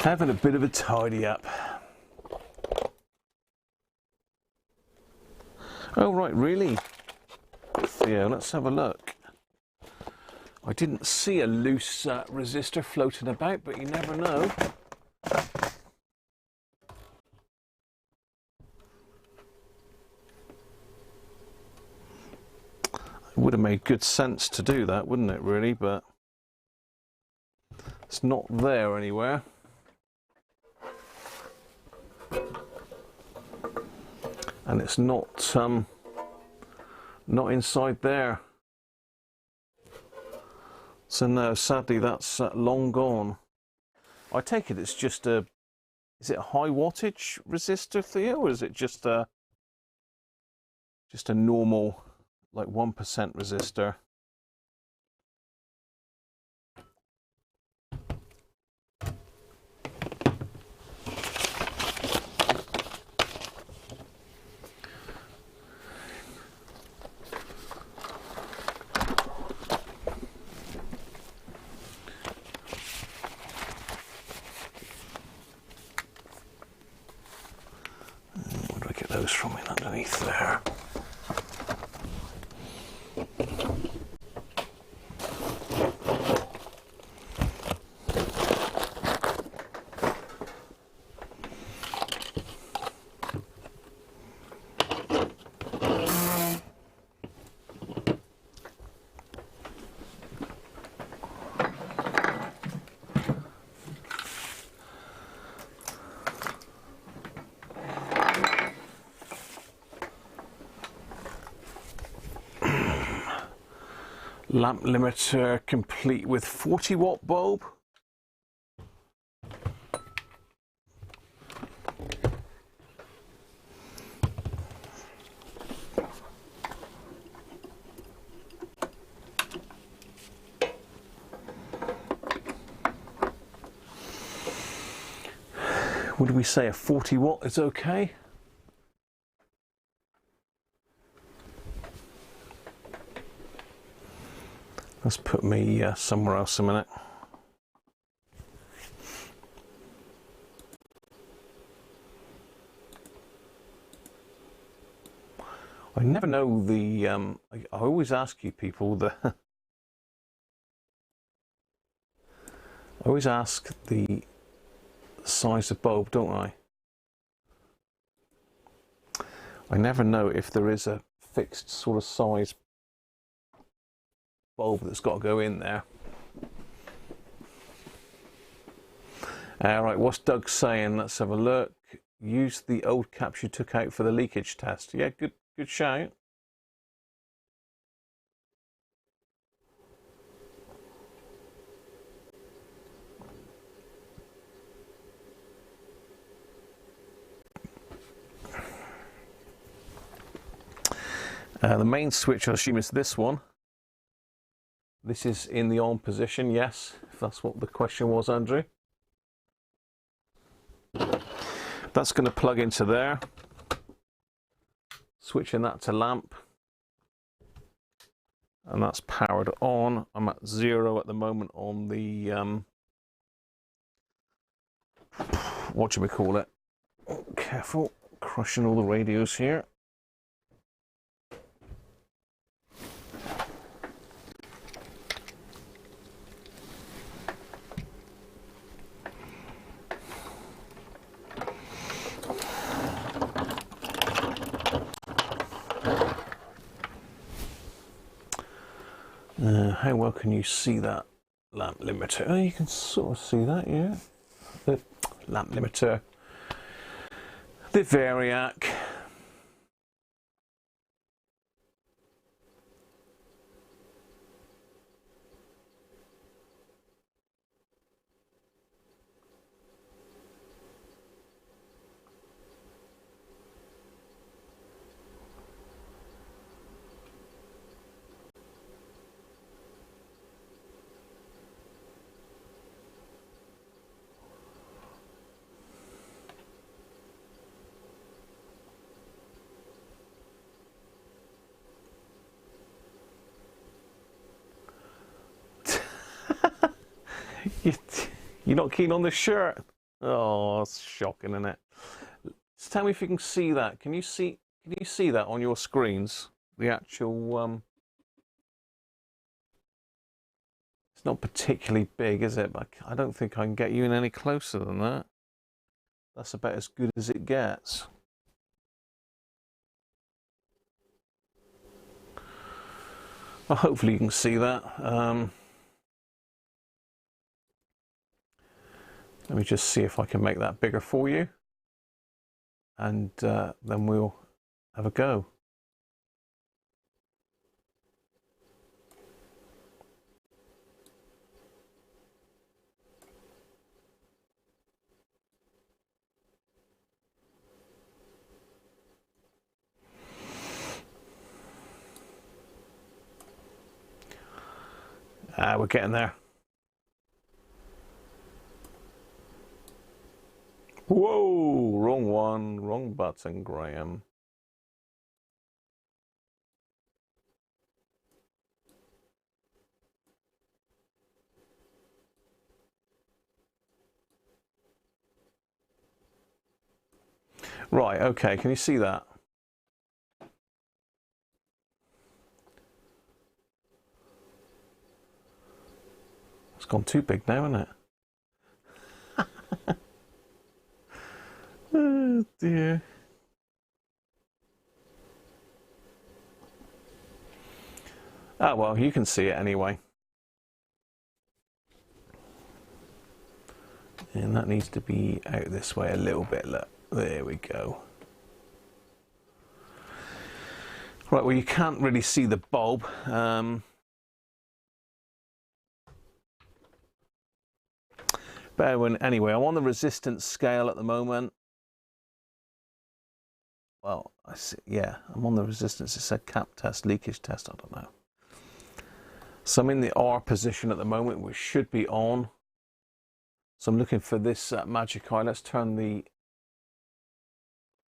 Having a bit of a tidy up. Oh right, really? Theo, let's have a look. I didn't see a loose resistor floating about, but you never know. It would have made good sense to do that, wouldn't it, really? But it's not there anywhere. And it's not inside there. So no, sadly that's long gone. I take it it's just a, is it a high wattage resistor, Theo, or is it just a normal, like 1% resistor? goes from in underneath there. Lamp limiter complete with 40-watt bulb. Would we say a 40-watt is okay? Let's put me somewhere else a minute. I never know the. I always ask you people the. I always ask the size of bulb, don't I? I never know if there is a fixed sort of size bulb that's got to go in there. Right, what's Doug saying? Let's have a look. Use the old caps you took out for the leakage test. Yeah, good shout. The main switch, I assume, is this one. This is in the on position, yes, if that's what the question was, Andrew. That's going to plug into there. Switching that to lamp. And that's powered on. I'm at 0 at the moment on the, what should we call it? Oh, careful, crushing all the radios here. How well can you see that lamp limiter? Oh, you can sort of see that, yeah. The lamp limiter, the variac. You're not keen on this shirt? Oh, it's shocking, isn't it? Just tell me if you can see that. Can you see that on your screens? The actual it's not particularly big, is it? But I don't think I can get you in any closer than that. That's about as good as it gets. Well, hopefully you can see that. Let me just see if I can make that bigger for you, and then we'll have a go. We're getting there. Whoa, wrong one, wrong button, Graham. Right, okay, can you see that? It's gone too big now, hasn't it? Oh dear. Ah, well, you can see it anyway. And that needs to be out this way a little bit. Look, there we go. Right, well, you can't really see the bulb. But anyway, I'm on the resistance scale at the moment. Well, I see, yeah, I'm on the resistance. It said cap test, leakage test, I don't know. So I'm in the R position at the moment, which should be on. So I'm looking for this magic eye. Let's turn the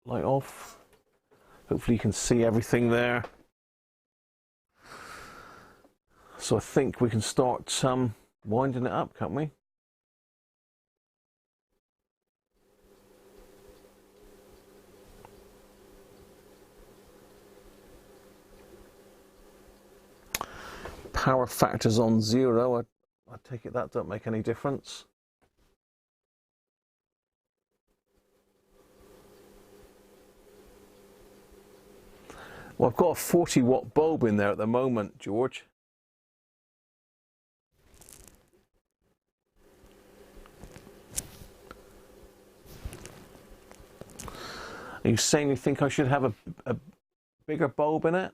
light off. Hopefully you can see everything there. So I think we can start winding it up, can't we? Power factor's on 0. I take it that don't make any difference. Well, I've got a 40-watt bulb in there at the moment, George. Are you saying you think I should have a bigger bulb in it?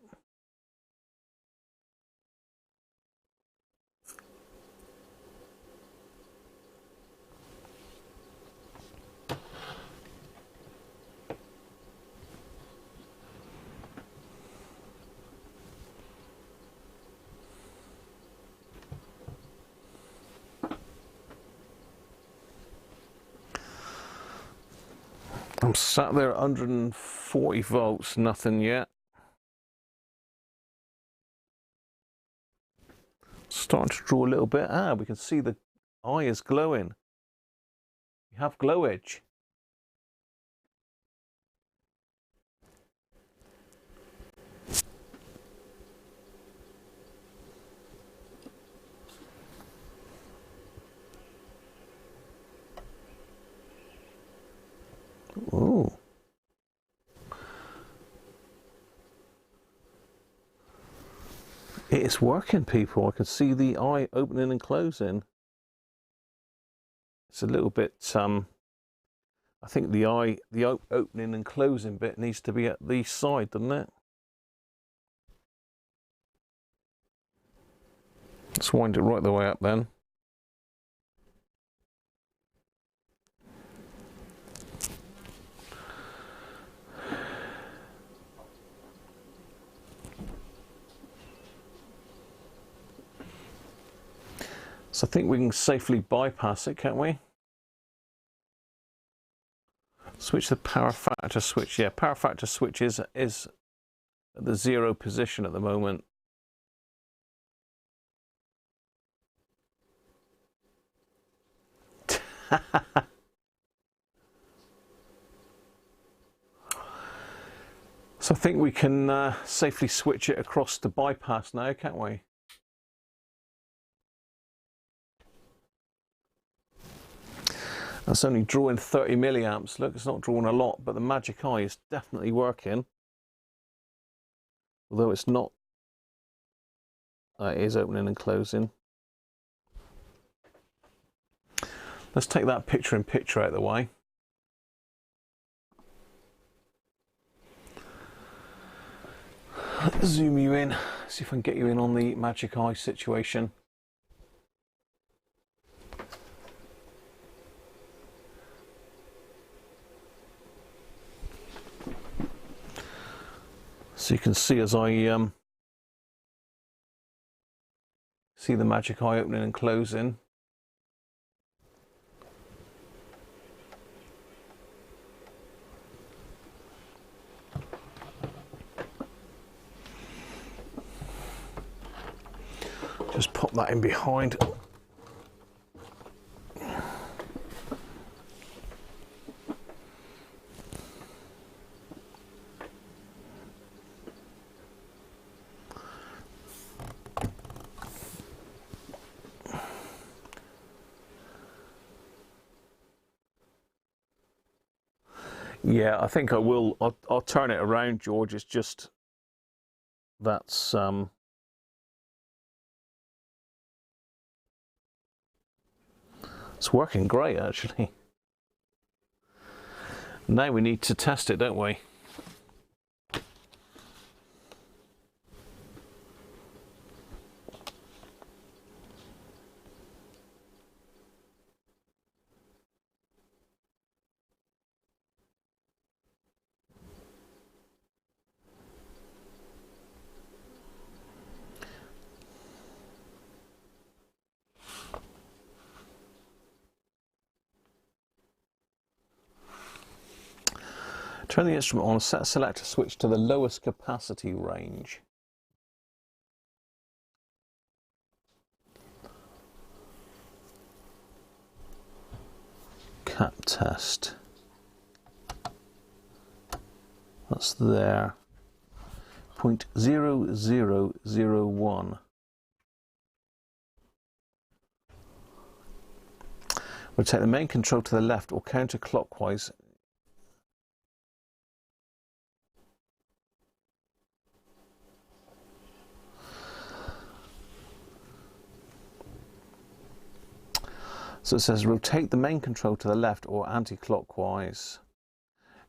I'm sat there at 140 volts, nothing yet. Starting to draw a little bit. Ah, we can see the eye is glowing. You have glow edge. Ooh. It is working, people. I can see the eye opening and closing. It's a little bit, I think the opening and closing bit needs to be at the side, doesn't it? Let's wind it right the way up then. So I think we can safely bypass it, can't we? Switch the power factor switch. Yeah, power factor switch is at the 0 position at the moment. So I think we can safely switch it across to bypass now, can't we? That's only drawing 30 milliamps. Look, it's not drawing a lot, but the magic eye is definitely working. Although it's not. It is opening and closing. Let's take that picture-in-picture out of the way. Zoom you in, see if I can get you in on the magic eye situation. So you can see as I see the magic eye opening and closing. Just pop that in behind. Yeah, I think I will. I'll turn it around, George. It's just that's it's working great actually. Now we need to test it, don't we? Turn the instrument on, set selector switch to the lowest capacity range. Cap test. That's there. 0.0001. We'll take the main control to the left or counterclockwise. So it says rotate the main control to the left or anti-clockwise.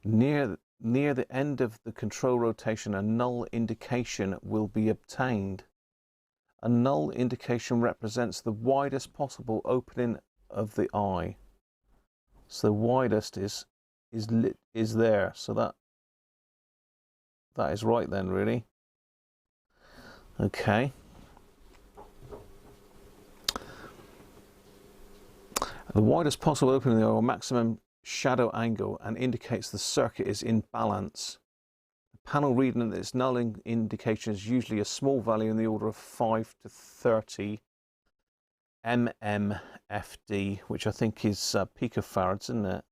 Near the end of the control rotation, a null indication will be obtained. A null indication represents the widest possible opening of the eye. So the widest is there. So that is right then, really. Okay. The widest possible opening or maximum shadow angle and indicates the circuit is in balance. The panel reading of this null indication is usually a small value in the order of 5 to 30 mmFD, which I think is picofarads, isn't it?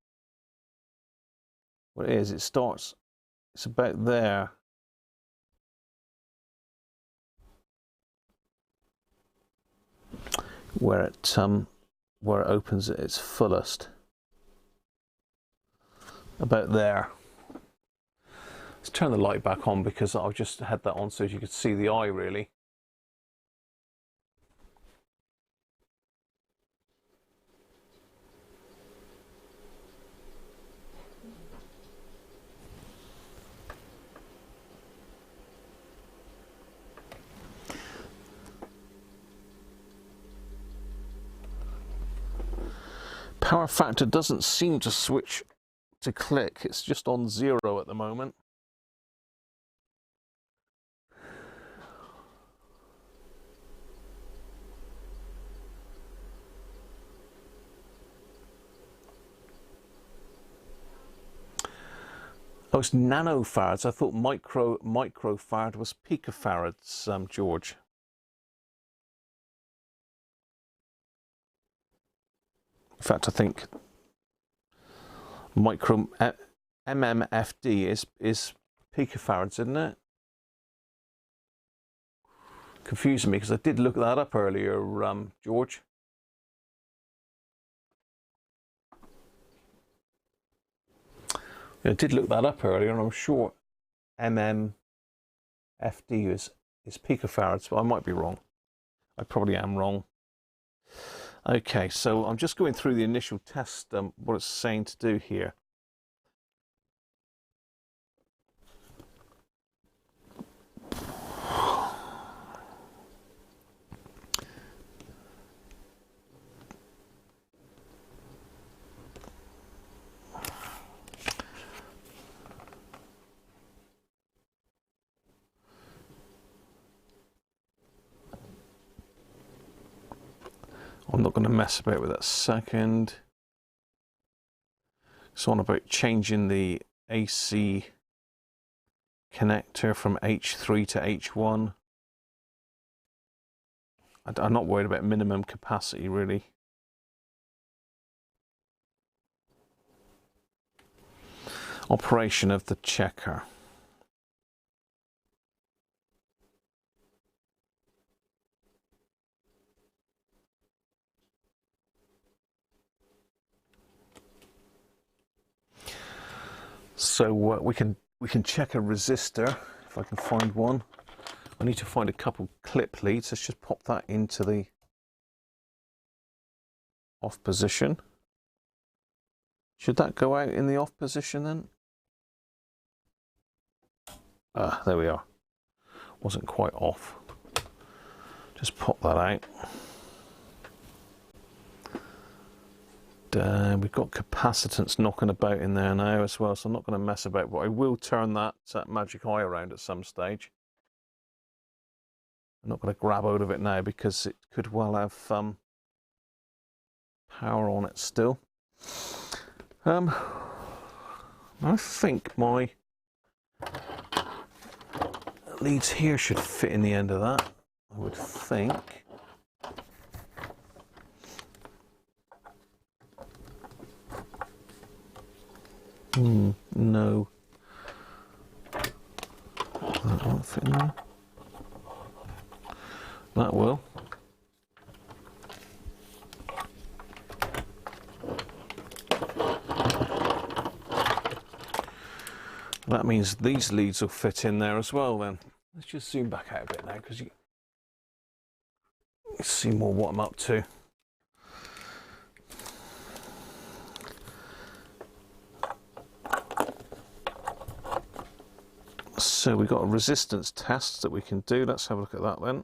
What it is, it's about there. Where it opens at its fullest. About there. Let's turn the light back on because I've just had that on so you could see the eye really. Power factor doesn't seem to switch to click, it's just on 0 at the moment. Oh, it's nanofarads. I thought microfarad was picofarads, George. In fact, I think mmFD is picofarads, isn't it? Confusing me because I did look that up earlier, George. I did look that up earlier, and I'm sure mmFD is picofarads, but I might be wrong. I probably am wrong. Okay, so I'm just going through the initial test, what it's saying to do here. I'm not going to mess about with that second. It's on about changing the AC connector from H3 to H1. I'm not worried about minimum capacity really. Operation of the checker. So we can check a resistor if I can find one. I need to find a couple clip leads. Let's just pop that into the off position. Should that go out in the off position then? Ah, there we are. Wasn't quite off. Just pop that out. We've got capacitance knocking about in there now as well, so I'm not going to mess about, but I will turn that magic eye around at some stage. I'm not going to grab out of it now because it could well have power on it still. I think my leads here should fit in the end of that, I would think. No. That won't fit in there. That will. That means these leads will fit in there as well then. Let's just zoom back out a bit now because you see more what I'm up to. So we've got a resistance test that we can do. Let's have a look at that then.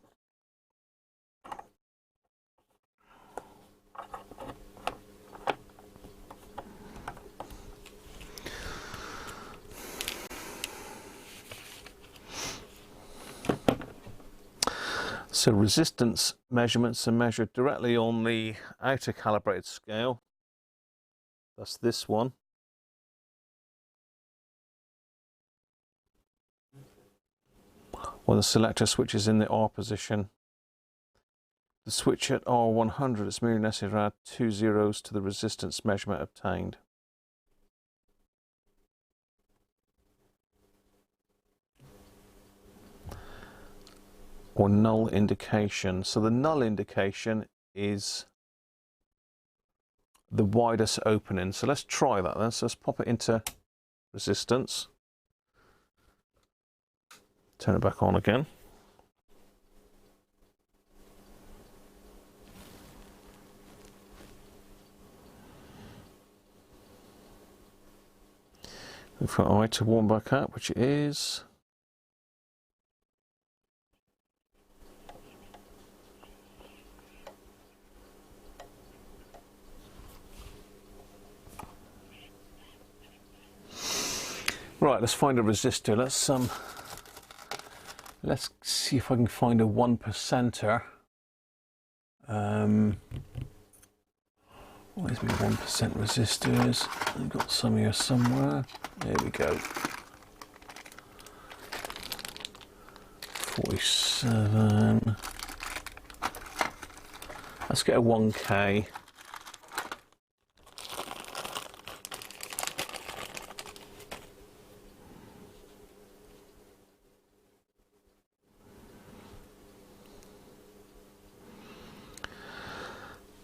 So resistance measurements are measured directly on the outer calibrated scale. That's this one. When the selector switch is in the R position. The switch at R100 is merely necessary to add 2 zeros to the resistance measurement obtained. Or null indication. So the null indication is the widest opening. So let's try that then. So let's pop it into resistance. Turn it back on again. Wait for I to warm back up, which it is. Right, let's find a resistor. Let's see if I can find a 1%er. Where's my 1% resistors? I've got some here somewhere. There we go. 47. Let's get a 1K.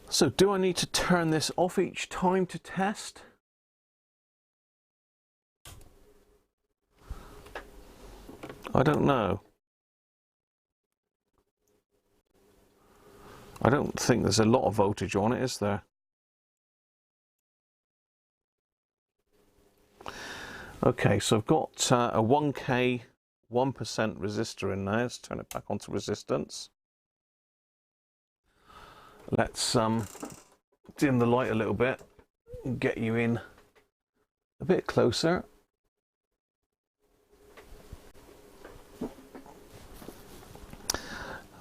So do I need to turn this off each time to test? I don't know. I don't think there's a lot of voltage on it, is there? Okay, so I've got a 1K 1% resistor in there. Let's turn it back onto resistance. Let's dim the light a little bit and get you in a bit closer.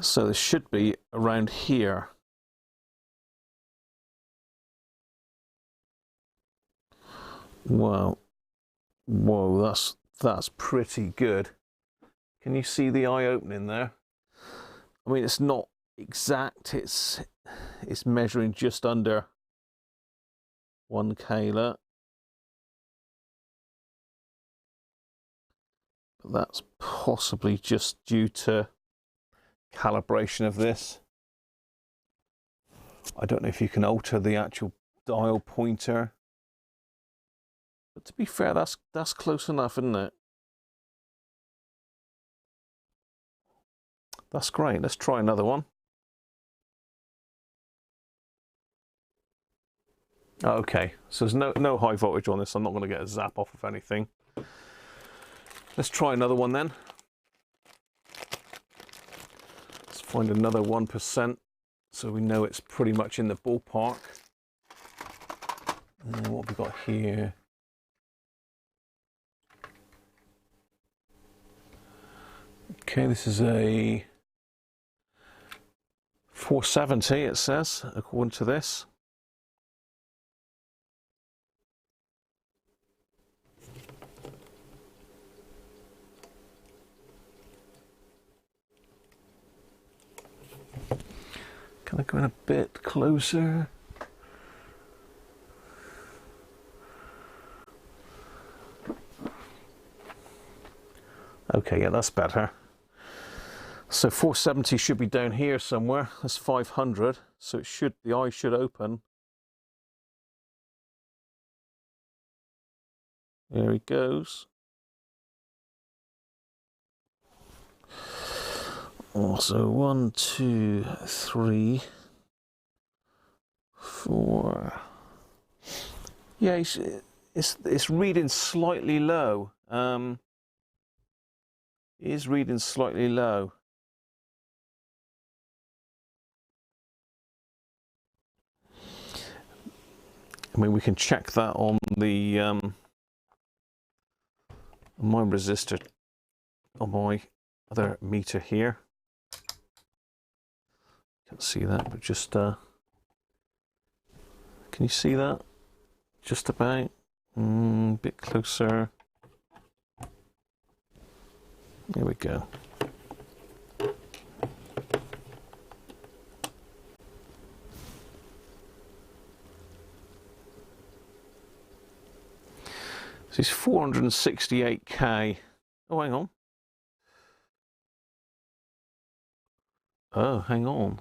So this should be around here. Wow. Whoa, that's pretty good. Can you see the eye opening there? I mean, it's not exact, it's measuring just under 1K, but that's possibly just due to calibration of this. I don't know if you can alter the actual dial pointer. But to be fair, that's close enough, isn't it? That's great. Let's try another one. Okay, so there's no high voltage on this. I'm not going to get a zap off of anything. Let's try another one then. Let's find another 1%, so we know it's pretty much in the ballpark. And what have we got here? Okay, this is a 470, it says, according to this. Can I go in a bit closer? Okay, yeah, that's better. So 470 should be down here somewhere. That's 500, so it should, the eye should open. There he goes. Oh, so 1, 2, 3, 4. Yeah, it's reading slightly low. It is reading slightly low. I mean, we can check that on the my resistor on my other meter here. Can't see that, but just can you see that? Just about. A bit closer. There we go. So it's 468k. Oh, hang on. Oh, hang on.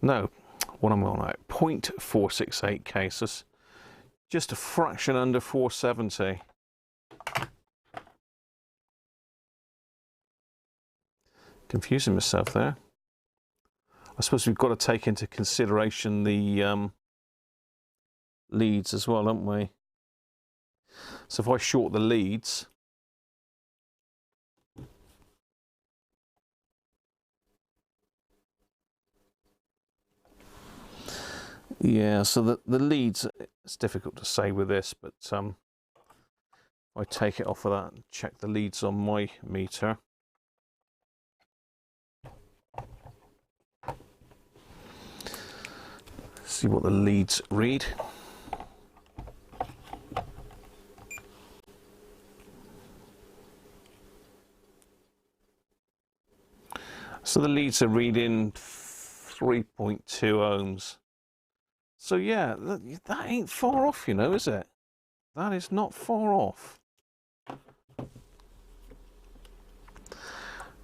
No, what am I on at? 0.468k. So it's just a fraction under 470. Confusing myself there. I suppose we've got to take into consideration the leads as well, haven't we? So if I short the leads, yeah, so the leads, it's difficult to say with this, but I take it off of that and check the leads on my meter. See what the leads read. So the leads are reading 3.2 ohms. So yeah, that ain't far off, you know, is it? That is not far off.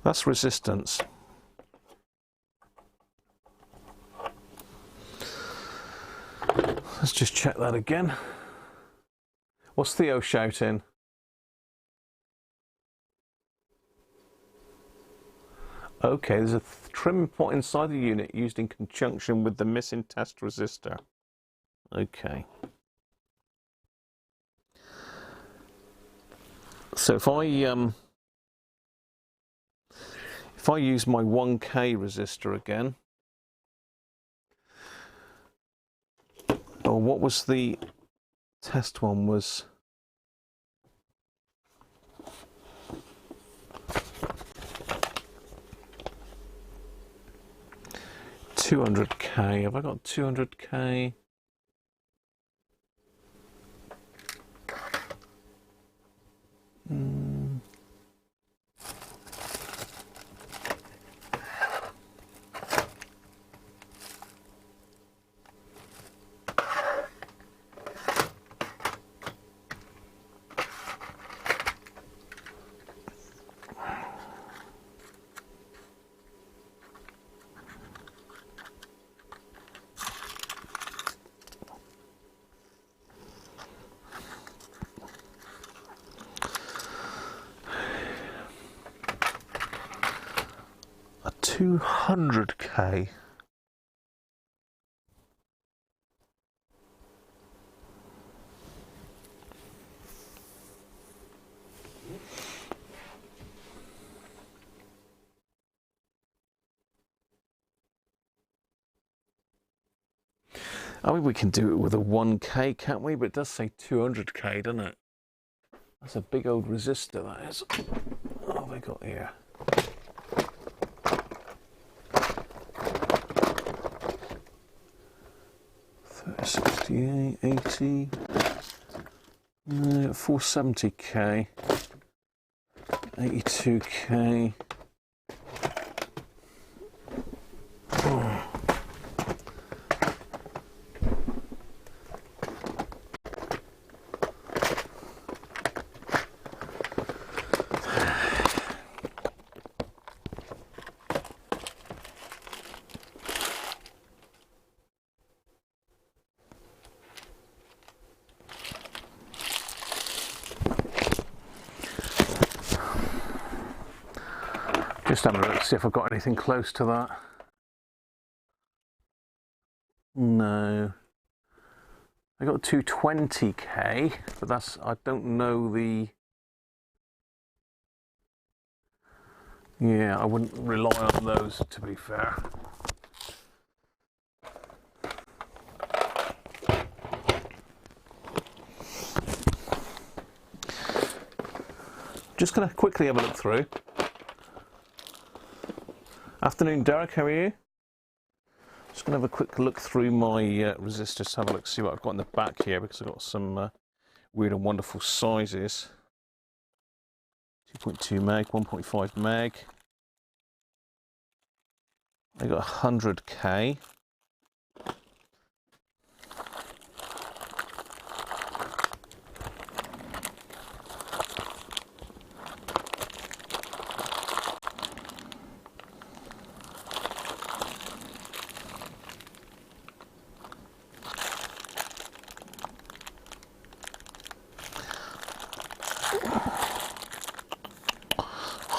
That's resistance. Let's just check that again. What's Theo shouting? Okay, there's a trim pot inside the unit used in conjunction with the missing test resistor. Okay. So if I use my 1K resistor again, oh, what was the test one was? $200K. Have I got 200K? 200k. I mean, we can do it with a 1k, can't we? But it does say 200k, doesn't it? That's a big old resistor, that is. What have I got here? $68, $80, 470k, 82k. Oh. Just having a look to see if I've got anything close to that. No. I got 220k, but that's, I don't know the... Yeah, I wouldn't rely on those, to be fair. Just going to quickly have a look through. Afternoon, Derek, how are you? Just going to have a quick look through my resistors, have a look, see what I've got in the back here, because I've got some weird and wonderful sizes. 2.2 meg, 1.5 meg. I got 100k.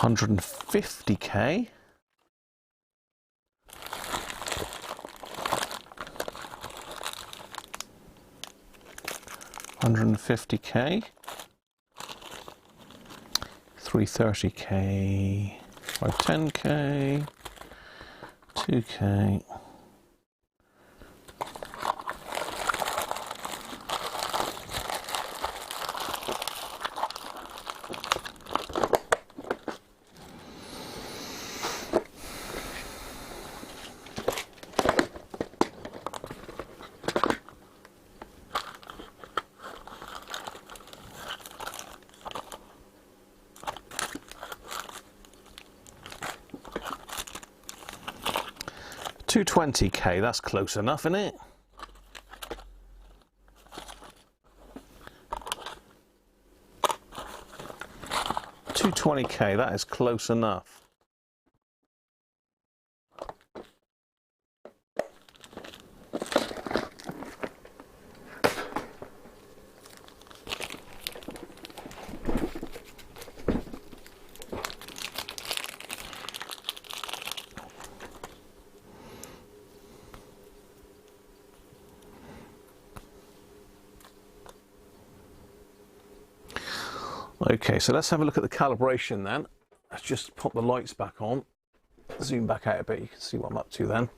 $150k. $150k. 330k. 510k. 2k. $220k, that's close enough, isn't it? $220k, that is close enough. Okay, so let's have a look at the calibration then. Let's just pop the lights back on. Zoom back out a bit, you can see what I'm up to then.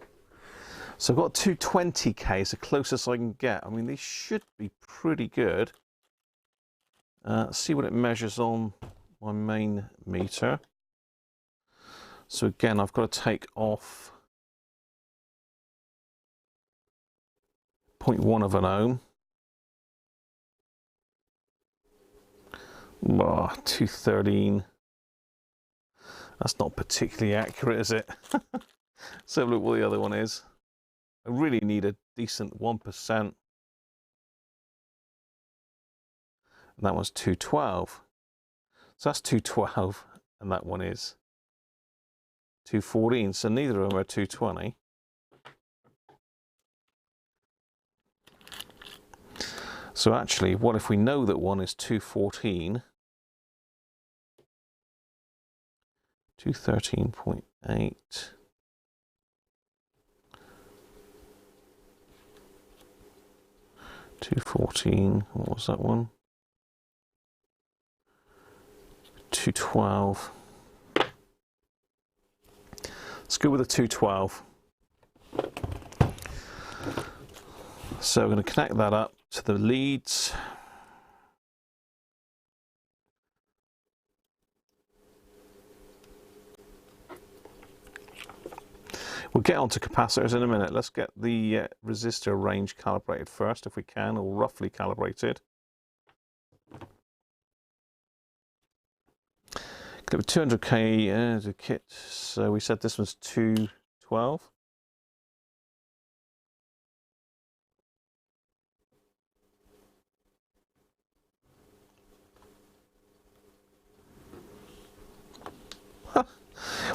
So I've got 220k, it's the closest I can get. I mean, these should be pretty good. Let's see what it measures on my main meter. So again, I've got to take off 0.1 of an ohm. 213. That's not particularly accurate, is it? Let's have a look what the other one is. I really need a decent 1%. And that one's 212. So that's 212, and that one is 214. So neither of them are 220. So actually, what if we know that one is 214? 213.8. 214, what was that one? 212. Let's go with a 212. So we're going to connect that up to the leads. We'll get onto capacitors in a minute. Let's get the resistor range calibrated first, if we can, or roughly calibrated. Clip 200k as a kit. So we said this was 212.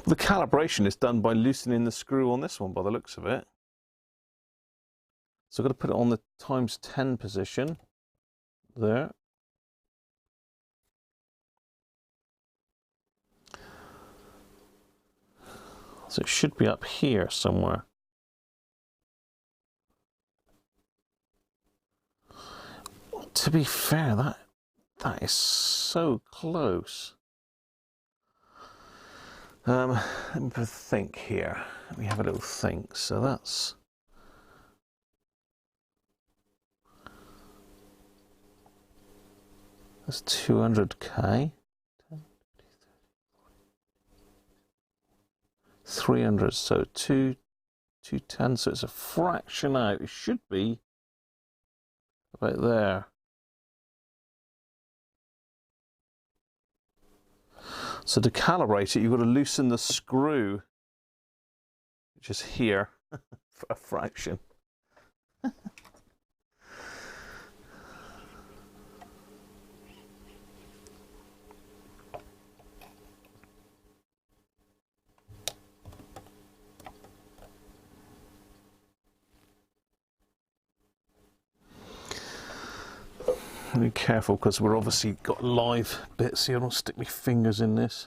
The calibration is done by loosening the screw on this one, by the looks of it. So I've got to put it on the times 10 position there. So it should be up here somewhere. To be fair, that is so close. Let me think here. Let me have a little think. So that's 200k. 300, so 210, so it's a fraction out. It should be about there. So to calibrate it, you've got to loosen the screw, which is here, for a fraction. Be careful, because we're obviously got live bits here. I don't stick my fingers in this.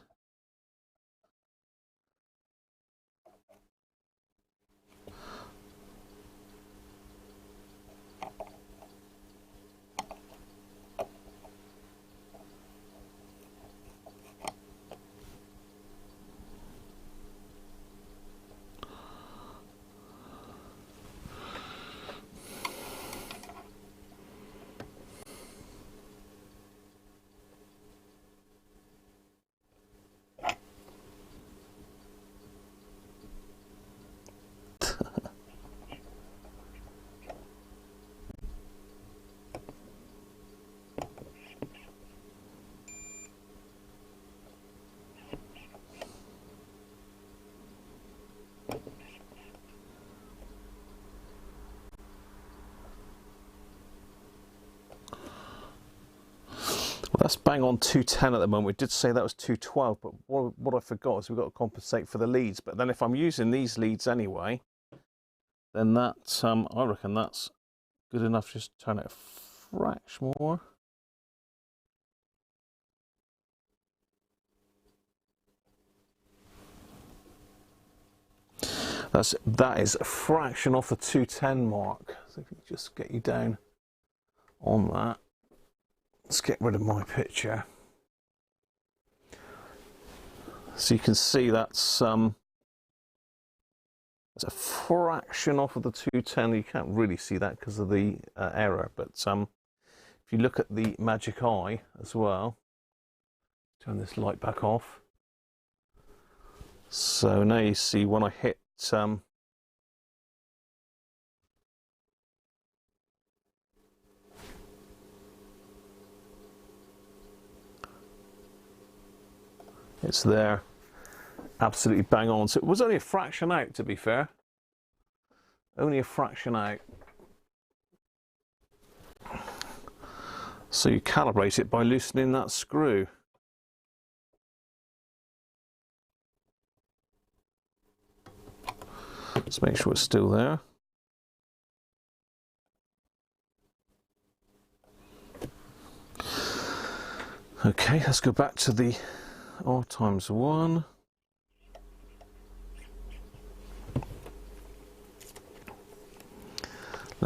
Well, that's bang on 210 at the moment. We did say that was 212, but what I forgot is we've got to compensate for the leads. But then if I'm using these leads anyway, then that, I reckon that's good enough. Just turn it a fraction more. That is a fraction off the 210 mark. So if you just get you down on that. Let's get rid of my picture. So you can see that's a fraction off of the 210. You can't really see that because of the error, but if you look at the magic eye as well, turn this light back off. So now you see when I hit it's there, absolutely bang on. So it was only a fraction out, to be fair. Only a fraction out. So you calibrate it by loosening that screw. Let's make sure it's still there. Okay, let's go back to the R times 1.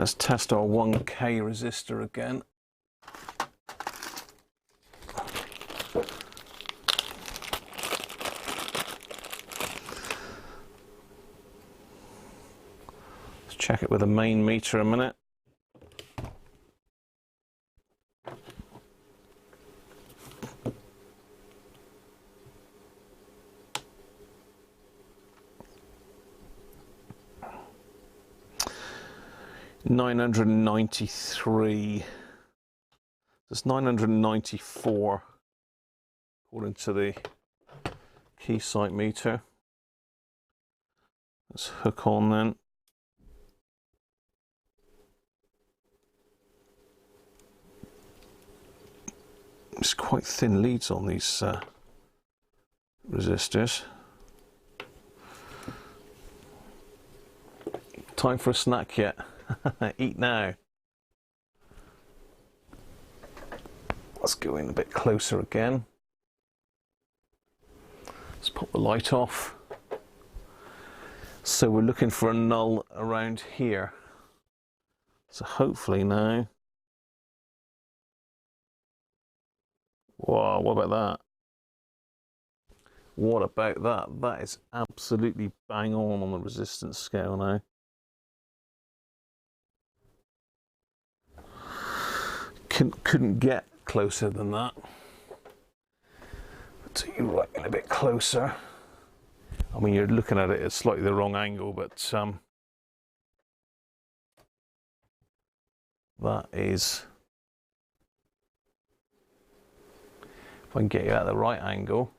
Let's test our 1K resistor again. Let's check it with a main meter a minute. $993. That's 994 according to the key site meter. Let's hook on then. It's quite thin leads on these resistors. Time for a snack yet? Eat now. Let's go in a bit closer again. Let's pop the light off. So we're looking for a null around here. So hopefully now. Wow, what about that? What about that? That is absolutely bang on the resistance scale now. Couldn't get closer than that. So you're right in a bit closer. I mean, you're looking at it at slightly the wrong angle, but that is, if I can get you at the right angle,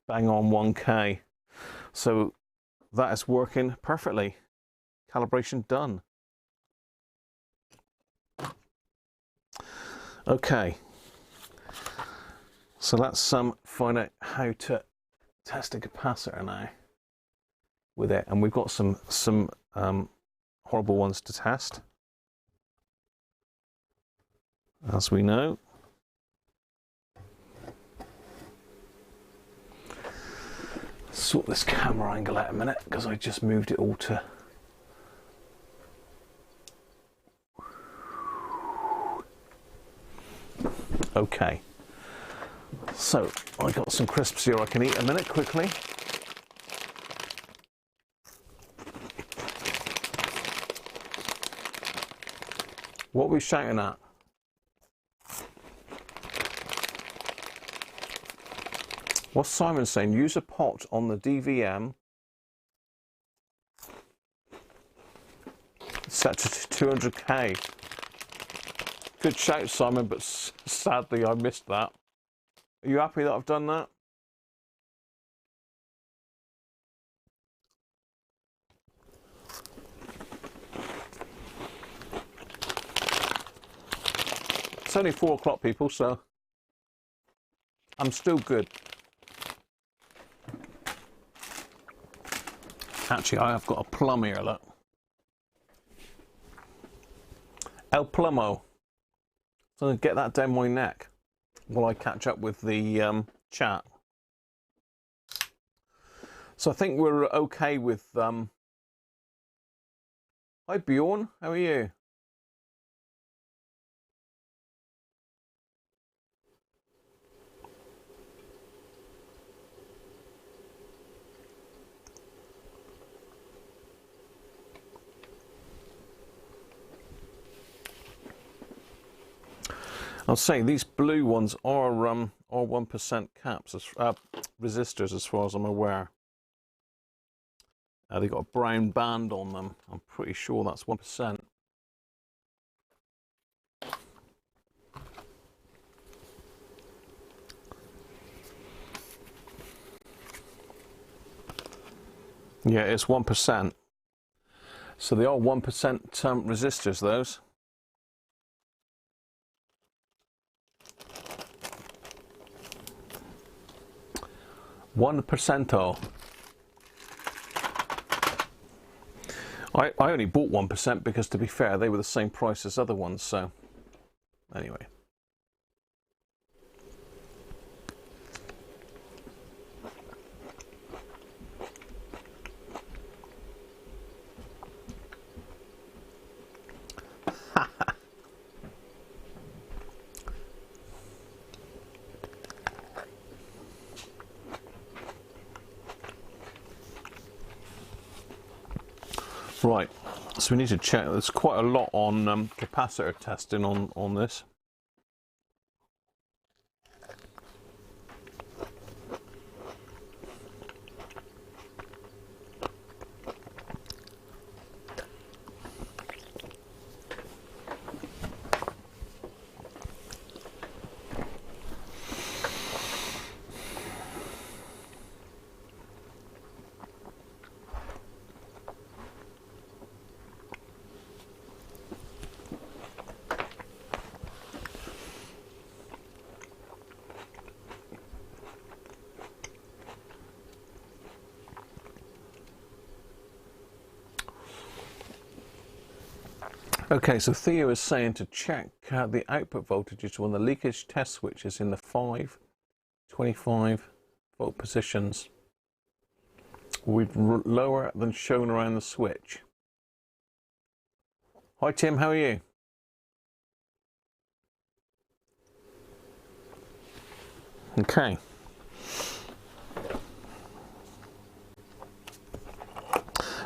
bang on 1K. So that is working perfectly. Calibration done. Okay, so let's find out how to test a capacitor now with it, and we've got some horrible ones to test, as we know. Sort this camera angle out a minute because I just moved it all to. Okay, so I got some crisps here I can eat a minute quickly. What are we shouting at? What's Simon saying? Use a pot on the DVM set to 200k. Good shout, Simon, but sadly I missed that. Are you happy that I've done that? It's only 4 o'clock, people, so I'm still good. Actually, I have got a plum here, look. El Plumo. So I'm going to get that down my neck while I catch up with the chat. So I think we're okay with... Hi Bjorn, how are you? I'll say these blue ones are 1% caps, resistors, as far as I'm aware. They've got a brown band on them. I'm pretty sure that's 1%. Yeah, it's 1%. So they are 1% resistors, those. $1. I only bought 1% because, to be fair, they were the same price as other ones, so anyway. So we need to check. There's quite a lot on capacitor testing on this. Okay, so Theo is saying to check the output voltages when the leakage test switch is in the 525 volt positions. We'd lower than shown around the switch. Hi Tim, how are you? Okay.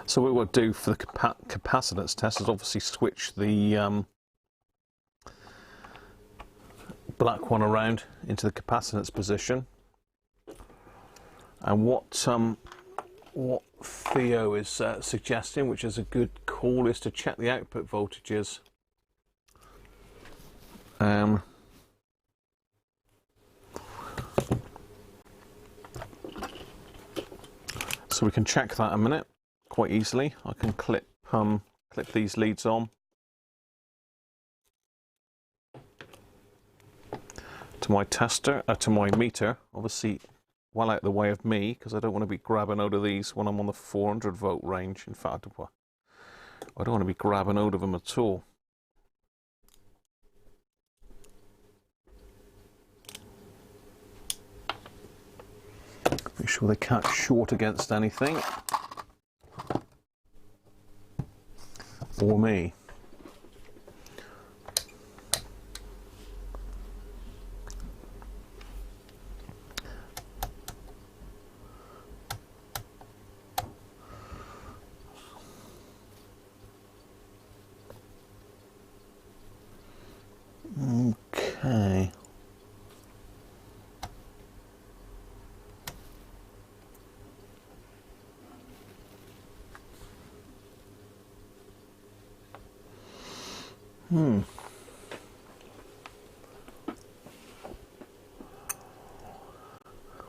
So what we'll do for the capacitance test is obviously switch the black one around into the capacitance position. And what Theo is suggesting, which is a good call, is to check the output voltages. So we can check that in a minute quite easily. I can clip these leads on to my tester, to my meter, obviously well out the way of me, because I don't want to be grabbing out of these when I'm on the 400 volt range. In fact, I don't want to be grabbing out of them at all. Make sure they can't short against anything. Or me. Okay.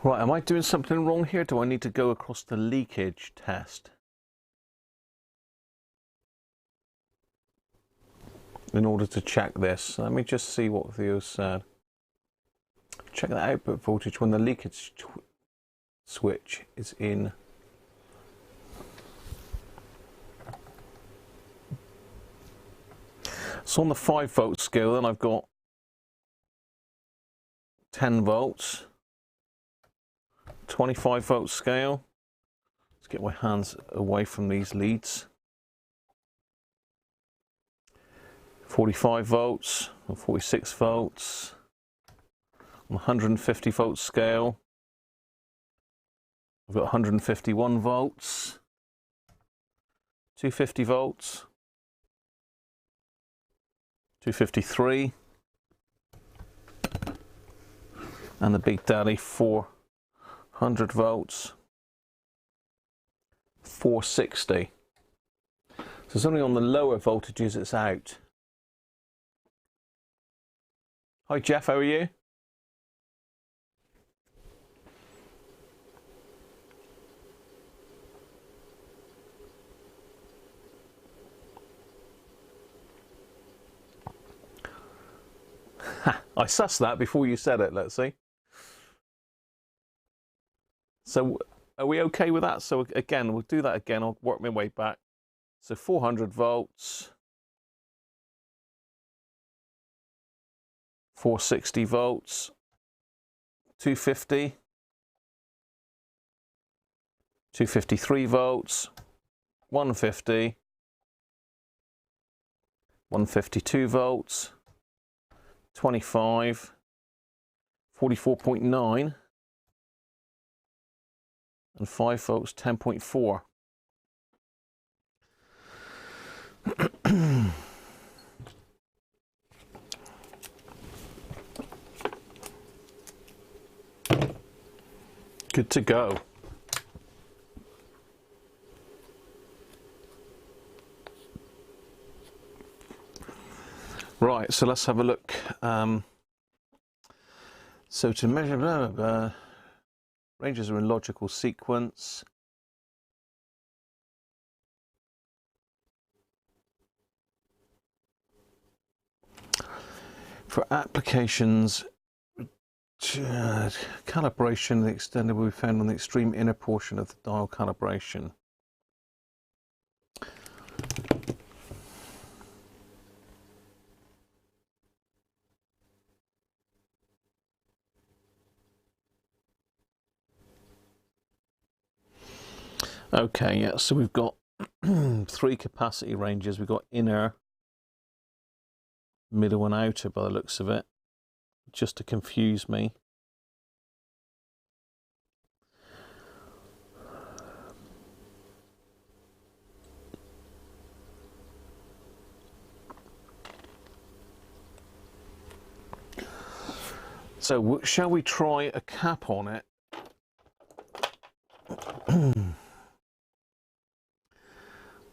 Right, am I doing something wrong here? Do I need to go across the leakage test in order to check this? Let me just see what Theo said. Check the output voltage when the leakage switch is in. So on the 5 volt scale, then I've got 10 volts, 25 volt scale. Let's get my hands away from these leads. 45 volts or 46 volts. On the 150 volt scale, I've got 151 volts, 250 volts, 253, and the Big Daddy 400 volts, 460. So it's only on the lower voltages it's out. Hi Jeff, how are you? I sussed that before you said it, let's see. So are we okay with that? So again, we'll do that again. I'll work my way back. So 400 volts, 460 volts, 250, 253 volts, 150, 152 volts, 25, 44.9, and 5 volts, 10.4. Good to go. Right, so let's have a look. So to measure, ranges are in logical sequence. For applications, calibration, the extended will be found on the extreme inner portion of the dial calibration. Okay, yeah, so we've got 3 capacity ranges. We've got inner, middle and outer by the looks of it, just to confuse me. So shall we try a cap on it?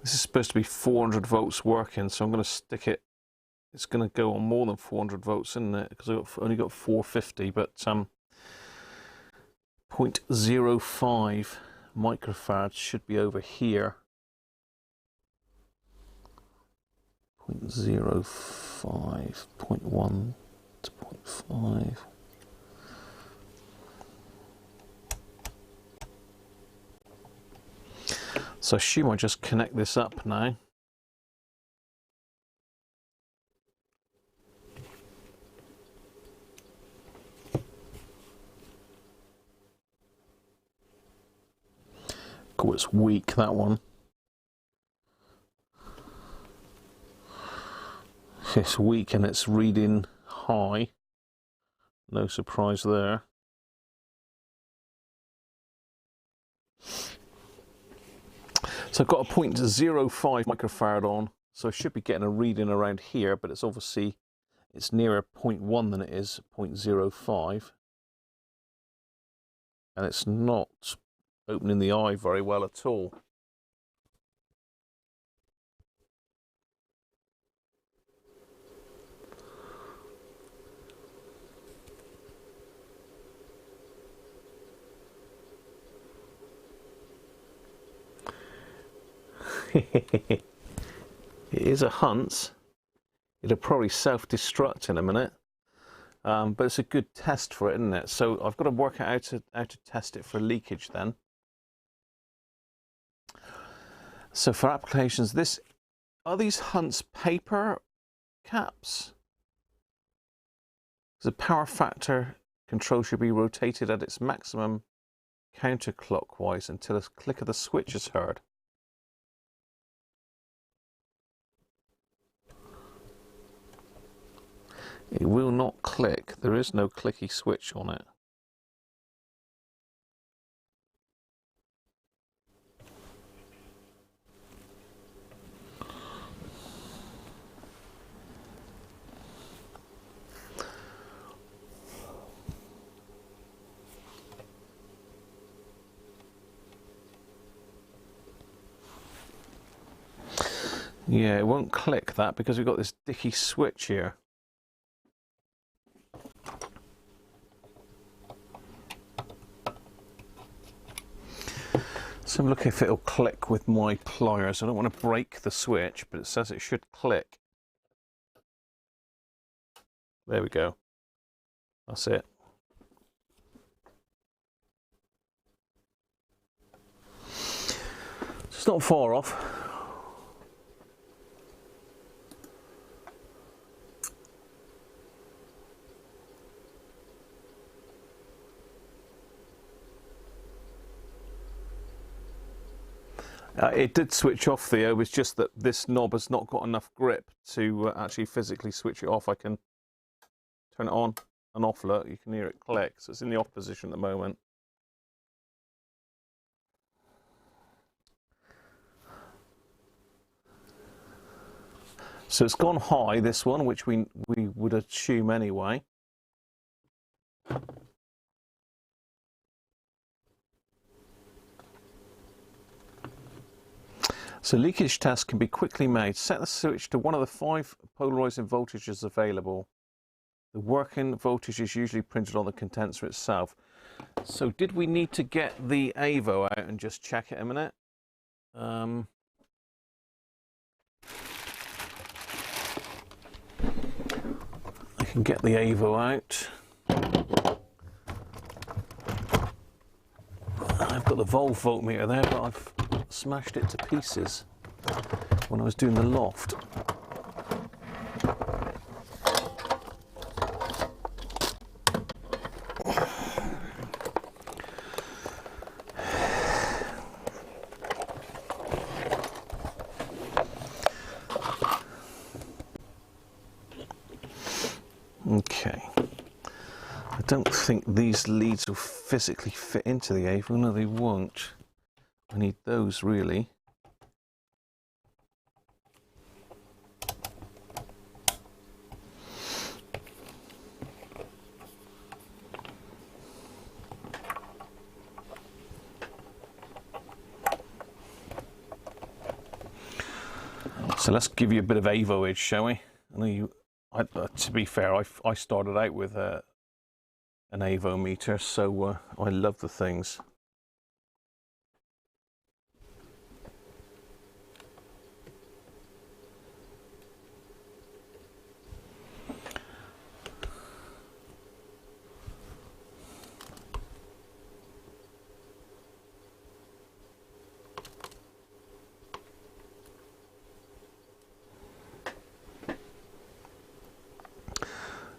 This is supposed to be 400 volts working, so I'm going to stick it. It's going to go on more than 400 volts, isn't it? Because I've only got 450, but 0.05 microfarads should be over here. 0.05, 0.1 to 0.5. So I assume I just connect this up now. Oh, it's weak, that one. It's weak and it's reading high. No surprise there. So I've got a 0.05 microfarad on, so I should be getting a reading around here, but it's obviously, it's nearer 0.1 than it is 0.05. And it's not opening the eye very well at all. It is a Hunt's. It'll probably self-destruct in a minute, but it's a good test for it, isn't it? So I've got to work out how to test it for leakage then. So for applications, are these Hunt's paper caps? The power factor control should be rotated at its maximum counterclockwise until a click of the switch is heard. It will not click. There is no clicky switch on it. Yeah, it won't click that because we've got this dicky switch here. So I'm looking if it'll click with my pliers. I don't want to break the switch, but it says it should click. There we go. That's it. It's not far off. It did switch off, Theo. It's just that this knob has not got enough grip to actually physically switch it off. I can turn it on and off. Look, you can hear it click. So it's in the off position at the moment. So it's gone high, this one, which we would assume anyway. So leakage tests can be quickly made. Set the switch to one of the 5 polarizing voltages available. The working voltage is usually printed on the condenser itself. So did we need to get the AVO out and just check it a minute? I can get the AVO out. I've got the voltmeter there, but I've smashed it to pieces when I was doing the loft. Okay, I don't think these leads will physically fit into the AVO. No, they won't. I need those really. So let's give you a bit of AVOage, shall we? I know to be fair, I started out with an AVO meter, so I love the things.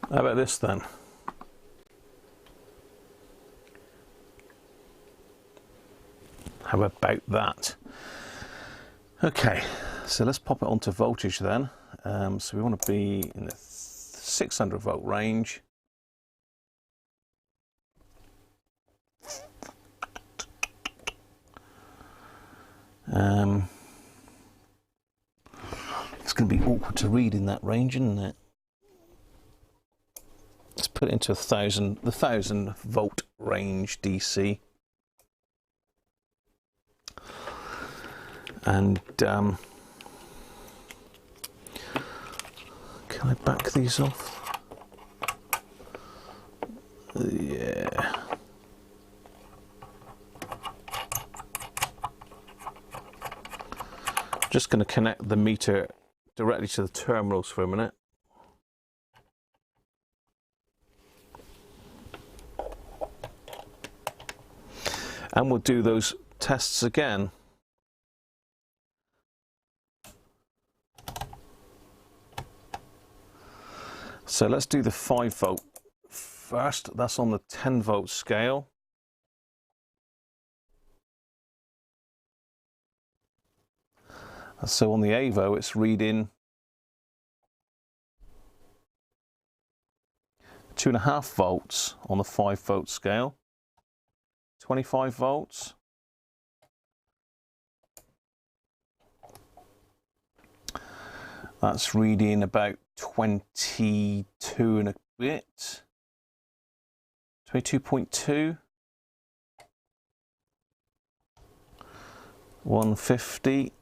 How about this then? How about that? Okay, so let's pop it onto voltage then. So we want to be in the 600 volt range. It's going to be awkward to read in that range, isn't it? Let's put it into the 1000 volt range DC. And can I back these off? Yeah. Just going to connect the meter directly to the terminals for a minute. And we'll do those tests again. So let's do the 5 volt first. That's on the 10 volt scale. So on the AVO, it's reading 2.5 volts on the 5 volt scale. 25 volts. That's reading about 22 and a bit. 22.2. 150.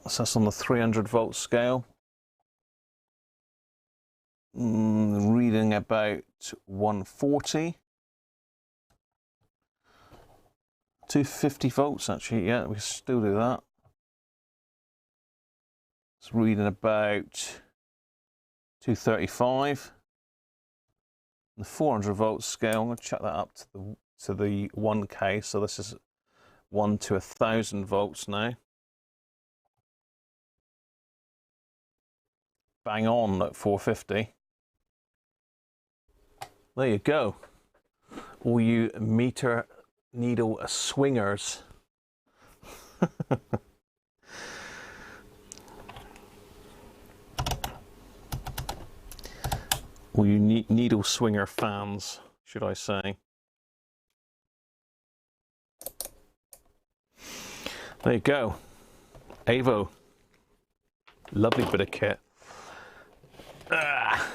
So that's on the 300 volt scale. Reading about 140. 250 volts actually, yeah, we can still do that. It's reading about 235. The 400 volt scale, I'm going to check that up to the 1K, so this is 1 to 1000 volts now. Bang on at 450. There you go. All you meter needle swingers. All you needle swinger fans, should I say. There you go. AVO. Lovely bit of kit. Ah.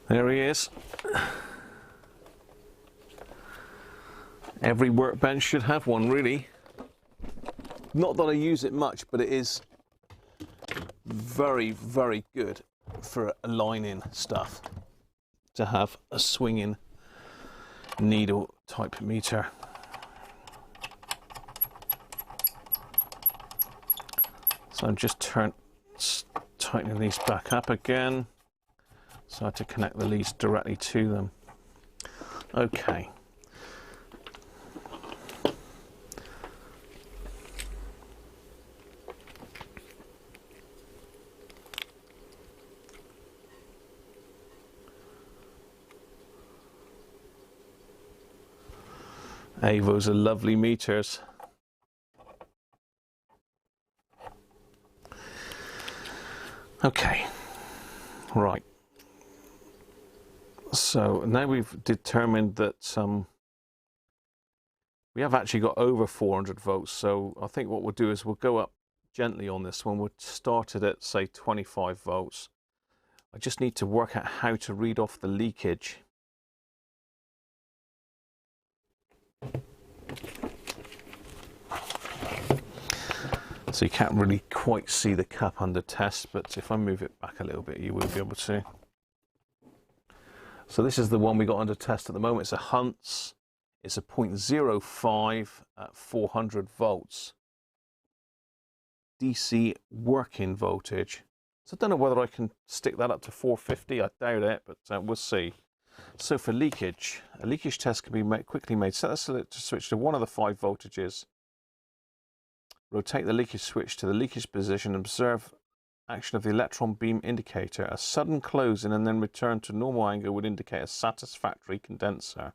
There he is. Every workbench should have one, really. Not that I use it much, but it is very, very good for aligning stuff to have a swinging needle type meter. So I'm just tightening these back up again, so I have to connect the leads directly to them. Okay. Those are lovely meters. Okay, right. So now we've determined that we have actually got over 400 volts. So I think what we'll do is we'll go up gently on this one. We'll start it at, say, 25 volts. I just need to work out how to read off the leakage. So you can't really quite see the cap under test, but if I move it back a little bit, you will be able to. So this is the one we got under test at the moment. It's a Hunt's. It's a 0.05 at 400 volts. DC working voltage. So I don't know whether I can stick that up to 450. I doubt it, but we'll see. So for leakage, a leakage test can be quickly made. Set the selector switch to one of the 5 voltages. Rotate the leakage switch to the leakage position. Observe action of the electron beam indicator. A sudden closing and then return to normal angle would indicate a satisfactory condenser.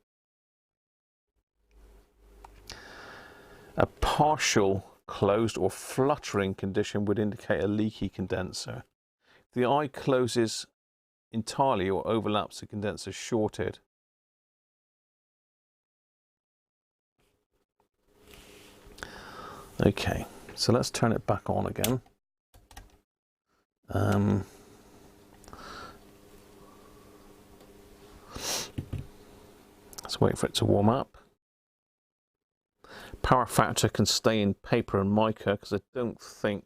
A partial closed or fluttering condition would indicate a leaky condenser. If the eye closes entirely or overlaps, the condenser is shorted. Okay, so let's turn it back on again. Let's wait for it to warm up. Power factor can stay in paper and mica, because I don't think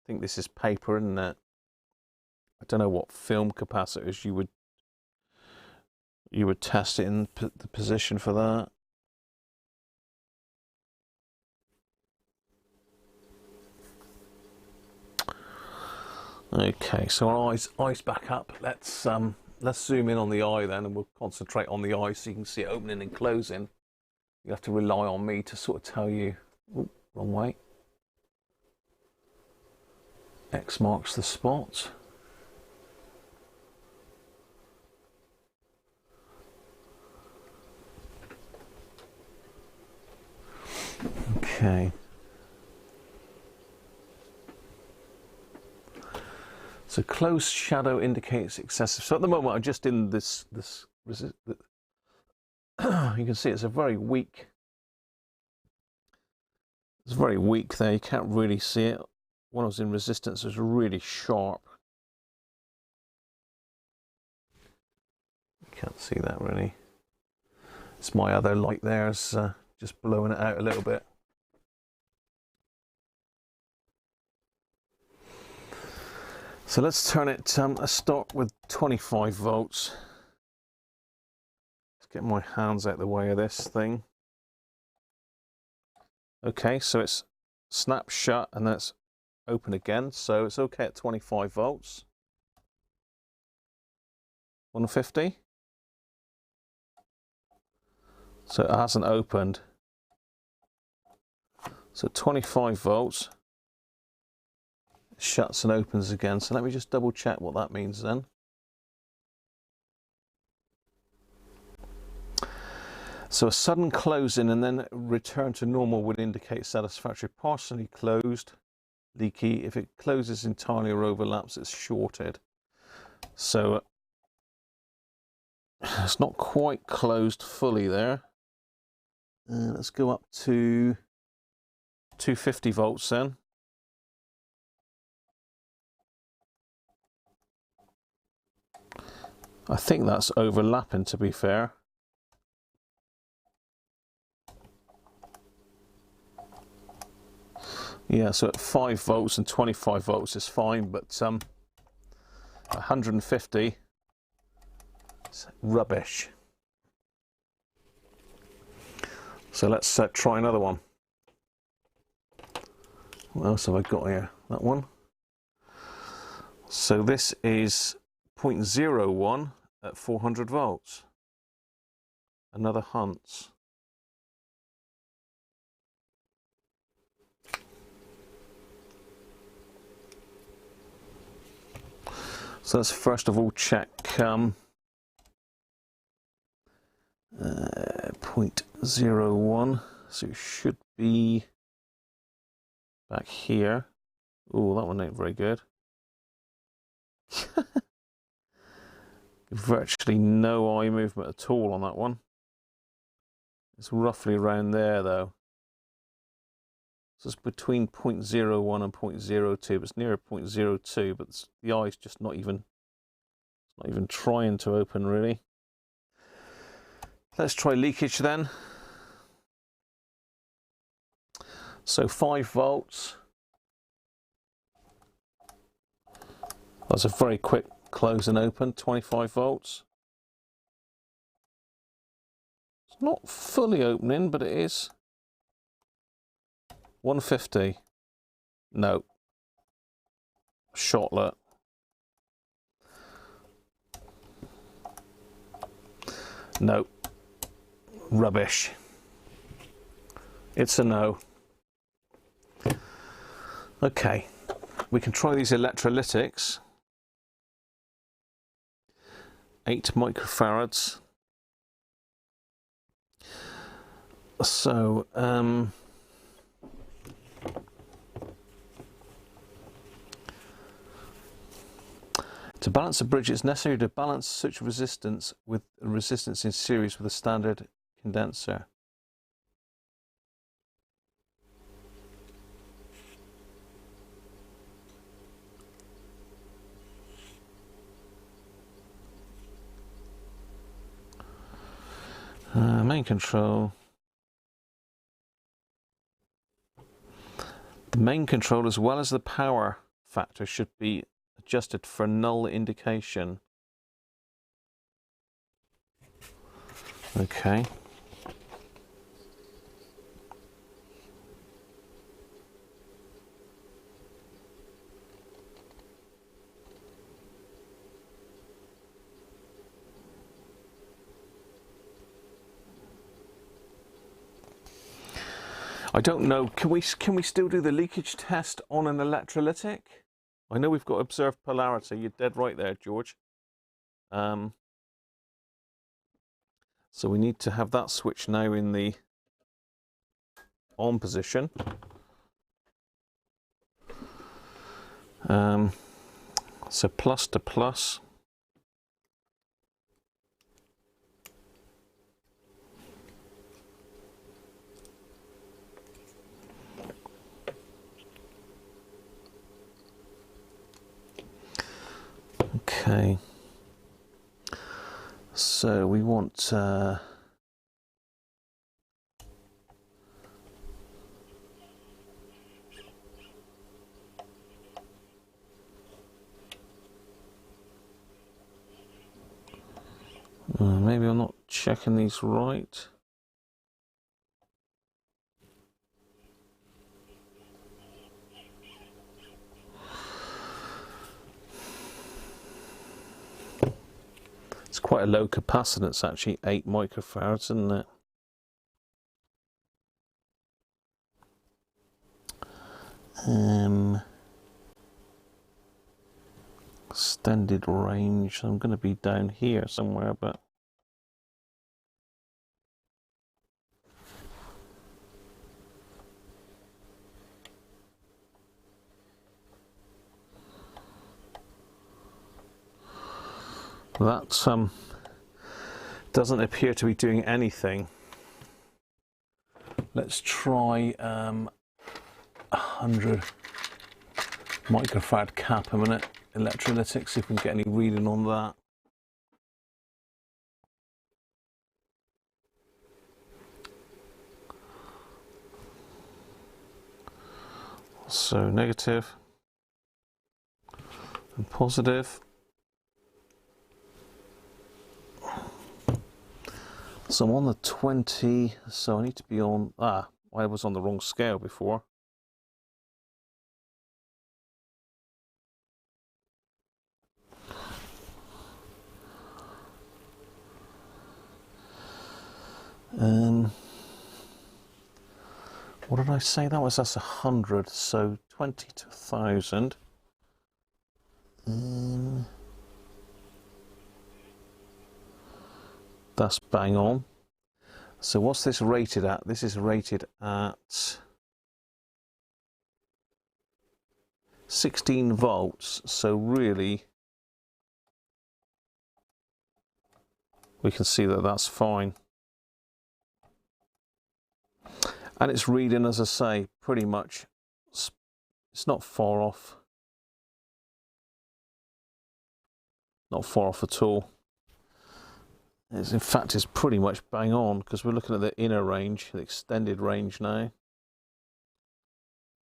this is paper, isn't it? I don't know what film capacitors you would test it in the position for that. Okay, so our eyes back up. Let's zoom in on the eye then, and we'll concentrate on the eye so you can see it opening and closing. You have to rely on me to sort of tell you. Ooh, wrong way. X marks the spot. Okay. So close shadow indicates excessive. So at the moment I'm just in this you can see it's a very weak. It's very weak there. You can't really see it. When I was in resistance, it was really sharp. You can't see that really. It's my other light there is just blowing it out a little bit. So let's turn it, let's start with 25 volts. Let's get my hands out the way of this thing. Okay, so it's snapped shut and then it's open again, so it's okay at 25 volts. 150. So it hasn't opened. So 25 volts. Shuts and opens again. So let me just double check what that means then. So a sudden closing and then return to normal would indicate satisfactory. Partially closed, leaky. If it closes entirely or overlaps, it's shorted. So it's not quite closed fully there. Let's go up to 250 volts then. I think that's overlapping, to be fair. Yeah, so at 5 volts and 25 volts is fine, but 150 is rubbish. So let's try another one. What else have I got here? That one. So this is 0.01 at 400 volts. Another Hunts. So let's first of all check 0.01. So it should be back here. Oh, that one ain't very good. Virtually no eye movement at all on that one. It's roughly around there though. So it's between 0.01 and 0.02, it's nearer 0.02, but the eye's just not even trying to open really. Let's try leakage then. So 5 volts. That's a very quick close and open, 25 volts. It's not fully opening, but it is. 150. No. Shotlet. No. Rubbish. It's a no. Okay. We can try these electrolytics. 8 microfarads. So, to balance a bridge, it's necessary to balance such resistance with resistance in series with a standard condenser. Main control. The main control, as well as the power factor, should be adjusted for null indication. Okay. I don't know, can we still do the leakage test on an electrolytic? I know we've got observed polarity, you're dead right there, George. So we need to have that switch now in the on position. So plus to plus. Okay, so we want maybe I'm not checking these right. It's quite a low capacitance actually, 8 microfarads, isn't it? Extended range, I'm going to be down here somewhere, but that doesn't appear to be doing anything. Let's try 100 microfarad cap a minute electrolytic, see if we can get any reading on that. So negative and positive. So I'm on the 20, so I need to be on, I was on the wrong scale before. What did I say? That's 100, so 20 to 1,000. That's bang on. So what's this rated at? This is rated at 16 volts, so really we can see that that's fine. And it's reading, as I say, pretty much, it's not far off. Not far off at all. In fact, it's pretty much bang on, because we're looking at the inner range, the extended range now.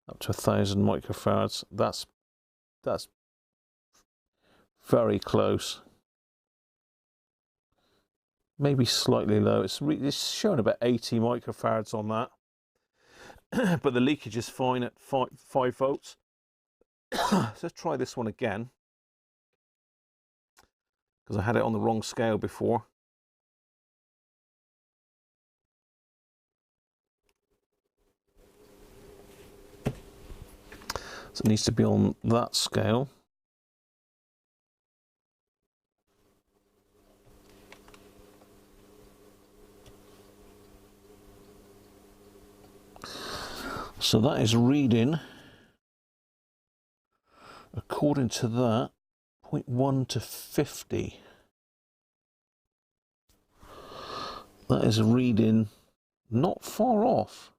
Up to 1,000 microfarads. That's very close. Maybe slightly low. It's showing about 80 microfarads on that. But the leakage is fine at 5 volts. So let's try this one again, because I had it on the wrong scale before. So it needs to be on that scale. So that is reading, according to that, 0.1 to 50. That is reading not far off.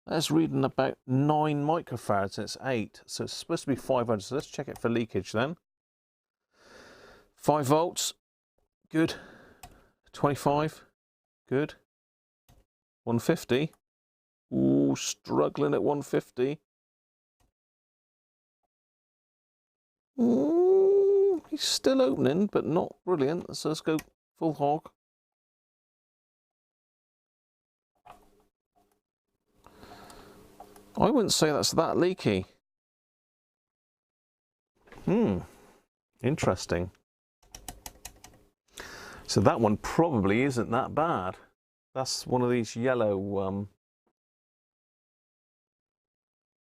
That's reading about 9 microfarads, and it's 8. So it's supposed to be 500. So let's check it for leakage then. 5 volts, good. 25, good. 150. Ooh, struggling at 150. He's still opening, but not brilliant. So let's go full hog. I wouldn't say that's that leaky. Interesting. So that one probably isn't that bad. That's one of these yellow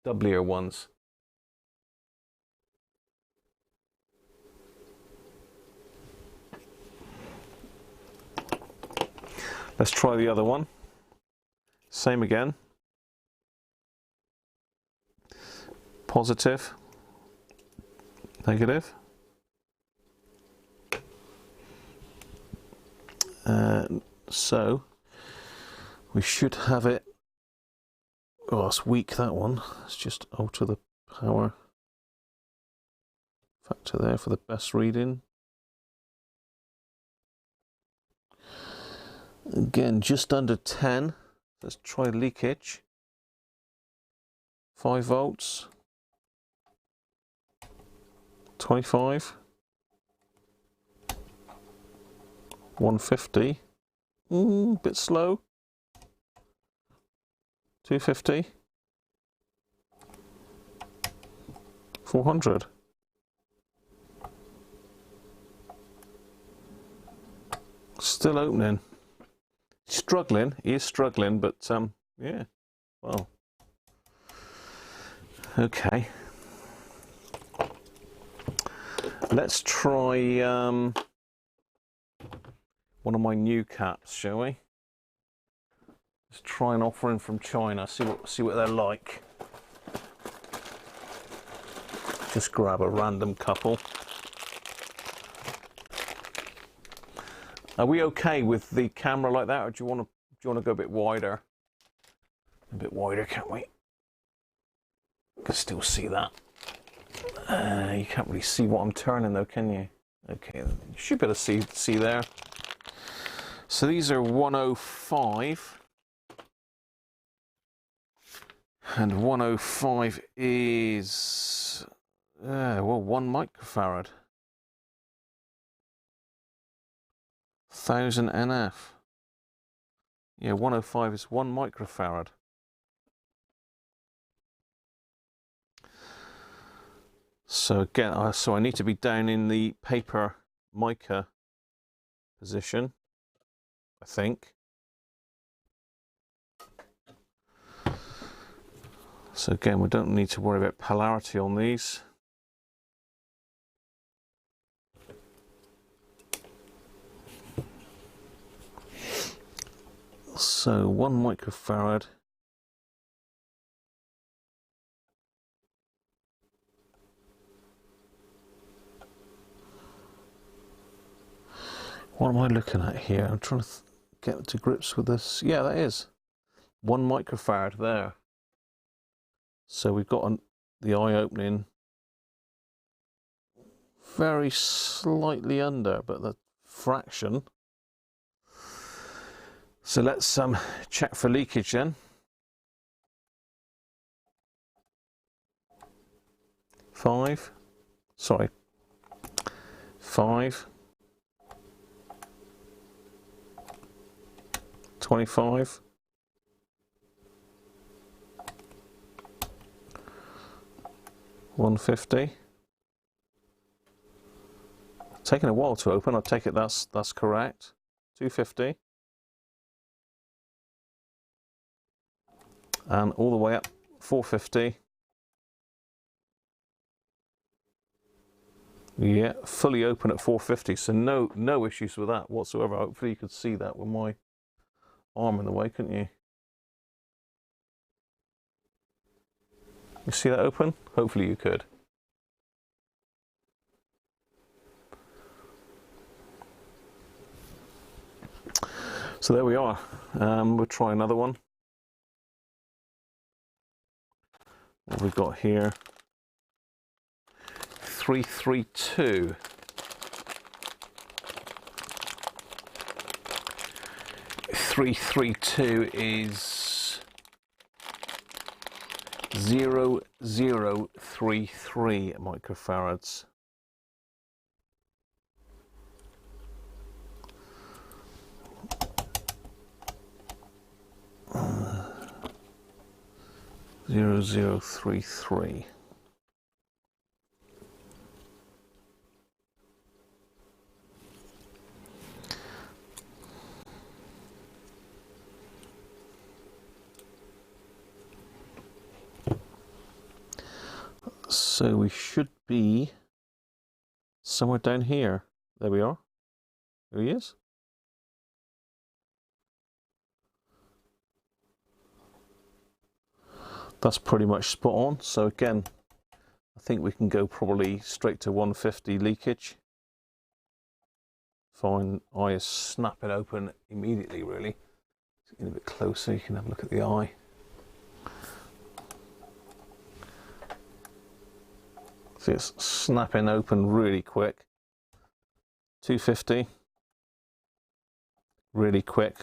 doublier ones. Let's try the other one. Same again. Positive, negative. So we should have it. Oh, it's weak, that one. Let's just alter the power factor there for the best reading. Again, just under 10. Let's try leakage. 5 volts. 25. 150. Bit slow. 250. 400. Still opening. Struggling. He is struggling, but yeah. Well. Okay. Let's try one of my new caps, shall we? Let's try an offering from China. See what they're like. Just grab a random couple. Are we okay with the camera like that, or do you want to you want to go a bit wider? A bit wider, can't we? You can still see that. You can't really see what I'm turning though, can you? Okay, you should be able to see there. So these are 105. And 105 is, well, 1 microfarad. 1000 NF. Yeah, 105 is 1 microfarad. So again, so I need to be down in the paper mica position, I think. So again, we don't need to worry about polarity on these. So 1 microfarad. What am I looking at here? I'm trying to get to grips with this. Yeah, that is 1 microfarad there. So we've got the eye opening very slightly under, but the fraction. So let's check for leakage then. 5, 25, 150. Taking a while to open. I take it that's correct. 250. And all the way up 450. Yeah, fully open at 450. So no issues with that whatsoever. Hopefully you could see that with my arm in the way, couldn't you? You see that open? Hopefully you could. So there we are. We'll try another one. What we've got here, 332. 332 is 0033 microfarads. Uh, 0033. So we should be somewhere down here. There we are. There he is. That's pretty much spot on. So again, I think we can go probably straight to 150 leakage. Fine, eye is snapping open immediately, really. Get a bit closer, you can have a look at the eye. See, it's snapping open really quick. 250. Really quick.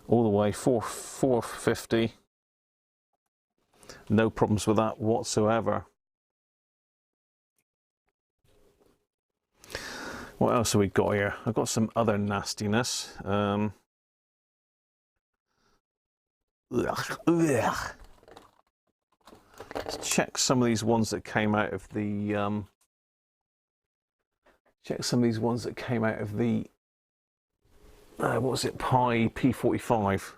All the way, 450. No problems with that whatsoever. What else have we got here? I've got some other nastiness. Let's check some of these ones that came out of the what was it, P45.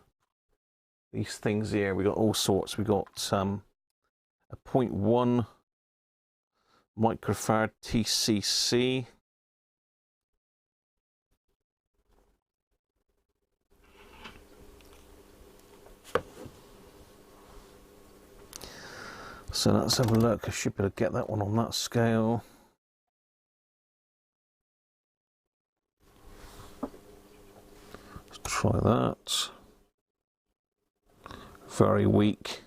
These things here, we got all sorts. We got a 0.1 microfarad TCC. So let's have a look. I should be able to get that one on that scale. Let's Try that. Very weak.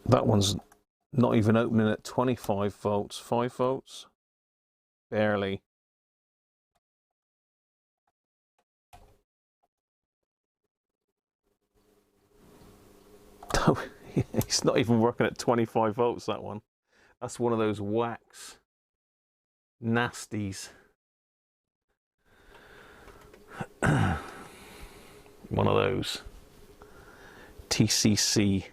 That one's not even opening at 25 volts. 5 volts? Barely. Oh, it's not even working at 25 volts, that one. That's one of those wax nasties. One of those. TCC.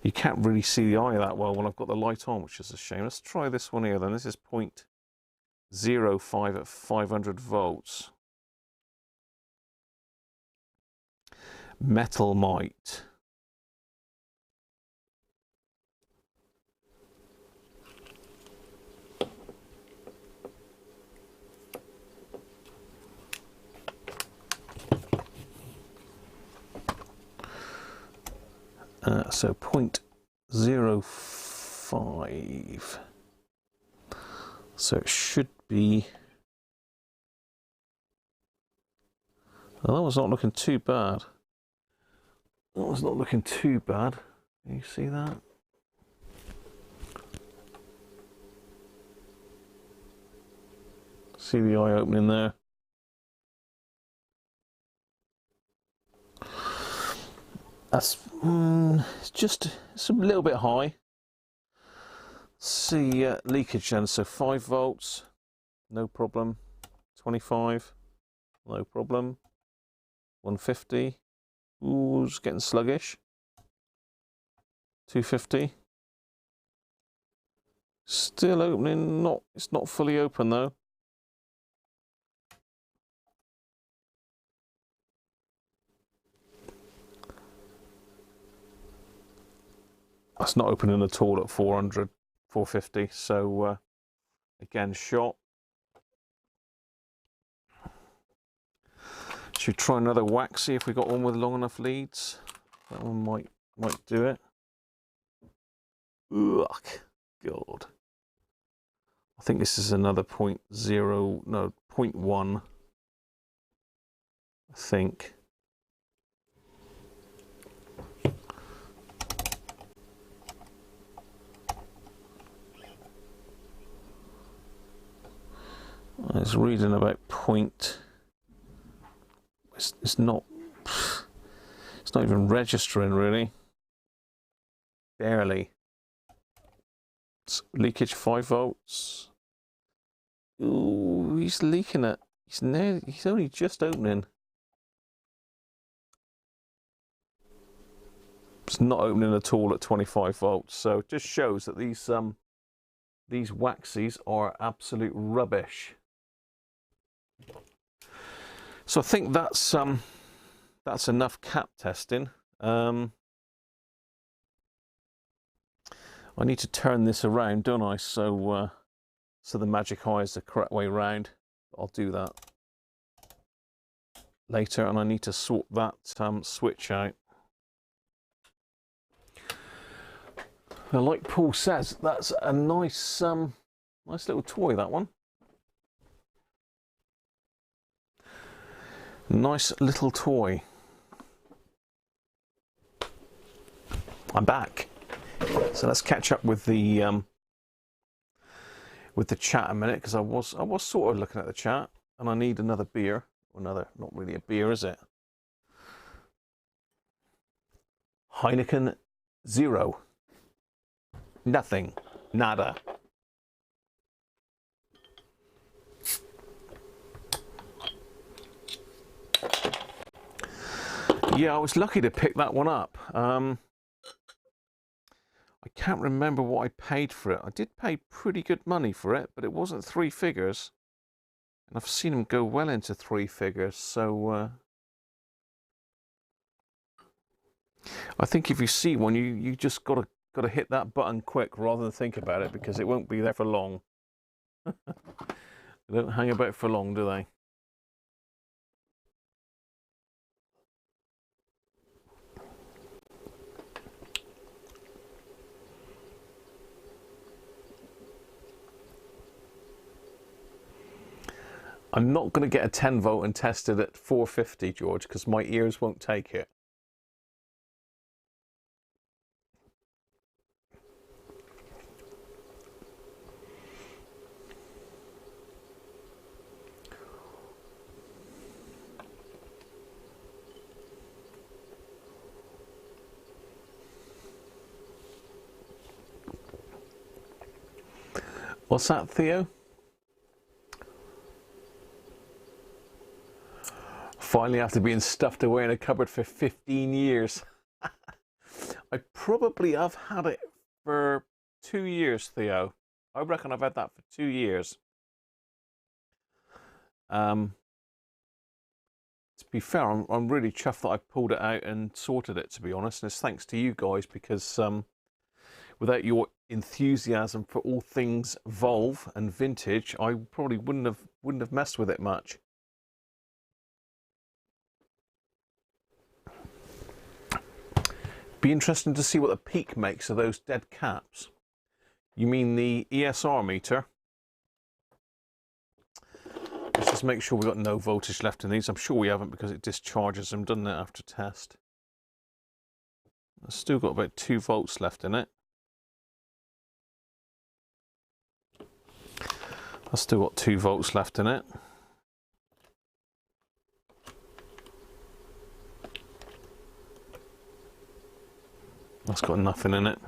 You can't really see the eye that well when I've got the light on, which is a shame. Let's try this one here then. This is 0.05 at 500 volts. Metal mite. So 0.05. So it should be. Well, that was not looking too bad. That was not looking too bad. Can you see that? See the eye opening there? That's it's a little bit high. See leakage then, so 5 volts, no problem. 25, no problem. 150, ooh, it's getting sluggish. 250, still opening. It's not fully open though. That's not opening at all at 400, 450. So again, shot. Should we try another waxy if we got one with long enough leads? That one might do it. Ugh, God. I think this is another 0.1. I think. I was reading about point. It's not even registering really. Barely. It's leakage 5 volts. Ooh, he's leaking it. He's only just opening. It's not opening at all at 25 volts. So it just shows that these waxies are absolute rubbish. So I think that's enough cap testing. I need to turn this around, don't I? So so the magic eye is the correct way round. I'll do that later, and I need to sort that switch out. Now, like Paul says, that's a nice nice little toy, that one. Nice little toy. I'm back. So let's catch up with the chat a minute, because I was sort of looking at the chat, and I need another beer. Not really a beer, is it? Heineken 0. Nothing. Nada. Yeah, I was lucky to pick that one up. I can't remember what I paid for it. I did pay pretty good money for it, but it wasn't 3 figures. And I've seen them go well into 3 figures, so I think if you see one, you just gotta hit that button quick rather than think about it, because it won't be there for long. They don't hang about for long, do they? I'm not going to get a 10 volt and test it at 450, George, because my ears won't take it. What's that, Theo? Finally, after being stuffed away in a cupboard for 15 years. I probably have had it for 2 years, Theo. I reckon I've had that for 2 years. To be fair, I'm really chuffed that I pulled it out and sorted it, to be honest. And it's thanks to you guys, because without your enthusiasm for all things Volve and vintage, I probably wouldn't have messed with it much. Be interesting to see what the peak makes of those dead caps. You mean the ESR meter? Let's just make sure we've got no voltage left in these. I'm sure we haven't, because it discharges them, doesn't it, after test? I've still got about 2 volts left in it. I've still got 2 volts left in it. That's got nothing in it.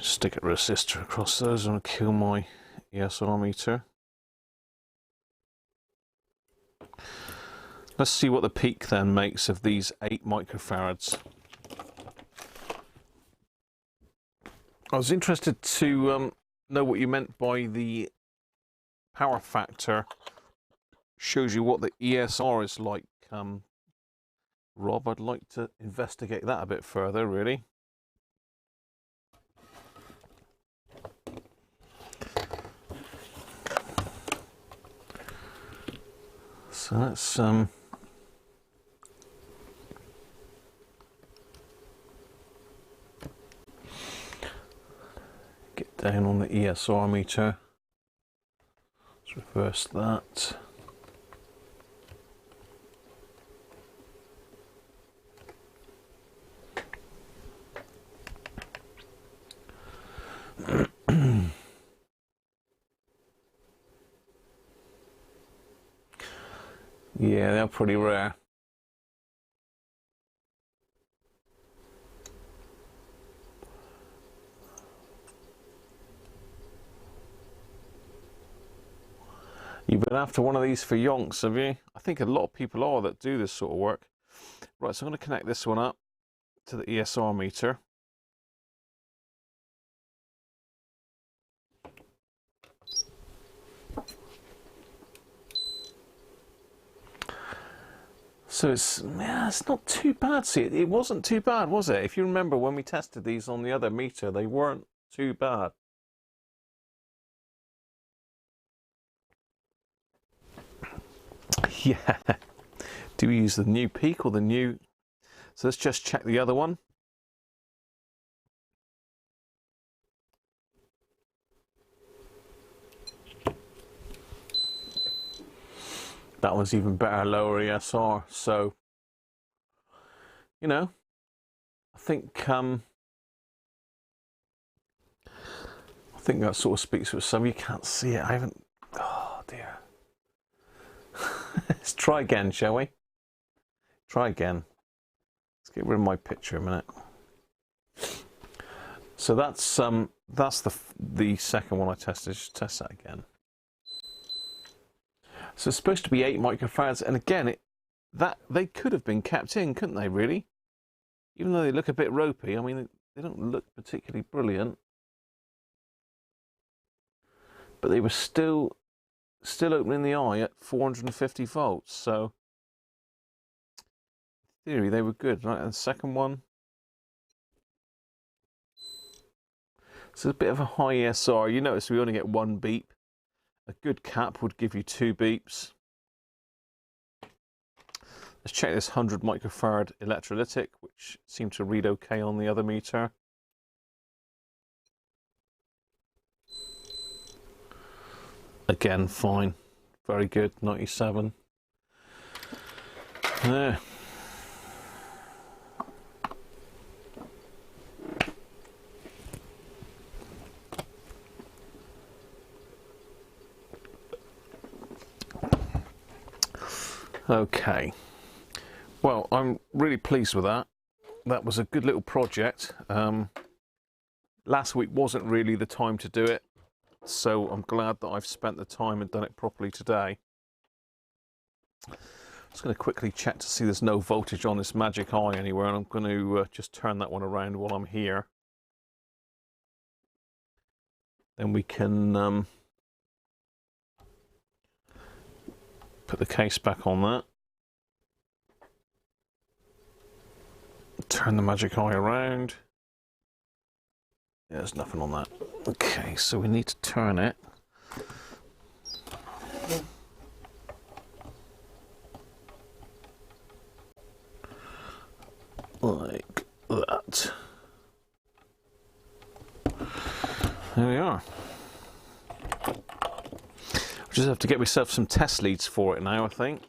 Stick a resistor across those and kill my ESR meter. Let's see what the peak then makes of these 8 microfarads. I was interested to know what you meant by the power factor shows you what the ESR is like. Rob, I'd like to investigate that a bit further, really. So let's get down on the ESR meter. Let's reverse that. Yeah, they're pretty rare. You've been after one of these for yonks, have you? I think a lot of people are that do this sort of work. Right, so I'm going to connect this one up to the ESR meter. So it's not too bad. See, it wasn't too bad, was it? If you remember when we tested these on the other meter, they weren't too bad. Yeah. Do we use the new peak or the new? So let's just check the other one. That one's even better, lower ESR. So, you know, I think that sort of speaks for some. You can't see it. I haven't. Oh dear. Let's try again, shall we? Try again. Let's get rid of my picture a minute. So that's the second one I tested. Just test that again. So it's supposed to be 8 microfarads, and again, they could have been kept in, couldn't they? Really, even though they look a bit ropey. I mean, they don't look particularly brilliant, but they were still opening the eye at 450 volts. So, in theory, they were good, right? And the second one. So it's a bit of a high ESR. You notice we only get 1 beep. A good cap would give you 2 beeps. Let's check this 100 microfarad electrolytic, which seemed to read okay on the other meter. Again, fine. Very good, 97. There. Okay. Well, I'm really pleased with that. That was a good little project. Last week wasn't really the time to do it, so I'm glad that I've spent the time and done it properly today. Just going to quickly check to see there's no voltage on this magic eye anywhere, and I'm going to just turn that one around while I'm here. Then we can put the case back on that. Turn the magic eye around. There's nothing on that. Okay, so we need to turn it. Like that. There we are. I just have to get myself some test leads for it now, I think.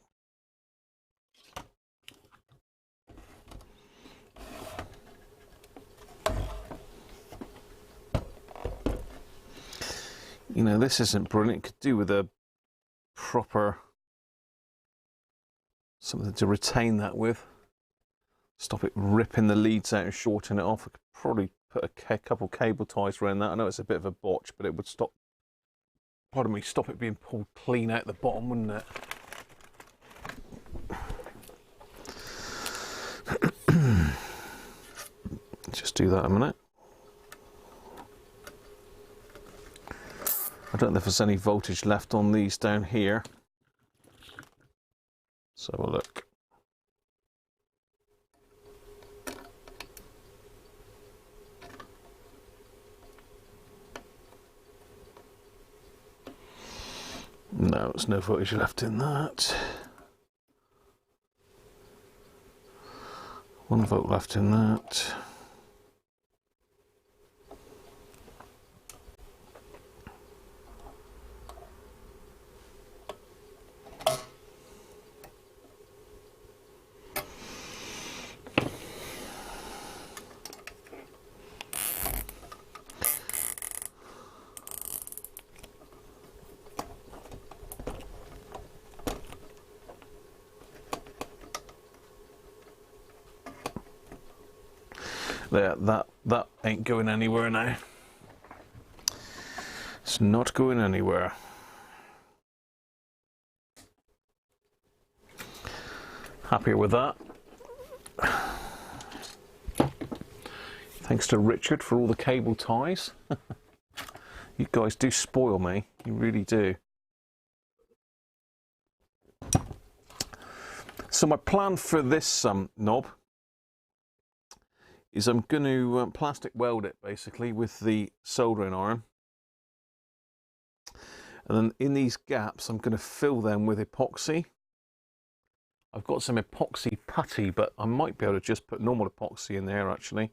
You know, this isn't brilliant. Could do with a proper something to retain that with. Stop it ripping the leads out and shorten it off. I could probably put a couple cable ties around that. I know it's a bit of a botch, but it would stop, pardon me, stop it being pulled clean out the bottom, wouldn't it? Just do that a minute. I don't know if there's any voltage left on these down here. Let's have a look. No, there's no voltage left in that. 1 volt left in that. There, that ain't going anywhere now. It's not going anywhere. Happier with that. Thanks to Richard for all the cable ties. You guys do spoil me, you really do. So my plan for this knob is I'm going to plastic weld it basically with the soldering iron, and then in these gaps I'm going to fill them with epoxy. I've got some epoxy putty, but I might be able to just put normal epoxy in there actually,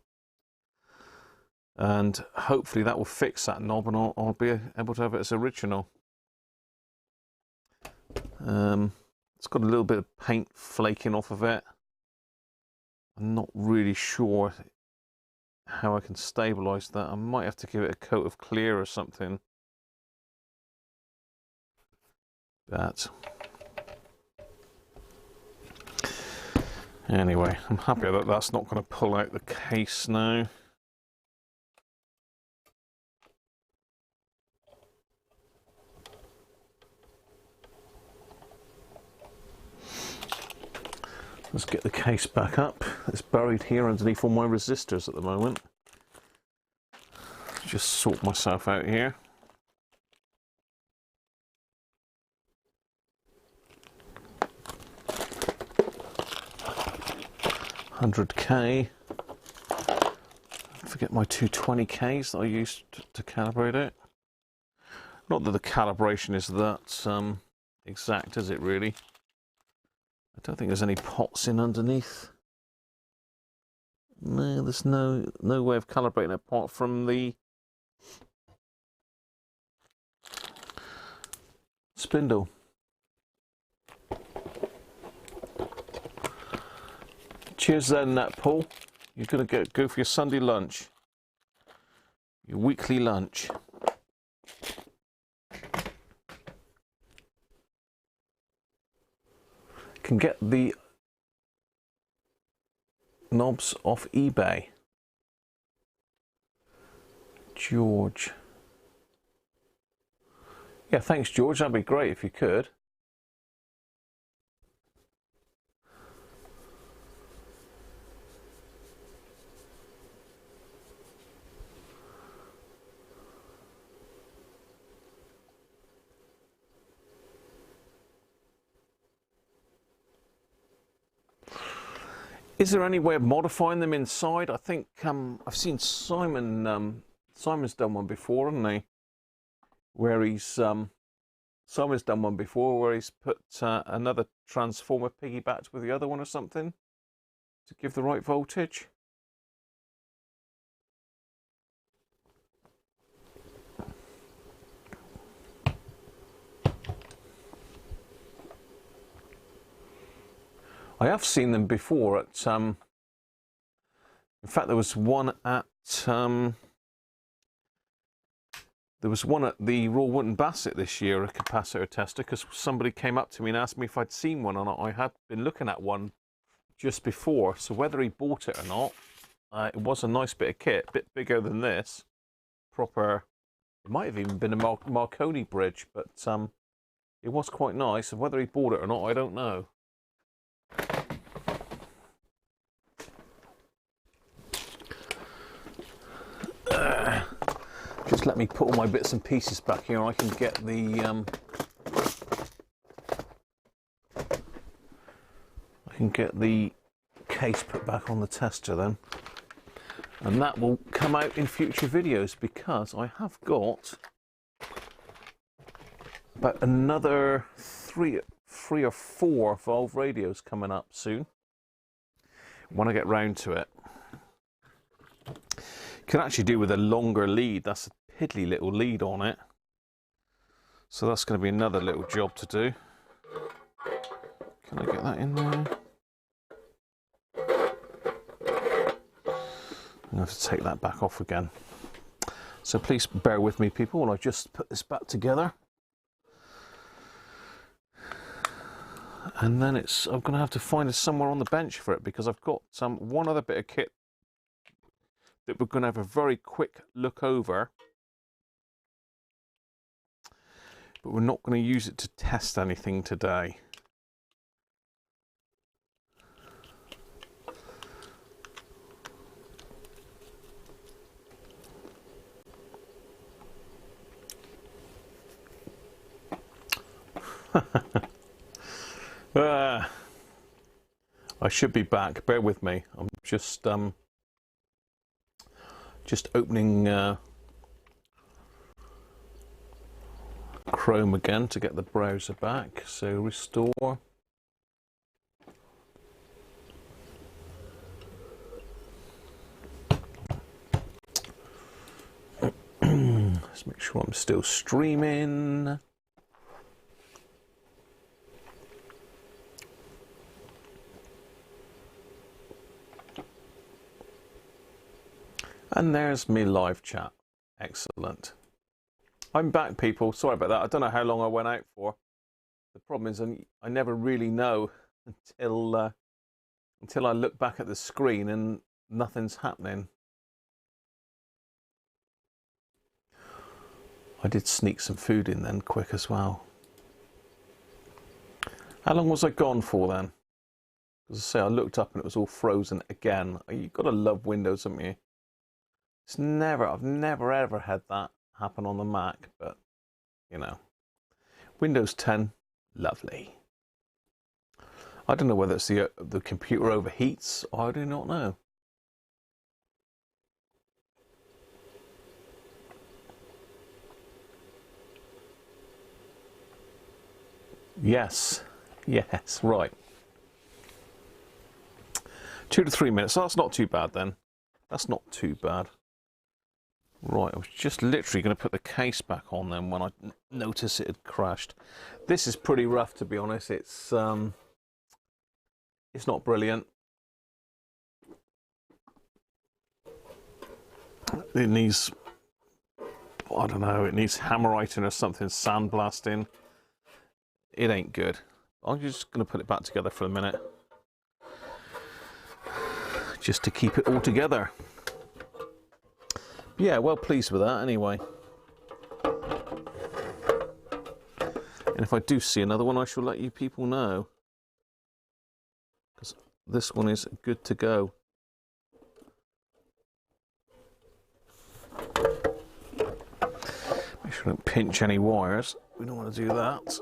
and hopefully that will fix that knob and I'll be able to have it as original. It's got a little bit of paint flaking off of it. I'm not really sure how I can stabilise that. I might have to give it a coat of clear or something. But anyway, I'm happy that that's not going to pull out the case now. Let's get the case back up. It's buried here underneath all my resistors at the moment. Just sort myself out here. £100K. forget my 220Ks that I used to calibrate it. Not that the calibration is that exact, is it really? I don't think there's any pots in underneath. No, there's no way of calibrating it apart from the spindle. Cheers then, Paul. You're going to go for your Sunday lunch. Your weekly lunch. Can get the knobs off eBay. George. Yeah, thanks, George. That'd be great if you could. Is there any way of modifying them inside? I think I've seen Simon. Simon's done one before, hasn't he? Where he's Simon's done one before where he's put another transformer piggybacked with the other one or something to give the right voltage. I have seen them before at, in fact there was one at, the Royal Wootton Basset this year, a capacitor tester, because somebody came up to me and asked me if I'd seen one or not. I had been looking at one just before, so whether he bought it or not, it was a nice bit of kit, a bit bigger than this, proper, it might have even been a Marconi bridge, but it was quite nice, and whether he bought it or not, I don't know. Just let me put all my bits and pieces back here. I can get the case put back on the tester then, and that will come out in future videos because I have got about another three or four Valve radios coming up soon when I get round to it. Can actually do with a longer lead. That's a piddly little lead on it, so that's going to be another little job to do. Can I get that in there? I'm going to have to take that back off again, so please bear with me, people, while I just put this back together. And then I'm going to have to find somewhere on the bench for it, because I've got one other bit of kit that we're going to have a very quick look over, but we're not going to use it to test anything today. I should be back, bear with me. I'm just opening Chrome again to get the browser back. So restore. Let's make sure I'm still streaming. And there's me live chat. Excellent. I'm back, people. Sorry about that. I don't know how long I went out for. The problem is I never really know until I look back at the screen and nothing's happening. I did sneak some food in then quick as well. How long was I gone for then? As I say, I looked up and it was all frozen again. You've got to love Windows, haven't you? I've never ever had that happen on the Mac, but you know, Windows 10, lovely. I don't know whether it's the computer overheats. I do not know. Yes, yes, right. 2 to 3 minutes. So that's not too bad then. That's not too bad. Right, I was just literally going to put the case back on then when I noticed it had crashed. This is pretty rough, to be honest. It's not brilliant. It needs, I don't know, it needs hammerwriting or something, sandblasting. It ain't good. I'm just going to put it back together for a minute, just to keep it all together. Yeah, well pleased with that anyway. And if I do see another one, I shall let you people know, because this one is good to go. Make sure I don't pinch any wires. We don't want to do that.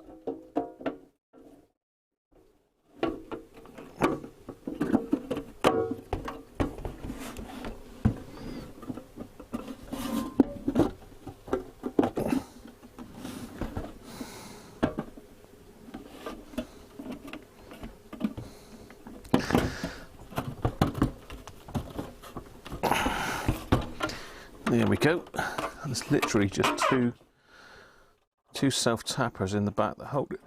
There we go. And it's literally just two self-tappers in the back that hold it.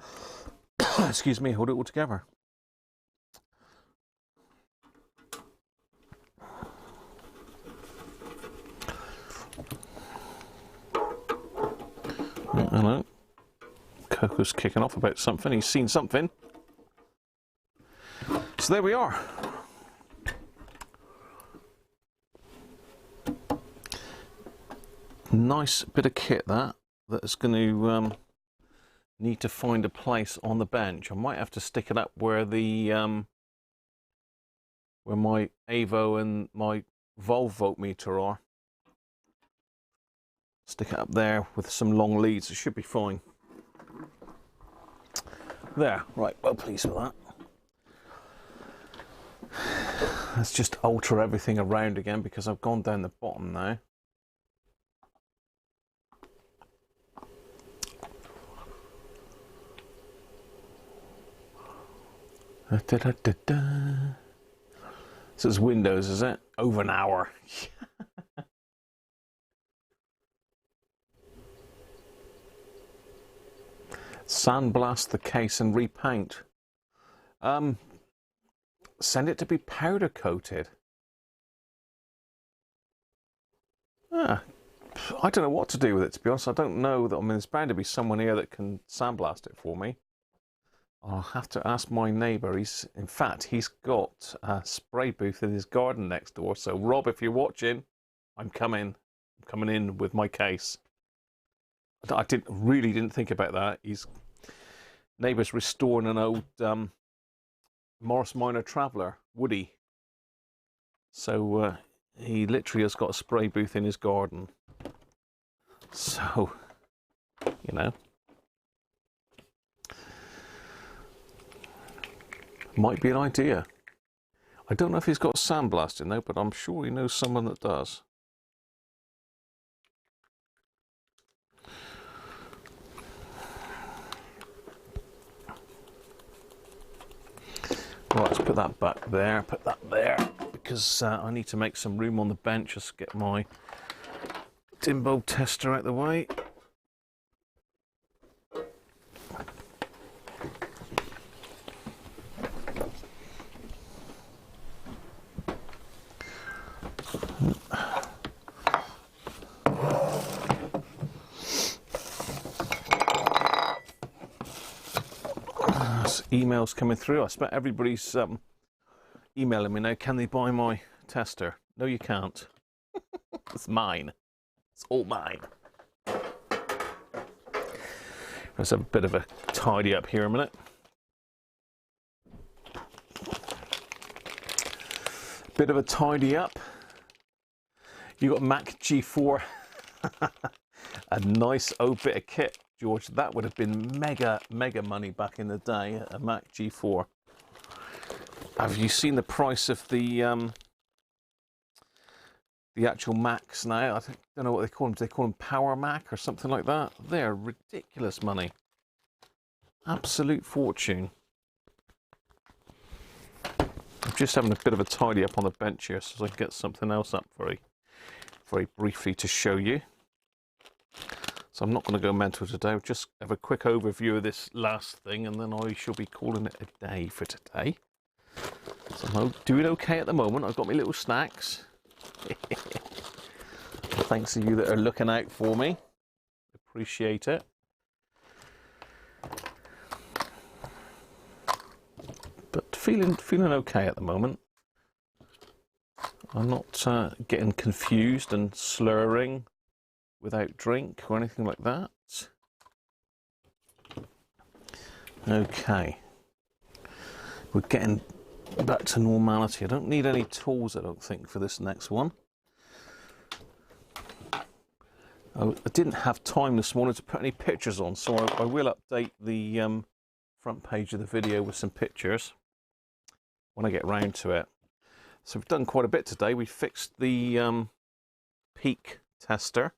Excuse me, hold it all together. Hello. Coco's kicking off about something. He's seen something. So there we are. Nice bit of kit that's going to need to find a place on the bench. I might have to stick it up where the where my Avo and my Volv voltmeter are. Stick it up there with some long leads. It should be fine. There, right. Well pleased with that. Let's just alter everything around again because I've gone down the bottom now. Da, da, da, da. So it's Windows, is it? Over an hour. Sandblast the case and repaint. Send it to be powder coated. I don't know what to do with it, to be honest. I don't know that. I mean, there's bound to be someone here that can sandblast it for me. I'll have to ask my neighbour. In fact, he's got a spray booth in his garden next door. So, Rob, if you're watching, I'm coming in with my case. I really didn't think about that. His neighbour's restoring an old Morris Minor Traveller, Woody. So he literally has got a spray booth in his garden. So, you know. Might be an idea. I don't know if he's got sandblasting though, but I'm sure he knows someone that does. Right, let's put that back there, put that there, because I need to make some room on the bench. Just get my tin bulb tester out the way. Emails coming through. I expect everybody's emailing me now. Can they buy my tester? No, you can't. It's mine. It's all mine. Let's have a bit of a tidy up here a minute. Bit of a tidy up. You got Mac G4. A nice old bit of kit, George. That would have been mega money back in the day, a Mac G4. Have you seen the price of the actual Macs now? I don't know what they call them. Do they call them Power Mac or something like that? They're ridiculous money. absolute fortune. I'm just having a bit of a tidy up on the bench here so I can get something else up very briefly to show you. So I'm not going to go mental today. I'll just have a quick overview of this last thing and then I shall be calling it a day for today. So I'm doing okay at the moment. I've got my little snacks. Thanks to you that are looking out for me. Appreciate it. But feeling okay at the moment. I'm not getting confused and slurring without drink or anything like that. Okay. We're getting back to normality. I don't need any tools, I don't think, for this next one. I didn't have time this morning to put any pictures on, so I will update the front page of the video with some pictures when I get round to it. So we've done quite a bit today. We fixed the peak tester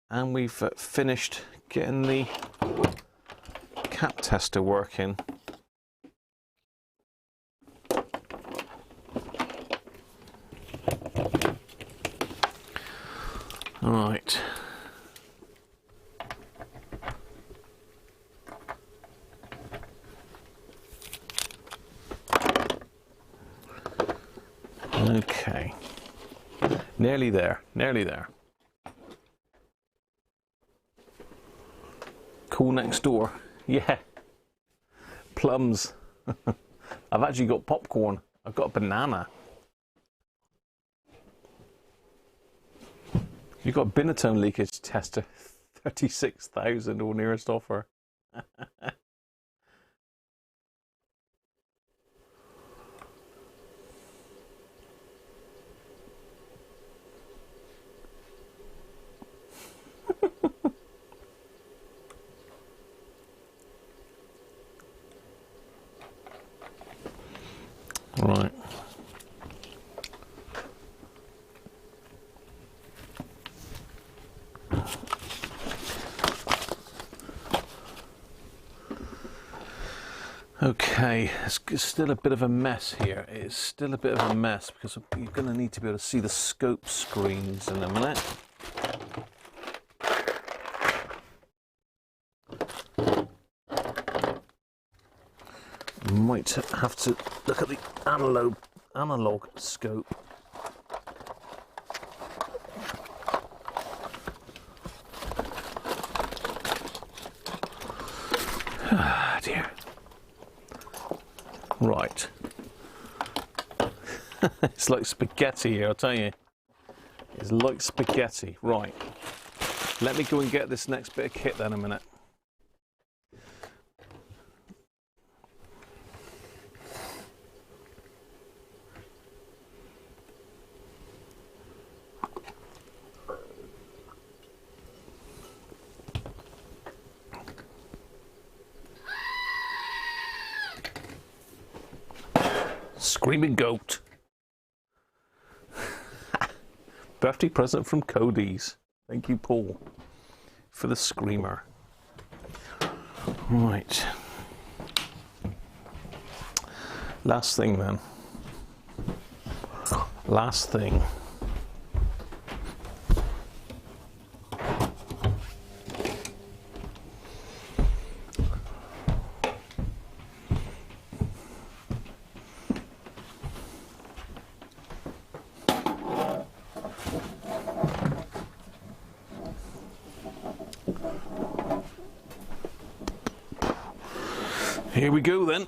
and we've finished getting the cap tester working. All right. Okay. Nearly there, nearly there. Cool next door. Yeah. Plums. I've actually got popcorn. I've got a banana. You've got a binatone leakage tester, 36,000 or nearest offer. Right. Okay, it's still a bit of a mess here. It's still a bit of a mess because you're going to need to be able to see the scope screens in a minute. Might have to look at the analog scope. Ah, dear. Right. It's like spaghetti here, I'll tell you. It's like spaghetti. Right. Let me go and get this next bit of kit then a minute. Screaming goat. Birthday present from Cody's. Thank you, Paul, for the screamer. Right. Last thing then. Last thing. Here we go then.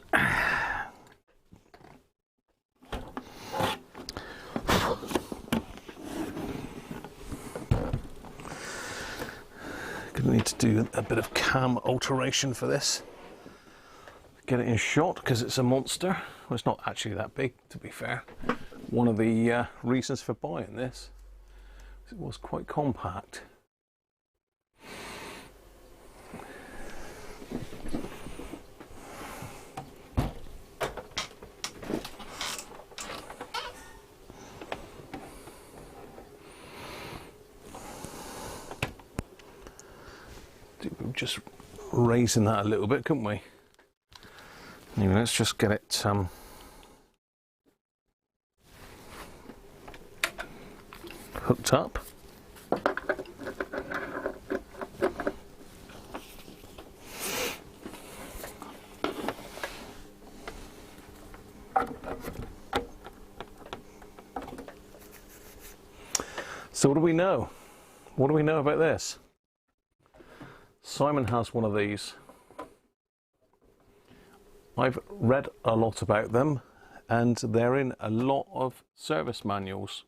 Gonna need to do a bit of cam alteration for this. Get it in shot because it's a monster. Well, it's not actually that big, to be fair. One of the reasons for buying this, it was quite compact. Just raising that a little bit, couldn't we? Anyway, let's just get it hooked up. So what do we know? What do we know about this? Simon has one of these. I've read a lot about them, and they're in a lot of service manuals.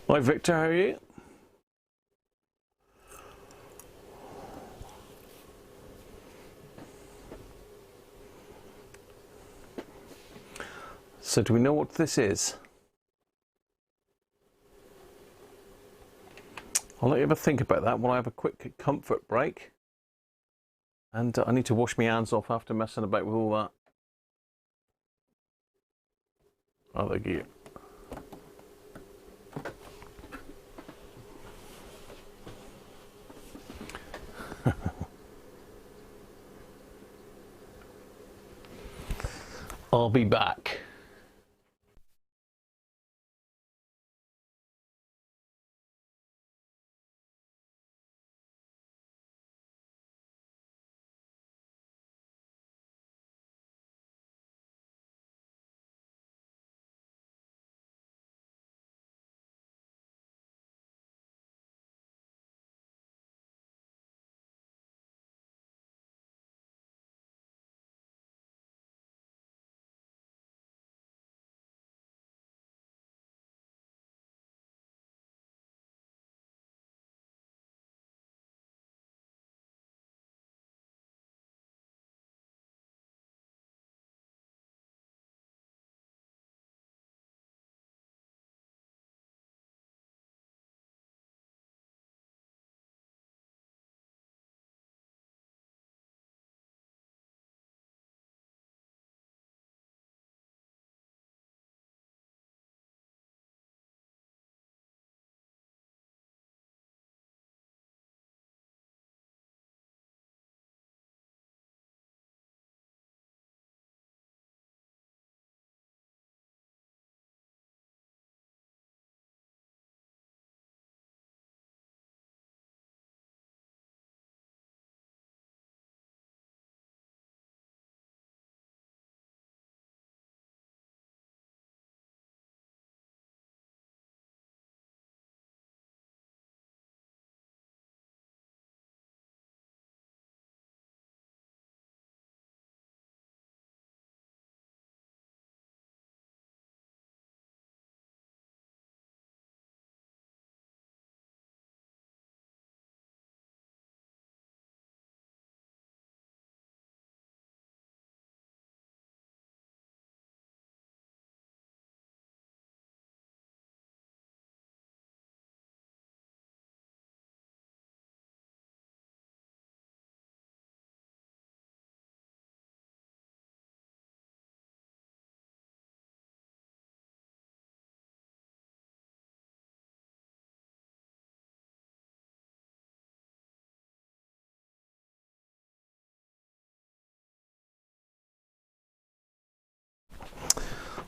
Hi Victor, how are you? So do we know what this is? I'll let you have a think about that while I have a quick comfort break. And I need to wash my hands off after messing about with all that. Other gear. I'll be back.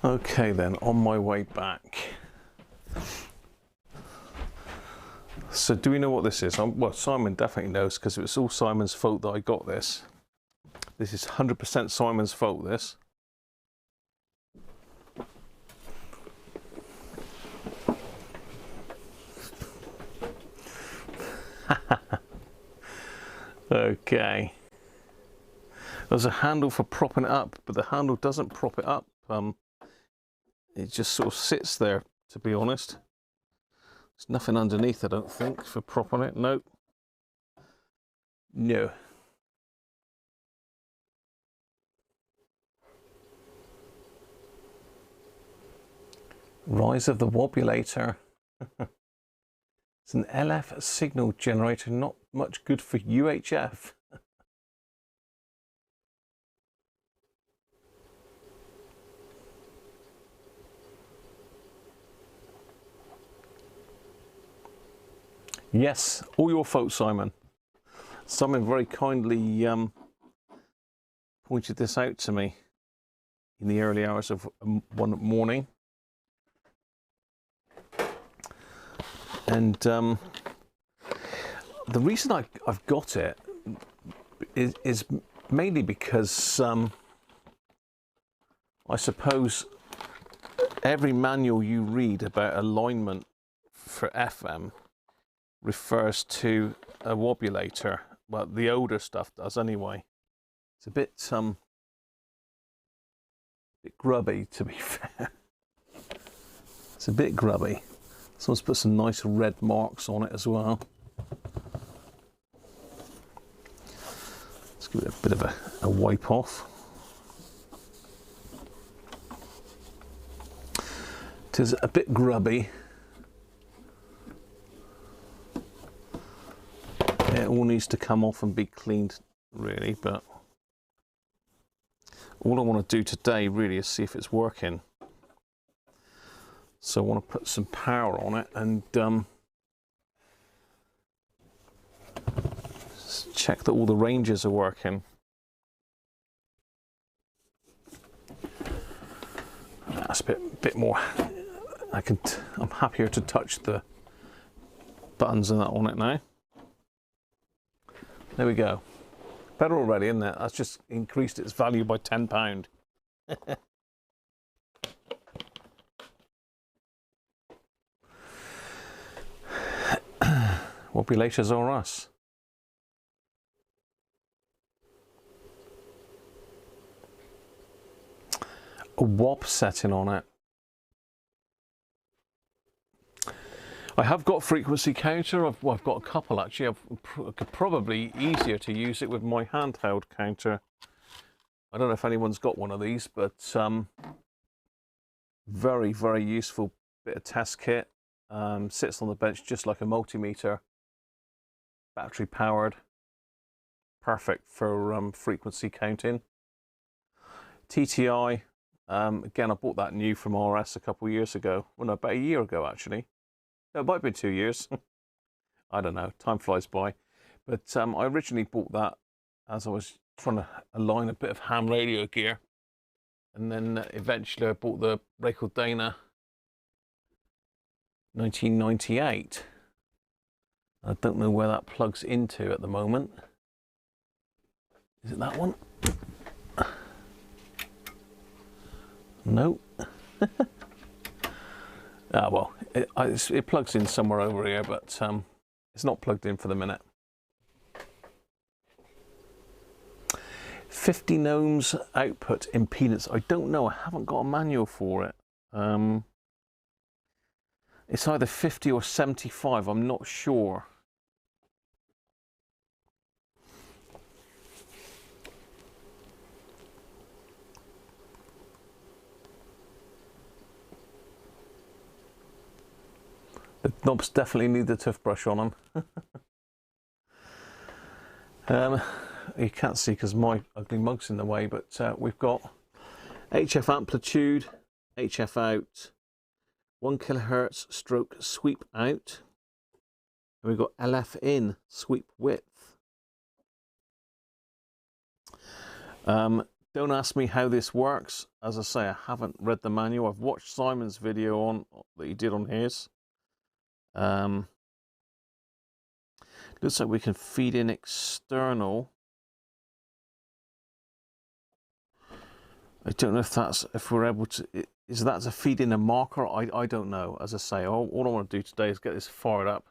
Okay then, on my way back. So do we know what this is? Well, Simon definitely knows, because it was all Simon's fault that I got this. This is 100% Simon's fault, this. Okay. There's a handle for propping it up, but the handle doesn't prop it up. It just sort of sits there, to be honest. There's nothing underneath, I don't think, for propping it. Nope. No. Rise of the wobulator. It's an LF signal generator, not much good for UHF. Yes, all your fault, Simon. Simon very kindly pointed this out to me in the early hours of one morning. And the reason I've got it is mainly because I suppose every manual you read about alignment for FM refers to a wobulator. Well, the older stuff does anyway. It's a bit grubby, to be fair. It's a bit grubby. Someone's put some nice red marks on it as well. Let's give it a bit of a wipe off. It is a bit grubby. It all needs to come off and be cleaned, really, but all I want to do today really is see if it's working. So I want to put some power on it and check that all the ranges are working. That's a bit more. I'm happier to touch the buttons and that on it now. There we go. Better already, isn't it? That's just increased its value by £10. Wobulators are us. A wob setting on it. I have got frequency counter. I've got a couple actually. Could probably easier to use it with my handheld counter. I don't know if anyone's got one of these, but very, very useful bit of test kit. Sits on the bench just like a multimeter. Battery powered. Perfect for frequency counting. TTI. Again, I bought that new from RS a couple of years ago. Well, no, about a year ago actually. It might be 2 years. I don't know. Time flies by. But I originally bought that as I was trying to align a bit of ham radio gear. And then eventually I bought the Rayco Dana 1998. I don't know where that plugs into at the moment. Is it that one? No. Ah, well, it plugs in somewhere over here, but it's not plugged in for the minute. 50 ohms output impedance. I don't know. I haven't got a manual for it. It's either 50 or 75. I'm not sure. The knobs definitely need the toothbrush on them. You can't see because my ugly mug's in the way, but we've got HF amplitude, HF out, 1 kilohertz stroke sweep out, and we've got LF in sweep width. Don't ask me how this works. As I say, I haven't read the manual. I've watched Simon's video that he did on his. Looks like we can feed in external. I don't know if we're able to. Is that to feed in a marker? I don't know. As I say, all I want to do today is get this fired up.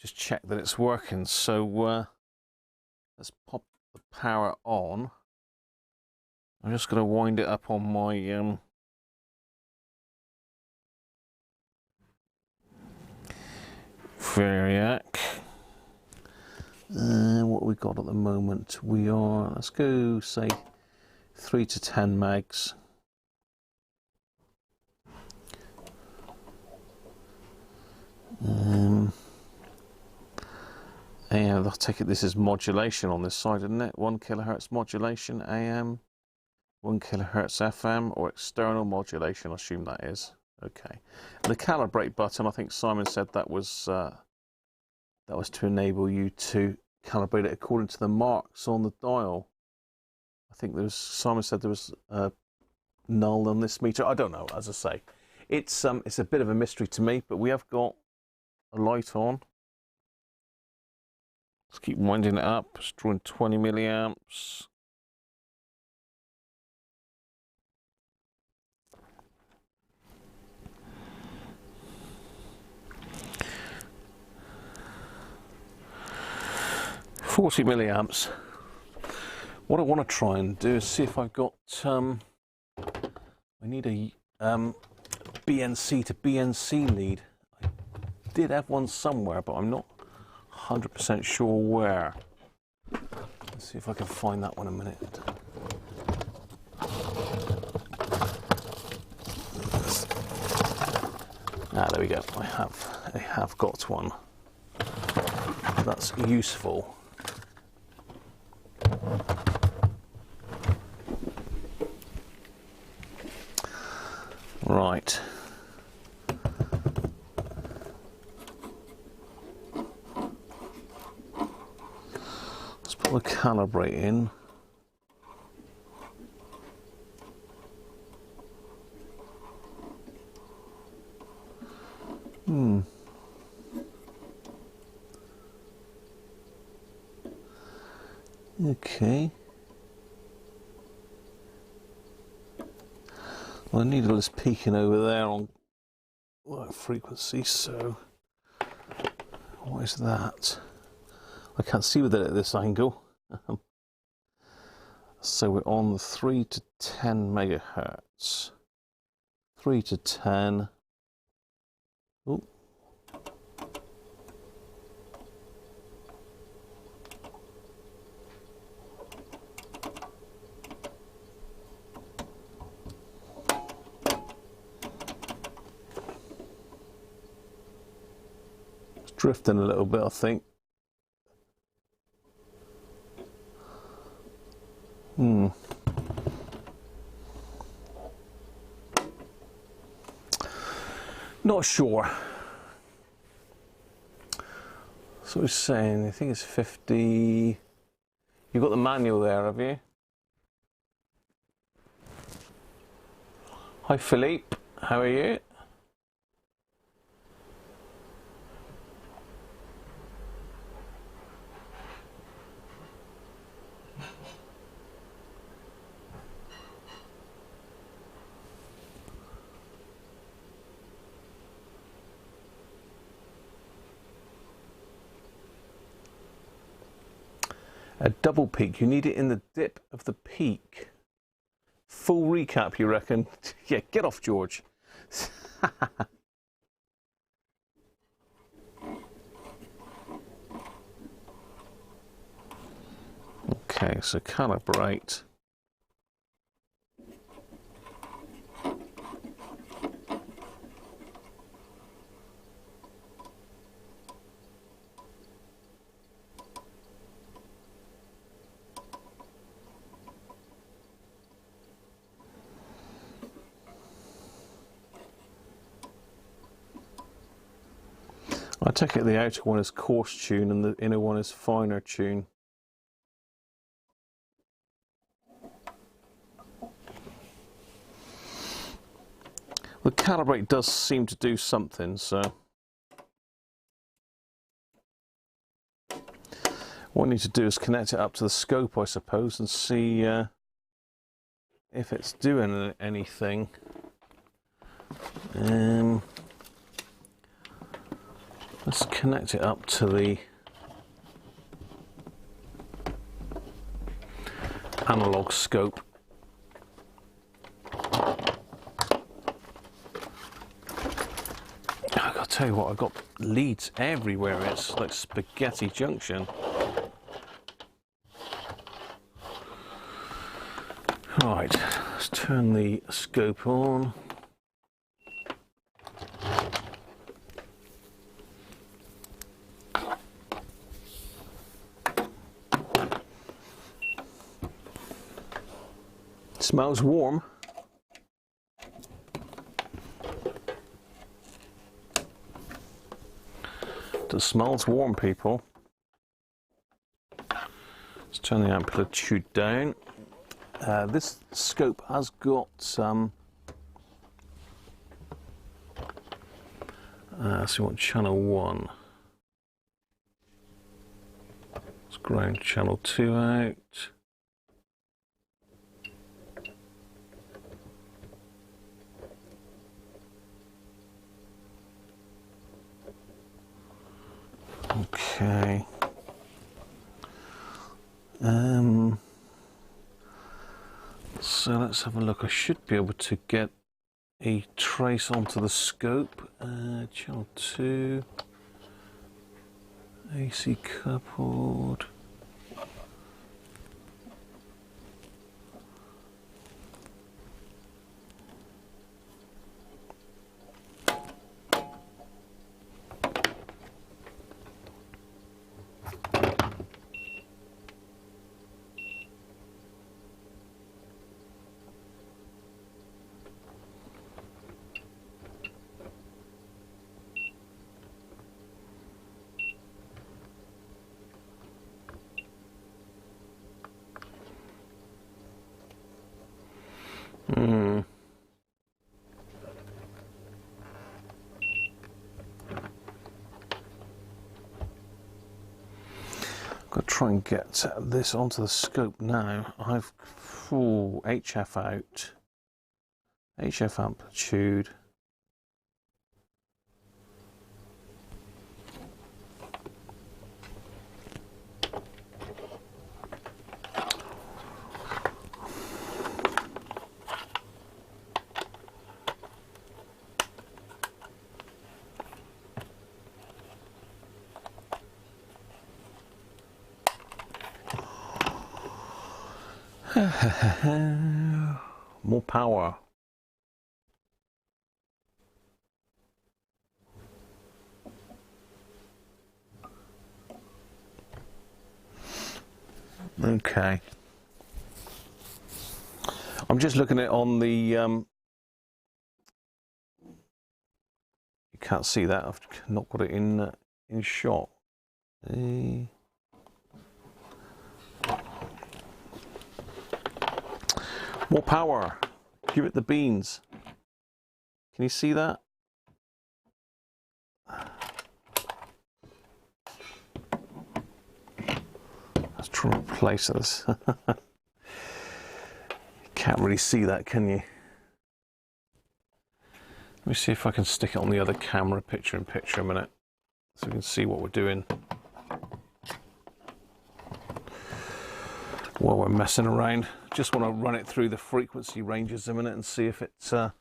Just check that it's working. So let's pop the power on. I'm just going to wind it up on my Variac. What we got at the moment? We are, let's go say 3 to 10 megs. And I'll take it this is modulation on this side, isn't it? 1 kilohertz modulation AM, 1 kilohertz FM, or external modulation, I assume that is. Okay. And the calibrate button, I think Simon said that was to enable you to calibrate it according to the marks on the dial. I think Simon said there was a null on this meter. I don't know, as I say. It's a bit of a mystery to me, but we have got a light on. Let's keep winding it up. It's drawing 20 milliamps. $40 milliamps. What I want to try and do is see if I've got. I need a BNC to BNC lead. I did have one somewhere, but I'm not 100% sure where. Let's see if I can find that one a minute. There we go. I have got one. That's useful. Right. Let's put the calibrate in. Okay. Well, the needle is peaking over there on low frequency, so what is that? I can't see with it at this angle. So we're on the 3 to 10 megahertz. 3 to 10. Ooh. Drifting a little bit, I think. Not sure. So he's saying, I think it's 50. You've got the manual there, have you? Hi, Philippe. How are you? A double peak, you need it in the dip of the peak. Full recap, you reckon? Yeah, get off, George. Okay, so calibrate. I take it the outer one is coarse tune and the inner one is finer tune. The calibrate does seem to do something, so what I need to do is connect it up to the scope, I suppose, and see if it's doing anything. Let's connect it up to the analog scope. I gotta tell you what, I've got leads everywhere. It's like spaghetti junction. Right, let's turn the scope on. Smells warm. It smells warm, people. Let's turn the amplitude down. This scope has got some. So we want channel 1. Let's ground channel 2 out. Okay. So let's have a look. I should be able to get a trace onto the scope. Channel 2. AC coupled. Got to try and get this onto the scope now. I've HF out, HF amplitude. More power. Okay. I'm just looking at it on the you can't see that. I've not got it in shot. More power. Give it the beans. Can you see that? Let's try and replace this. You can't really see that, can you? Let me see if I can stick it on the other camera, picture in picture a minute, so we can see what we're doing while we're messing around. Just want to run it through the frequency ranges a minute and see if it's so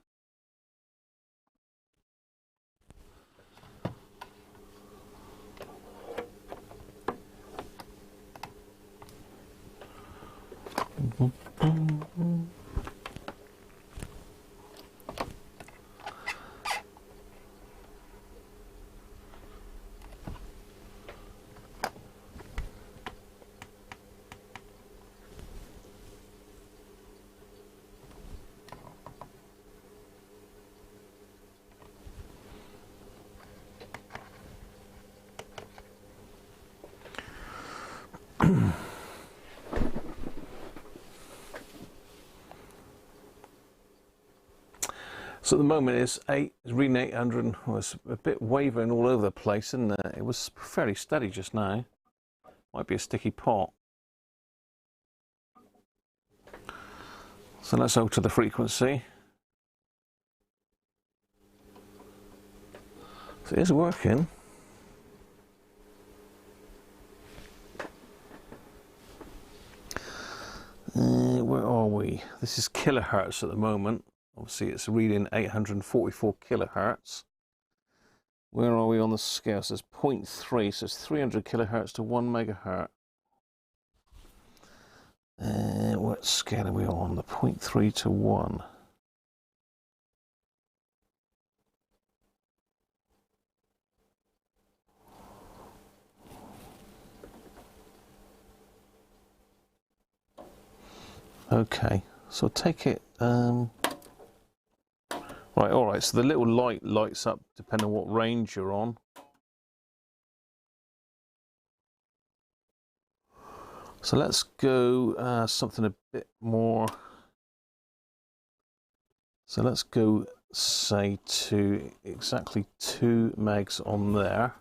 at the moment it's reading 800. Well, it's a bit wavering all over the place, and it was fairly steady just now. Might be a sticky pot. So let's alter the frequency. So it is working. Where are we? This is kilohertz at the moment. Obviously it's reading 844 kilohertz. Where are we on the scale? So it's 0.3, so it's 300 kilohertz to 1 megahertz. What scale are we on? The 0.3 to 1. Okay, So take it, right, all right, so the little light lights up depending on what range you're on. So let's go something a bit more, so let's go say to exactly 2 megs on there.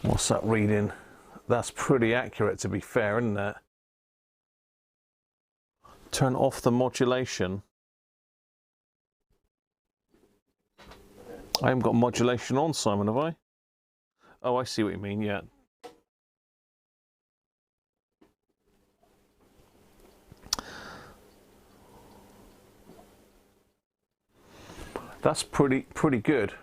What's that reading? That's pretty accurate, to be fair, isn't it? Turn off the modulation. I haven't got modulation on, Simon, have I? Oh, I see what you mean, yeah. That's pretty good.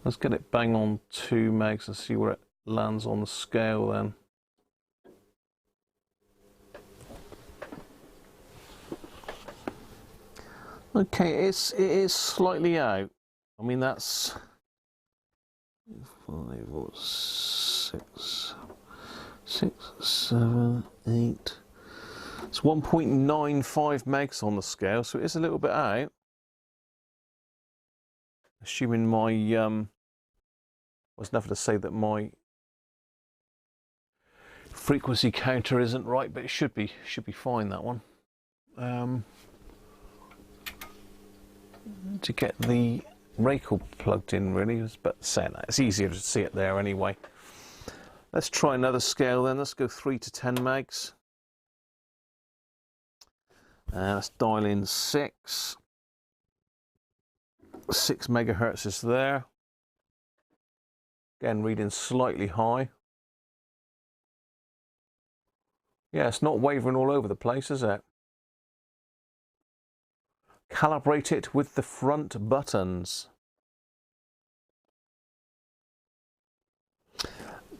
Let's get it bang on 2 megs and see where it lands on the scale then. Okay, it is slightly out. I mean, that's 5 or 6, 7, 8. It's 1.95 megs on the scale, so it is a little bit out. Assuming my was never to say that my frequency counter isn't right, but it should be fine, that one. To get the Raycle plugged in, really, but saying that, it's easier to see it there anyway. Let's try another scale then. Let's go 3 to 10 megs. Let's dial in 6. 6 megahertz is there. Again, reading slightly high. Yeah, it's not wavering all over the place, is it? Calibrate it with the front buttons.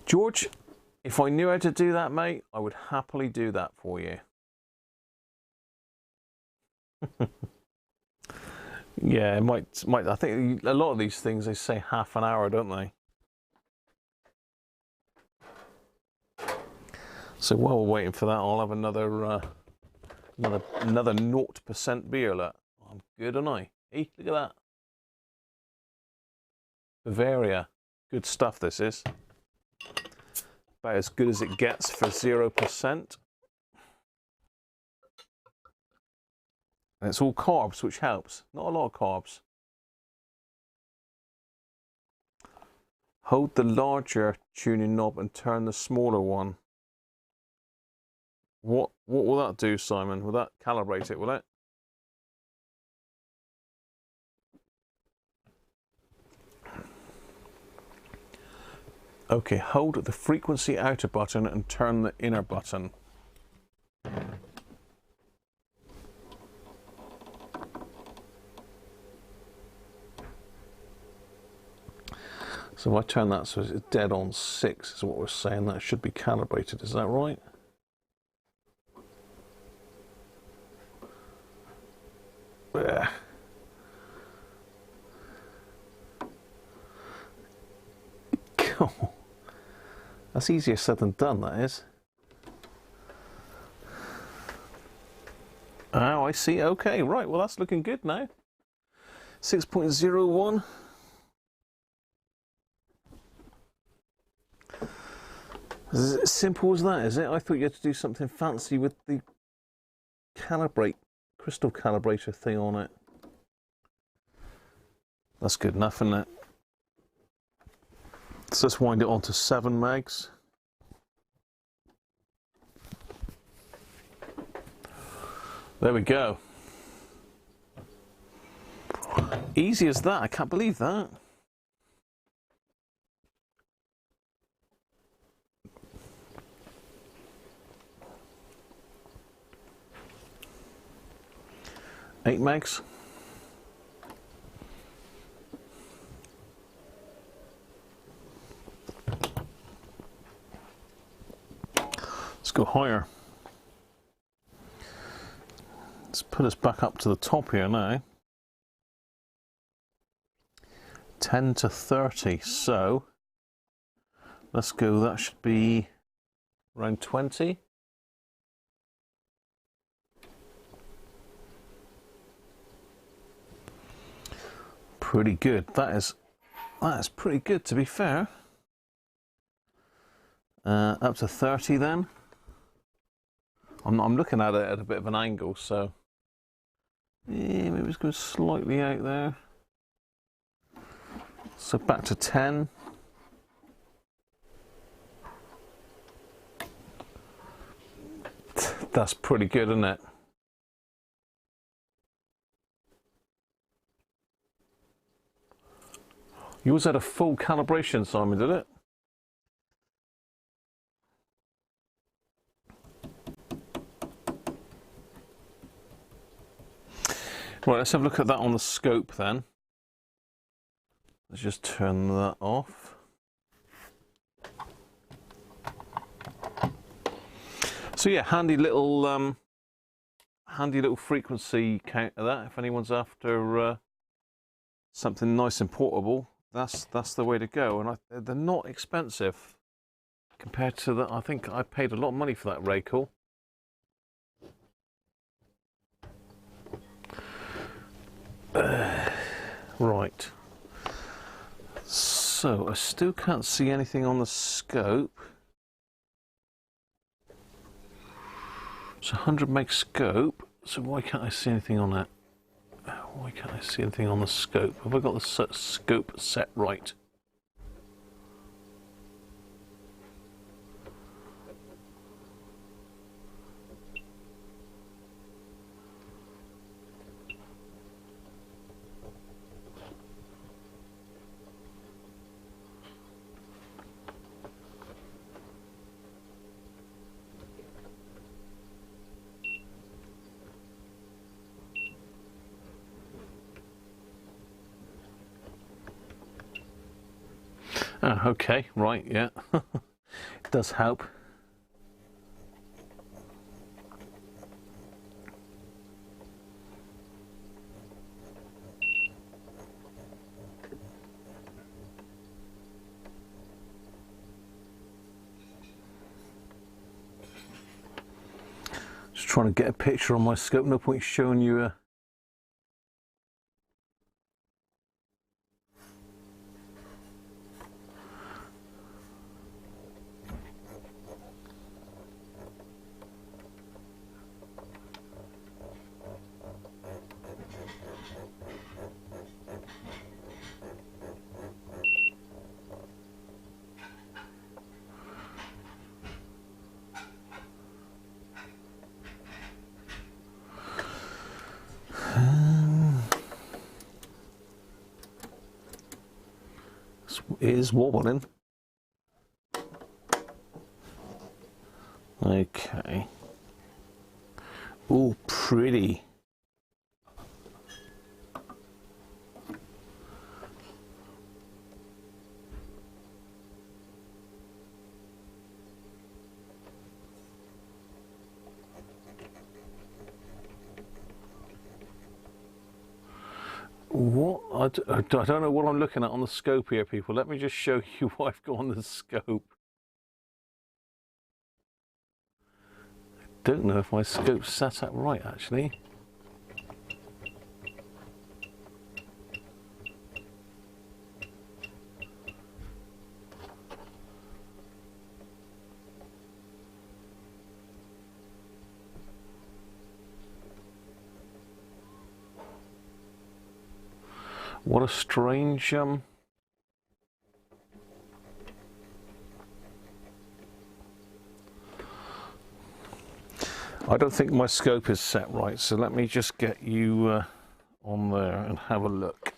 George, if I knew how to do that, mate, I would happily do that for you. Yeah, it might. I think a lot of these things, they say half an hour, don't they? So while we're waiting for that, I'll have another 0% beer. Look, I'm good, aren't I? Hey, look at that. Bavaria, good stuff. This is about as good as it gets for 0%. And it's all carbs, which helps. Not a lot of carbs. Hold the larger tuning knob and turn the smaller one. What will that do, Simon? Will that calibrate it, will it? Okay, hold the frequency outer button and turn the inner button. So if I turn that so it's dead on 6 is what we're saying, that should be calibrated, is that right? Yeah. That's easier said than done, that is. Oh, I see. Okay, right. Well, that's looking good now. 6.01. Is it as simple as that, is it? I thought you had to do something fancy with the crystal calibrator thing on it. That's good enough, isn't it? So let's wind it on to 7 megs. There we go. Easy as that. I can't believe that. Eight megs. Let's go higher. Let's put us back up to the top here now. 10 to 30, so let's go, that should be around 20. Pretty good. That is pretty good, to be fair. Up to 30 then. I'm looking at it at a bit of an angle, so yeah, maybe it's going slightly out there. So back to 10. That's pretty good, isn't it? Yours had a full calibration, Simon, did it? Right, let's have a look at that on the scope then. Let's just turn that off. So yeah, handy little frequency counter that. If anyone's after something nice and portable, that's the way to go. And they're not expensive compared to that. I think I paid a lot of money for that Raycall. Right. So I still can't see anything on the scope. It's 100 meg scope. So why can't I see anything on that? Why can't I see anything on the scope? Have I got the scope set right? Ah, okay, right, yeah. It does help. Just trying to get a picture on my scope. No point showing you a it is wobbling. Okay. Oh, pretty. What? I don't know what I'm looking at on the scope here, people. Let me just show you what I've got on the scope. I don't know if my scope's set up right, actually. What a strange I don't think my scope is set right, so let me just get you on there and have a look.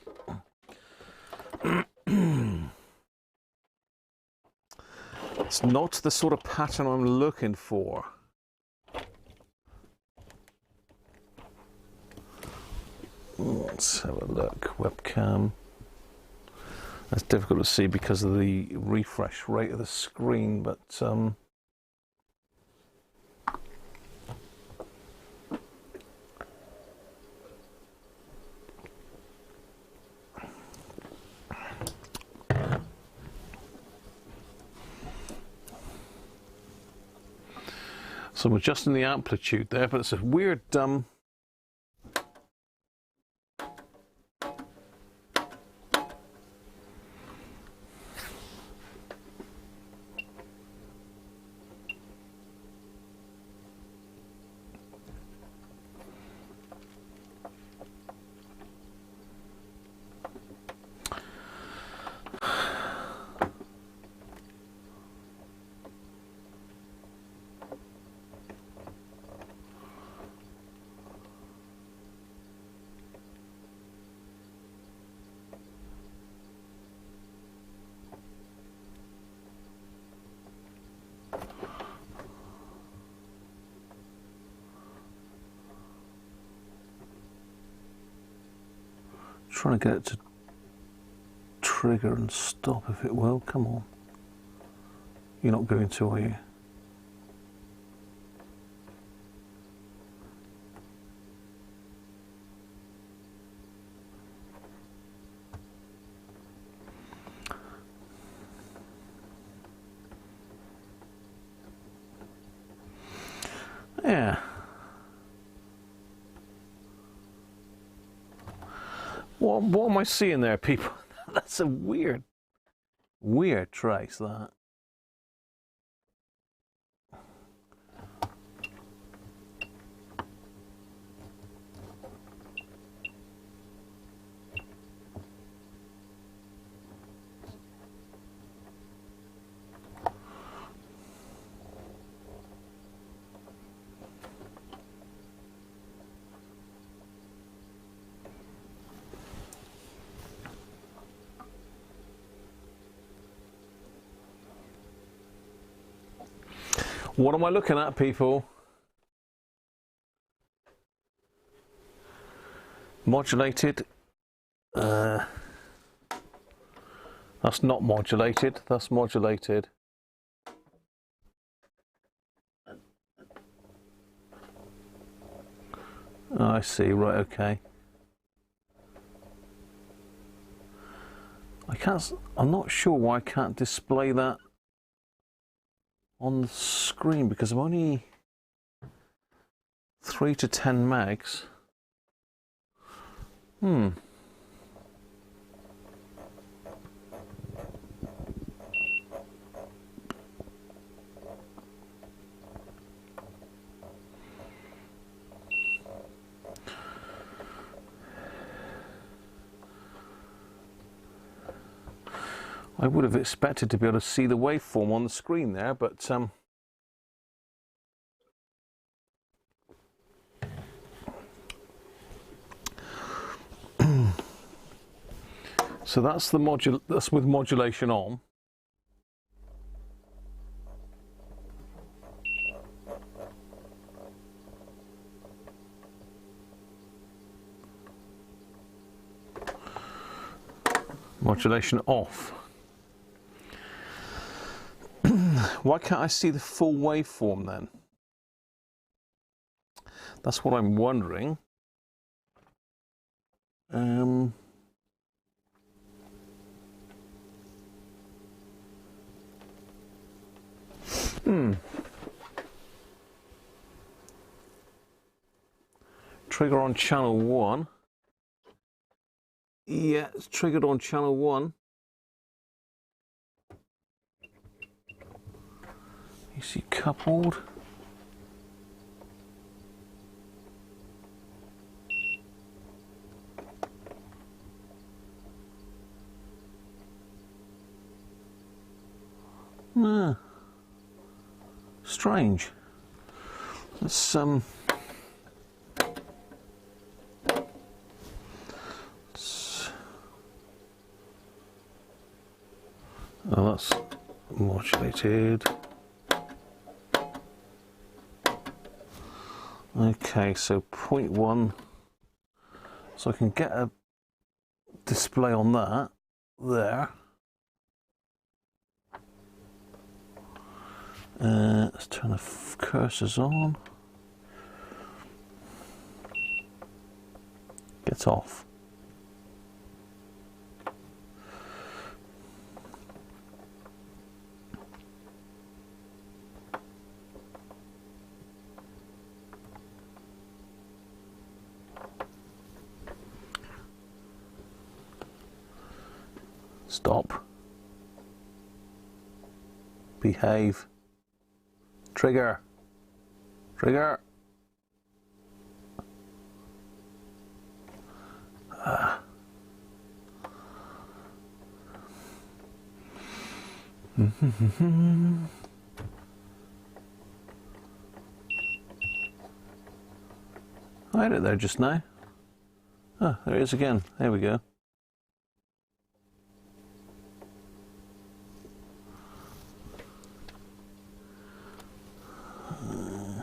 It's not the sort of pattern I'm looking for. Let's have a look. Webcam. That's difficult to see because of the refresh rate of the screen, but So I'm adjusting the amplitude there, but it's a weird trying to get it to trigger and stop if it will. Come on. You're not going to, are you? Yeah. What am I seeing there, people? That's a weird trace, that. What am I looking at, people? Modulated. That's not modulated. That's modulated. I see. Right. Okay. I'm not sure why I can't display that on the screen, because I'm only 3 to 10 megs. I would have expected to be able to see the waveform on the screen there, but so that's that's with modulation on. Modulation off. Why can't I see the full waveform then? That's what I'm wondering. Trigger on channel 1. Yeah, it's triggered on channel 1. You see coupled. Strange. Let's oh, that's modulated. Okay, so 0.1. So I can get a display on that there. Let's turn the cursors on. Get off. Stop. Behave. Trigger. Trigger. I had it there just now. Oh, there it is again. There we go. Uh,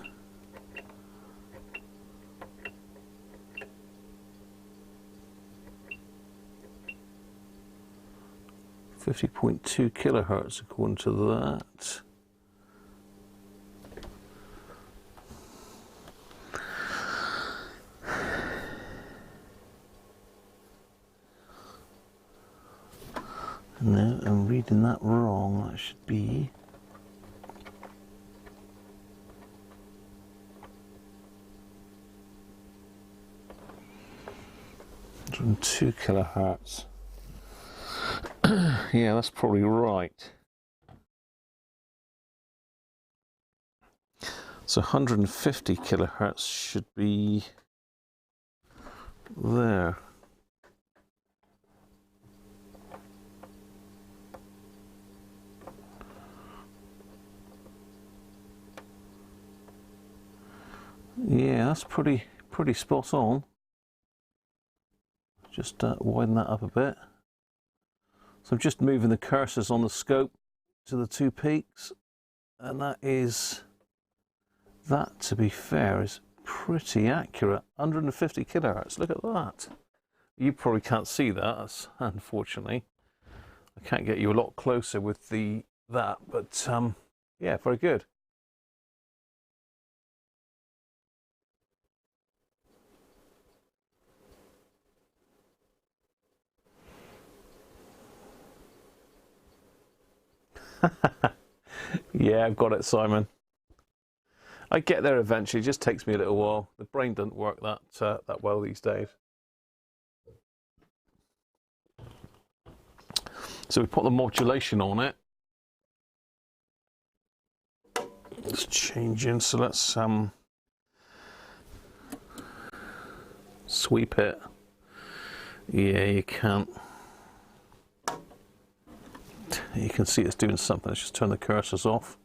50.2 kilohertz according to that. No, I'm reading that wrong. That should be 102 kilohertz. Yeah, that's probably right. So 150 kilohertz should be there. Yeah, that's pretty spot on. Just widen that up a bit. So I'm just moving the cursors on the scope to the two peaks, and that, to be fair, is pretty accurate. 150 kilohertz. Look at that. You probably can't see that, unfortunately. I can't get you a lot closer with that, but yeah, very good. Yeah, I've got it, Simon. I get there eventually. It just takes me a little while. The brain doesn't work that well these days. So we put the modulation on it. It's changing. So let's sweep it. Yeah, you can't. You can see it's doing something. Let's just turn the cursors off.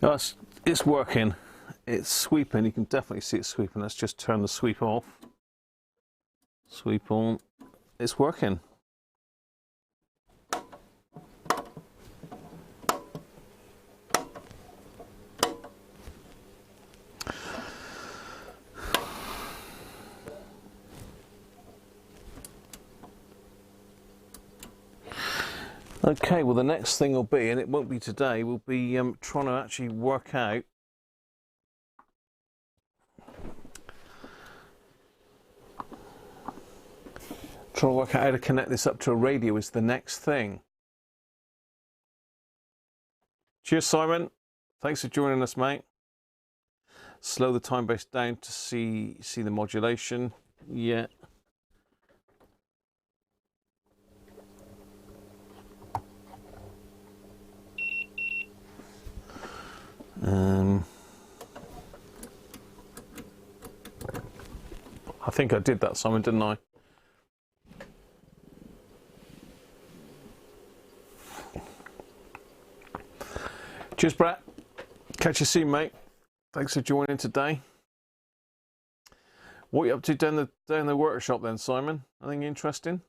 No, it's working. It's sweeping. You can definitely see it sweeping. Let's just turn the sweep off. Sweep on. It's working. Okay, well the next thing will be, and it won't be today, we'll be trying to actually work out how to connect this up to a radio is the next thing. Cheers, Simon. Thanks for joining us, mate. Slow the time base down to see the modulation. Yeah. I think I did that, Simon, didn't I? Cheers, Brett. Catch you soon, mate. Thanks for joining today. What are you up to down the workshop then, Simon? Anything interesting?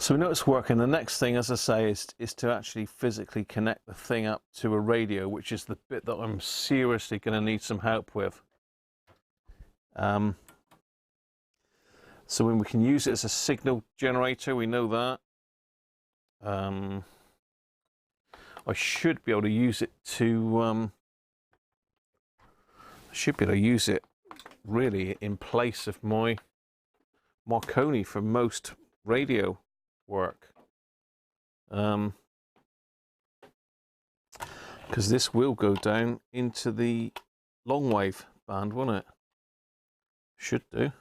So we know it's working. The next thing, as I say, is to actually physically connect the thing up to a radio, which is the bit that I'm seriously going to need some help with. So when we can use it as a signal generator, we know that. I should be able to use it to. I should be able to use it really in place of my Marconi for most radio work, because this will go down into the long wave band, won't it? Should do. Let's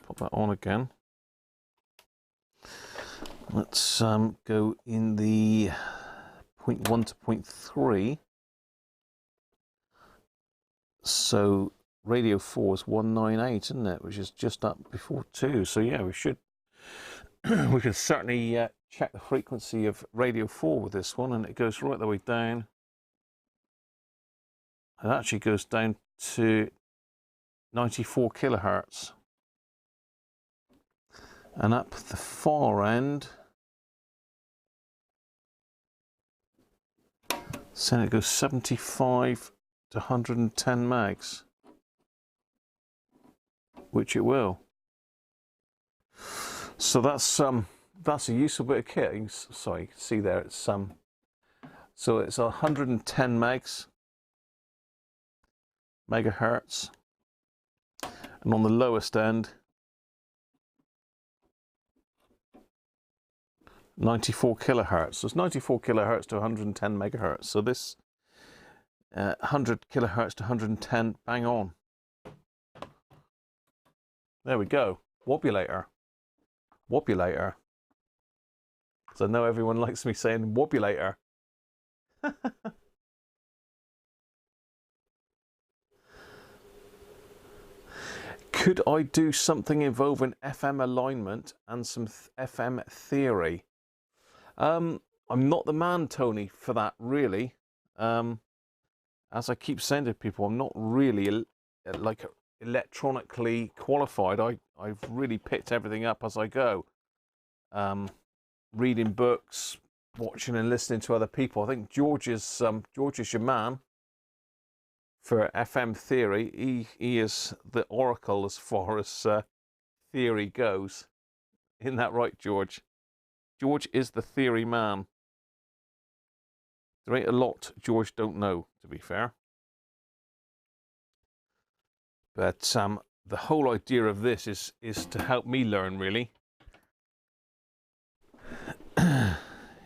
pop that on again. Let's go in the 0.1 to 0.3. So radio 4 is 198, isn't it? Which is just up before 2. So yeah, we should. We can certainly check the frequency of radio 4 with this one, and it goes right the way down. It actually goes down to 94 kilohertz. And up the far end, so it goes 75 to 110 megs, which it will. So that's a useful bit of kit. Sorry, you can see there it's so it's 110 megahertz, and on the lowest end 94 kilohertz. So it's 94 kilohertz to 110 megahertz. So this 100 kilohertz to 110, bang on. There we go. Wobulator. Wobulator. So I know everyone likes me saying wobulator. Could I do something involving FM alignment and some FM theory? I'm not the man, Tony, for that, really. As I keep saying to people, I'm not really like electronically qualified. I've really picked everything up as I go. Reading books, watching and listening to other people. I think George is your man for FM theory. He is the oracle as far as theory goes. Isn't that right, George? George is the theory man. There ain't a lot George don't know, to be fair. But the whole idea of this is to help me learn, really.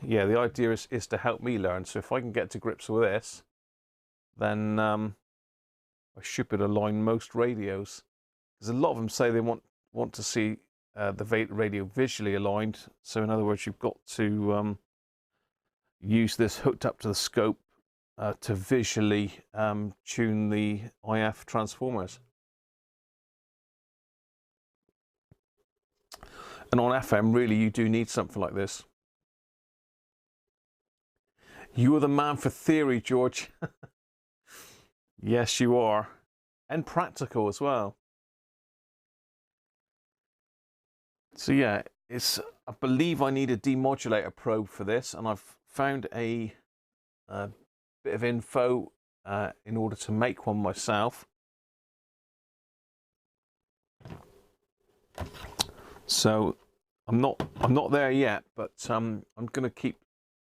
Yeah, the idea is to help me learn. So if I can get to grips with this, then I should be able to align most radios. Because a lot of them say they want to see the radio visually aligned. So in other words, you've got to use this hooked up to the scope to visually tune the IF transformers. And on FM, really, you do need something like this. You are the man for theory, George. Yes, you are. And practical as well. So yeah, I believe I need a demodulator probe for this, and I've found a bit of info in order to make one myself. So I'm not there yet, but I'm going to keep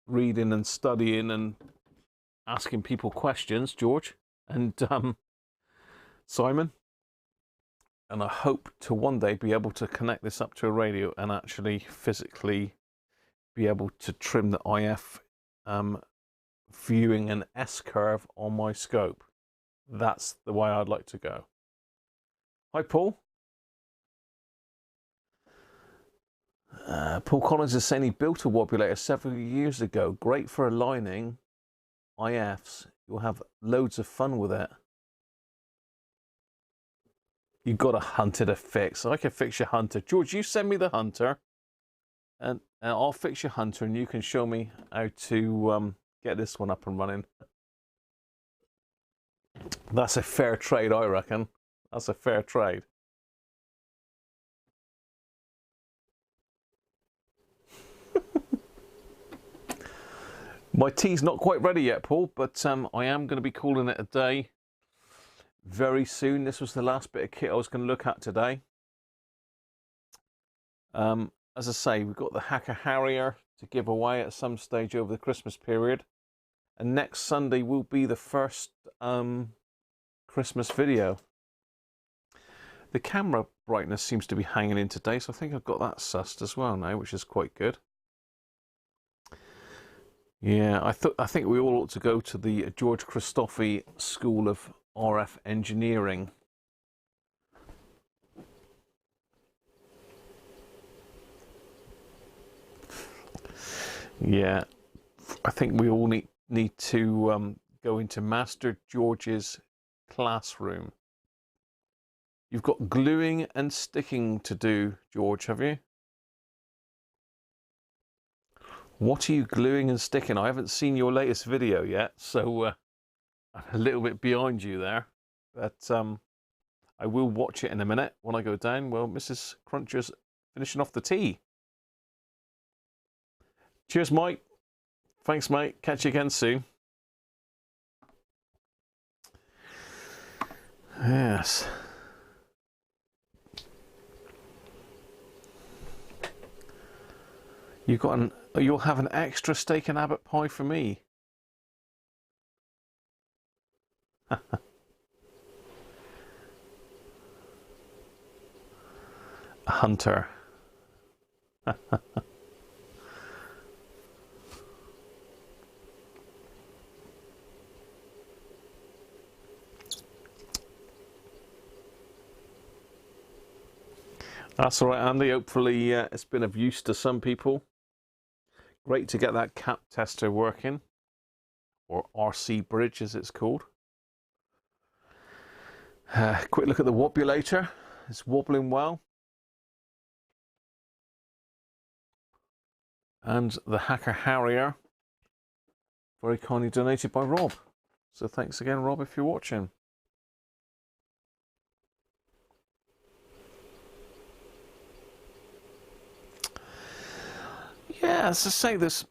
reading and studying and asking people questions, George and Simon. And I hope to one day be able to connect this up to a radio and actually physically be able to trim the IF viewing an S-curve on my scope. That's the way I'd like to go. Hi, Paul. Paul Collins is saying he built a wobulator several years ago. Great for aligning IFs. You'll have loads of fun with it. You've got a hunter to fix. I can fix your hunter. George, you send me the hunter, and I'll fix your hunter, and you can show me how to get this one up and running. That's a fair trade, I reckon. That's a fair trade. My tea's not quite ready yet, Paul, but I am going to be calling it a day very soon. This was the last bit of kit I was going to look at today. As I say, we've got the Hacker Harrier to give away at some stage over the Christmas period. And next Sunday will be the first Christmas video. The camera brightness seems to be hanging in today, so I think I've got that sussed as well now, which is quite good. Yeah, I think we all ought to go to the George Christophe School of RF Engineering. Yeah, I think we all need to go into Master George's classroom. You've got gluing and sticking to do, George, have you? What are you gluing and sticking? I haven't seen your latest video yet, so I'm a little bit behind you there. But I will watch it in a minute when I go down. Well, Mrs. Cruncher's finishing off the tea. Cheers, Mike. Thanks, mate. Catch you again soon. Yes. You'll have an extra steak and Abbott pie for me. A hunter. That's all right, Andy. Hopefully it's been of use to some people. Great to get that cap tester working, or RC bridge as it's called. Quick look at the wobulator. It's wobbling well. And the Hacker Harrier, very kindly donated by Rob. So thanks again, Rob, if you're watching. Yeah, as I say, there's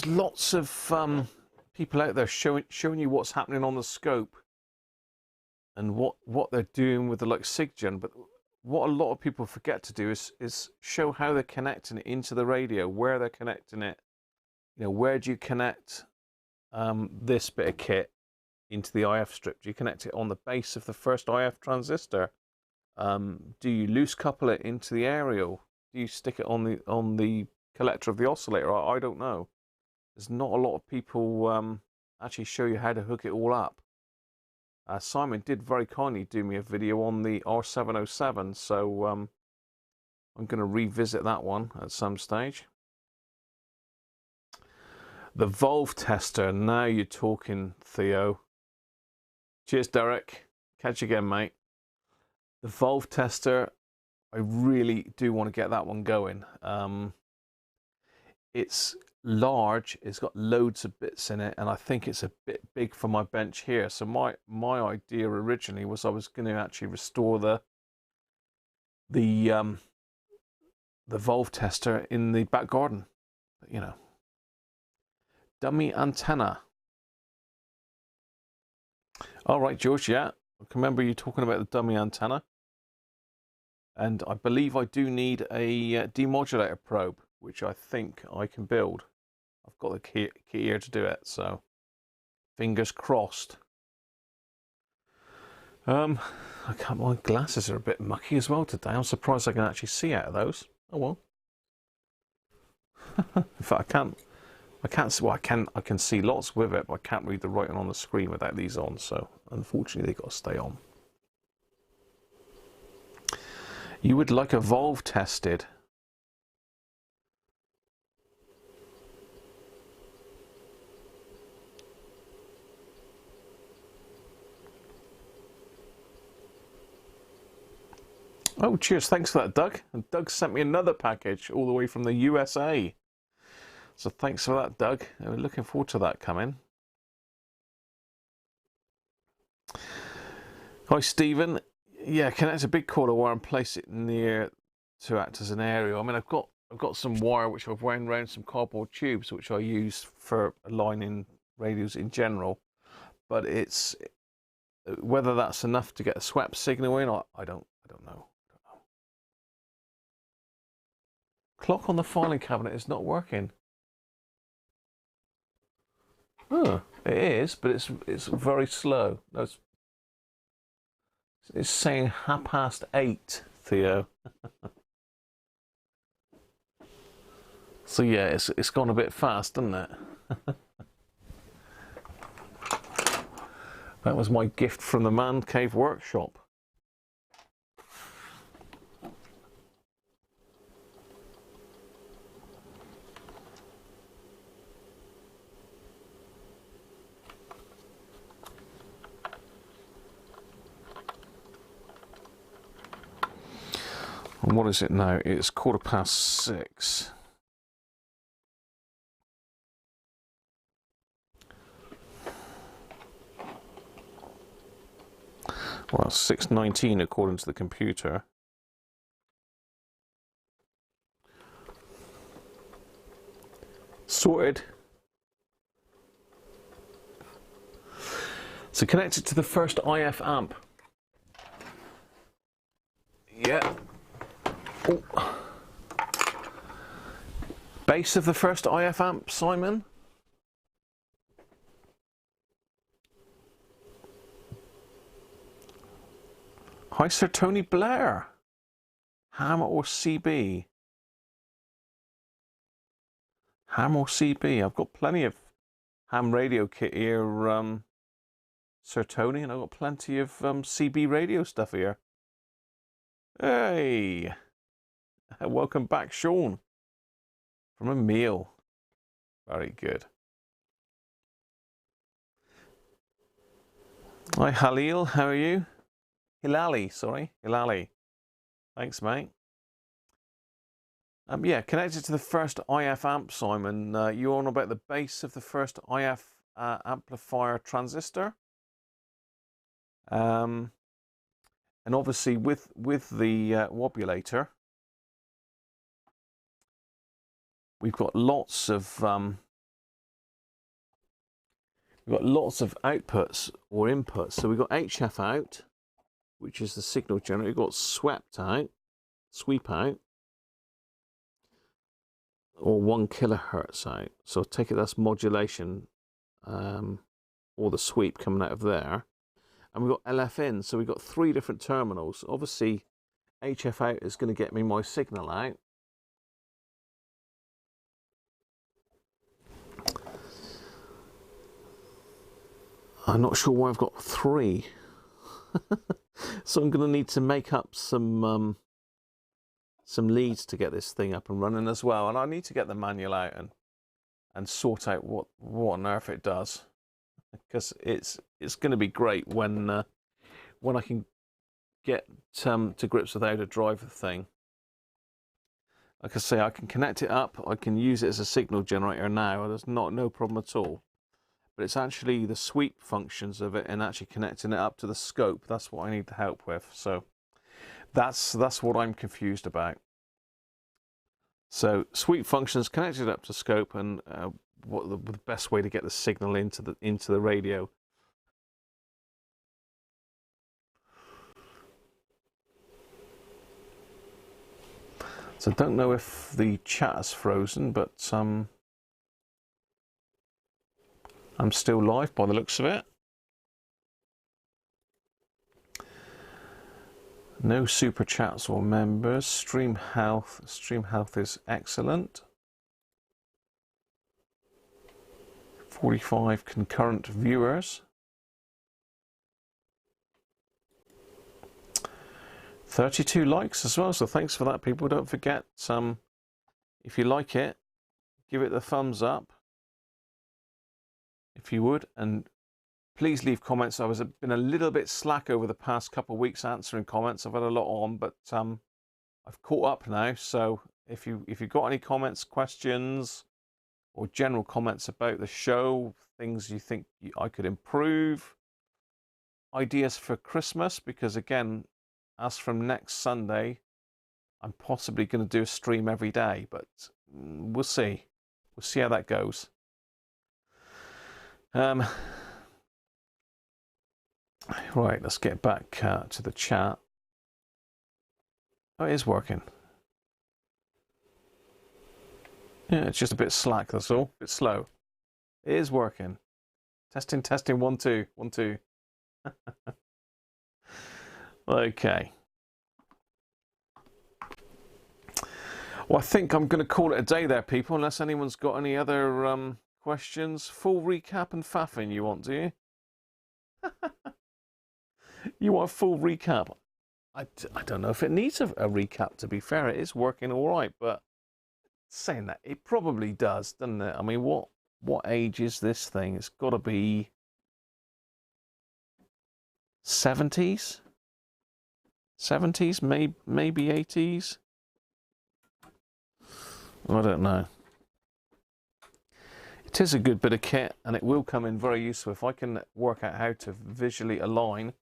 lots of people out there showing you what's happening on the scope and what they're doing with the like SIGGEN. But what a lot of people forget to do is show how they're connecting it into the radio, where they're connecting it. You know, where do you connect this bit of kit into the IF strip? Do you connect it on the base of the first IF transistor? Do you loose couple it into the aerial? Do you stick it on the collector of the oscillator? I don't know. There's not a lot of people actually show you how to hook it all up. Simon did very kindly do me a video on the R707, so I'm going to revisit that one at some stage. The valve tester, now you're talking, Theo. Cheers, Derek. Catch you again, mate. The valve tester, I really do want to get that one going. It's large, it's got loads of bits in it, and I think it's a bit big for my bench here. So my idea originally was I was going to actually restore the valve tester in the back garden. But, you know, dummy antenna. All right, George. Yeah, I can remember you talking about the dummy antenna, and I believe I do need a demodulator probe, which I think I can build. I've got the key here to do it, so fingers crossed. My glasses are a bit mucky as well today. I'm surprised I can actually see out of those. Oh well. In fact, I can't see. Well, I can see lots with it, but I can't read the writing on the screen without these on. So unfortunately, they've got to stay on. You would like a valve tested? Oh, cheers. Thanks for that, Doug. And Doug sent me another package all the way from the USA. So thanks for that, Doug. We're looking forward to that coming. Hi, Stephen. Yeah, connect a big caller wire and place it near to act as an aerial. I mean, I've got I've got some wire which I've wound around some cardboard tubes, which I use for aligning radios in general. But it's whether that's enough to get a swept signal in, I don't know. Clock on the filing cabinet is not working. Oh, it is, but it's very slow. No, it's saying 8:30, Theo. So yeah, it's gone a bit fast, hasn't it? That was my gift from the Man Cave Workshop. And what is it now? It's 6:15. Well, 6:19 according to the computer. Sorted. So connected to the first IF amp. Yeah. Oh. Base of the first IF amp, Simon. Hi, Sir Tony Blair. Ham or CB? Ham or CB? I've got plenty of ham radio kit here, Sir Tony, and I've got plenty of CB radio stuff here. Hey, welcome back, Sean, from a meal. Very good. Hi, Halil, how are you? Hilali, sorry, Hilali. Thanks, mate. Yeah, connected to the first IF amp, Simon. You're on about the base of the first IF amplifier transistor. And obviously with the wobulator, we've got lots of outputs or inputs. So we've got HF out, which is the signal generator. We've got sweep out, or 1 kilohertz out. So take it that's modulation, or the sweep coming out of there. And we've got LF in, so we've got 3 different terminals. Obviously, HF out is going to get me my signal out. I'm not sure why I've got 3. So I'm going to need to make up some leads to get this thing up and running as well. And I need to get the manual out and sort out what on earth it does. Because it's going to be great when I can get to grips with how to drive the thing. Like I say, I can connect it up. I can use it as a signal generator now. There's no problem at all. But it's actually the sweep functions of it and actually connecting it up to the scope. That's what I need the help with. So that's what I'm confused about. So sweep functions connected up to scope, and what the best way to get the signal into the radio. So I don't know if the chat is frozen, but I'm still live by the looks of it. No super chats or members. Stream health is excellent. 45 concurrent viewers. 32 likes as well, so thanks for that, people. Don't forget, if you like it, give it the thumbs up, if you would, and please leave comments. I've been a little bit slack over the past couple of weeks answering comments. I've had a lot on, but I've caught up now. So if you've got any comments, questions, or general comments about the show, things you think I could improve, ideas for Christmas, because again, as from next Sunday, I'm possibly going to do a stream every day, but we'll see. We'll see how that goes. Right, let's get back to the chat. Oh, it is working. Yeah, it's just a bit slack, that's all. A bit slow. It is working. Testing, testing, 1, 2, 1, 2. Okay. Well, I think I'm going to call it a day there, people, unless anyone's got any other questions. Full recap and faffing you want, do you? You want a full recap? I don't know if it needs a recap, to be fair. It is working all right, but saying that, it probably does, doesn't it? I mean, what age is this thing? It's got to be 70s? 70s, maybe 80s? I don't know. It is a good bit of kit, and it will come in very useful. If I can work out how to visually align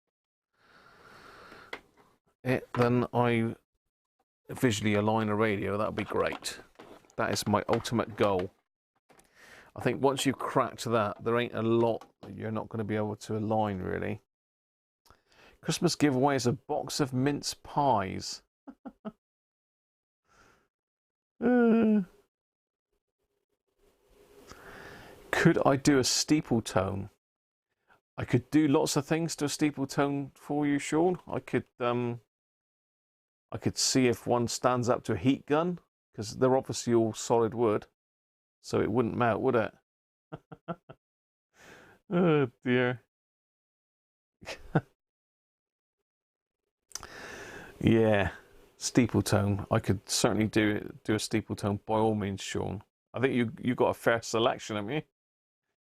it, then I visually align a radio. That would be great. That is my ultimate goal. I think once you've cracked that, there ain't a lot that you're not going to be able to align, really. Christmas giveaway is a box of mince pies. Could I do a steeple tone? I could do lots of things to a steeple tone for you, Sean. I could see if one stands up to a heat gun, because they're obviously all solid wood, so it wouldn't melt, would it? Oh dear. Yeah, steeple tone. I could certainly do a steeple tone by all means, Sean. I think you got a fair selection, haven't you?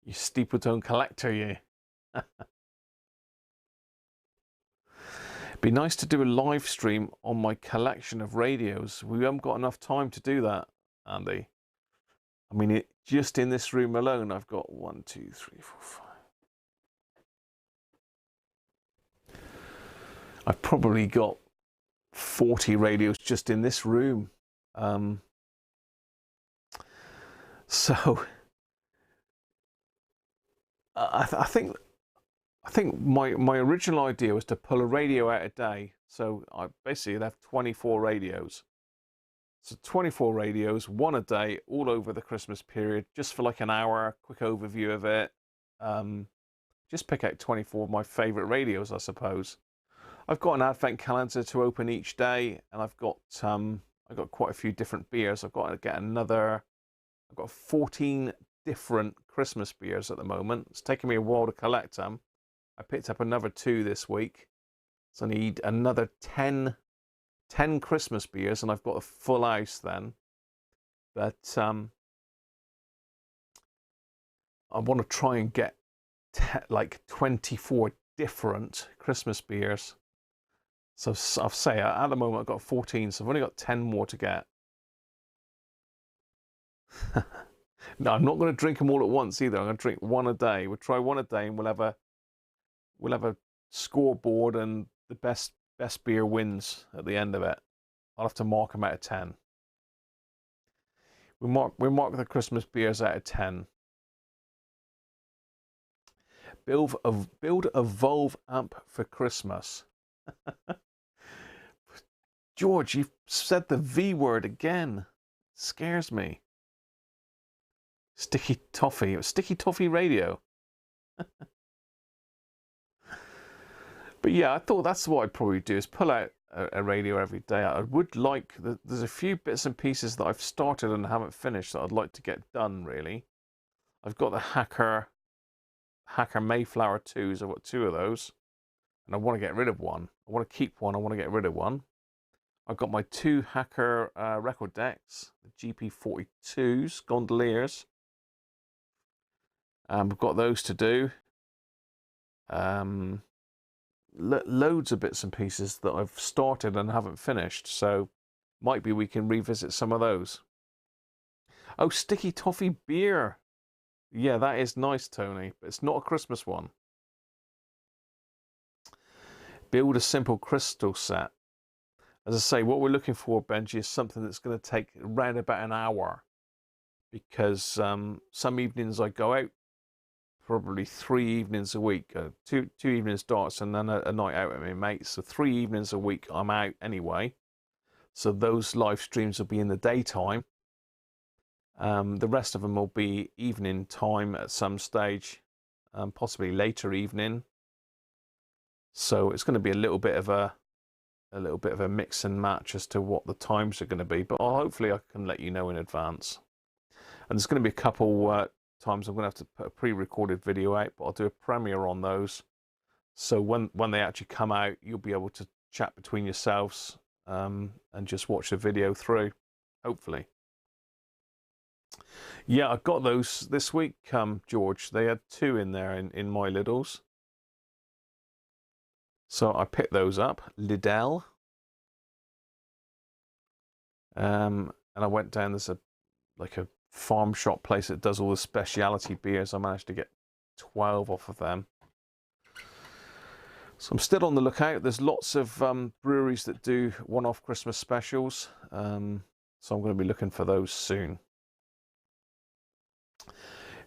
You steeple tone collector, you. Be nice to do a live stream on my collection of radios. We haven't got enough time to do that, Andy. I mean, just in this room alone, I've got 1, 2, 3, 4, 5. I've probably got 40 radios just in this room. So I think my original idea was to pull a radio out a day. So I basically have 24 radios. So 24 radios, one a day, all over the Christmas period, just for like an hour, quick overview of it. Just pick out 24 of my favourite radios, I suppose. I've got an advent calendar to open each day, and I've got quite a few different beers. I've got to get another. I've got 14 different Christmas beers at the moment. It's taken me a while to collect them. I picked up another 2 this week, so I need another 10 Christmas beers, and I've got a full house then. But I want to try and get like 24 different Christmas beers. So I'll say at the moment I've got 14, so I've only got 10 more to get. No, I'm not going to drink them all at once either. I'm going to drink one a day. We'll try one a day, and we'll have a scoreboard, and the best beer wins at the end of it. I'll have to mark them out of 10. We mark the Christmas beers out of 10. Build a Volve amp for Christmas. George, you've said the V word again. Scares me. Sticky toffee radio. But yeah, I thought that's what I'd probably do, is pull out a radio every day. I would like, there's a few bits and pieces that I've started and haven't finished that I'd like to get done, really. I've got the Hacker Mayflower 2s. I've got 2 of those, and I want to get rid of one. I want to keep one, I want to get rid of one. I've got my 2 Hacker record decks, the GP42s, gondoliers. We've got those to do. Loads of bits and pieces that I've started and haven't finished, so might be we can revisit some of those. Oh, sticky toffee beer. Yeah, that is nice, Tony, but it's not a Christmas one. Build a simple crystal set. As I say, what we're looking for, Benji, is something that's going to take around about an hour, because some evenings I go out, probably 3 evenings a week, two evenings darts and then a night out with my mates. So 3 evenings a week I'm out anyway. So those live streams will be in the daytime. The rest of them will be evening time at some stage, possibly later evening. So it's going to be a little bit of a mix and match as to what the times are going to be. But hopefully I can let you know in advance. And there's going to be a couple times I'm going to have to put a pre-recorded video out, but I'll do a premiere on those. So when they actually come out, you'll be able to chat between yourselves and just watch the video through, hopefully. Yeah, I got those this week, George. They had 2 in there in my Lidl's. So I picked those up, Lidl. And I went down, there's a farm shop place that does all the specialty beers. I managed to get 12 off of them. So I'm still on the lookout. There's lots of breweries that do one-off Christmas specials. So I'm going to be looking for those soon.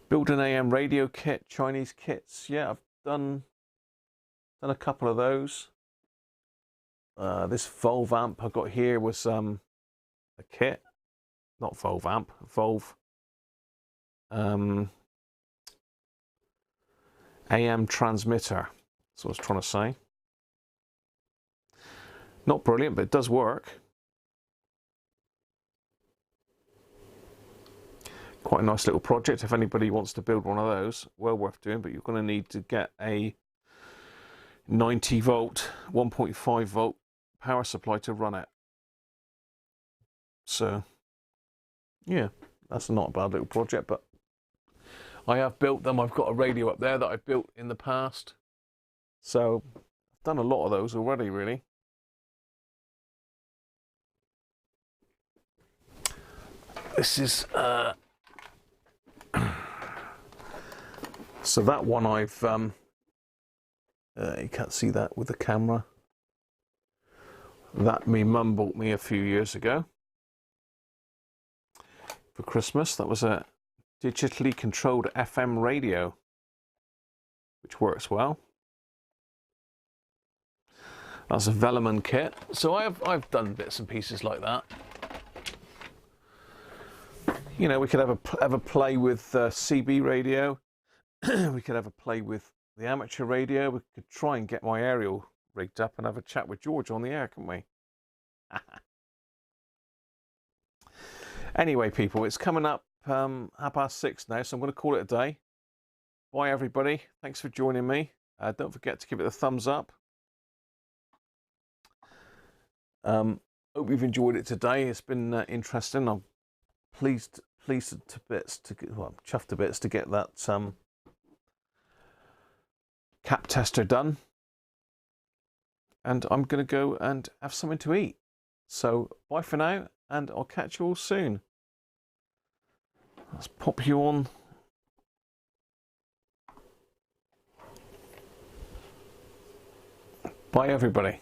Build an AM radio kit, Chinese kits. Yeah, I've done a couple of those. This Volve amp I got here was a kit. Not Volve amp, Volve AM transmitter. That's what I was trying to say. Not brilliant, but it does work. Quite a nice little project. If anybody wants to build one of those, well worth doing, but you're going to need to get a 90 volt, 1.5 volt power supply to run it. So, yeah, that's not a bad little project, but I have built them. I've got a radio up there that I built in the past. So, I've done a lot of those already, really. This is... So that one I've... you can't see that with the camera. That me mum bought me a few years ago for Christmas. That was a digitally controlled FM radio, which works well. That's a Velleman kit. So I've done bits and pieces like that. You know, we could have a play with CB radio. We could have a play with the amateur radio. We could try and get my aerial rigged up and have a chat with George on the air, couldn't we? Anyway, people, it's coming up 6:30 now, so I'm going to call it a day. Bye, everybody. Thanks for joining me. Don't forget to give it a thumbs up. Hope you've enjoyed it today. It's been interesting. I'm pleased to bits I'm chuffed to bits to get that cap tester done. And I'm going to go and have something to eat. So bye for now, and I'll catch you all soon. Let's pop you on. Bye, everybody.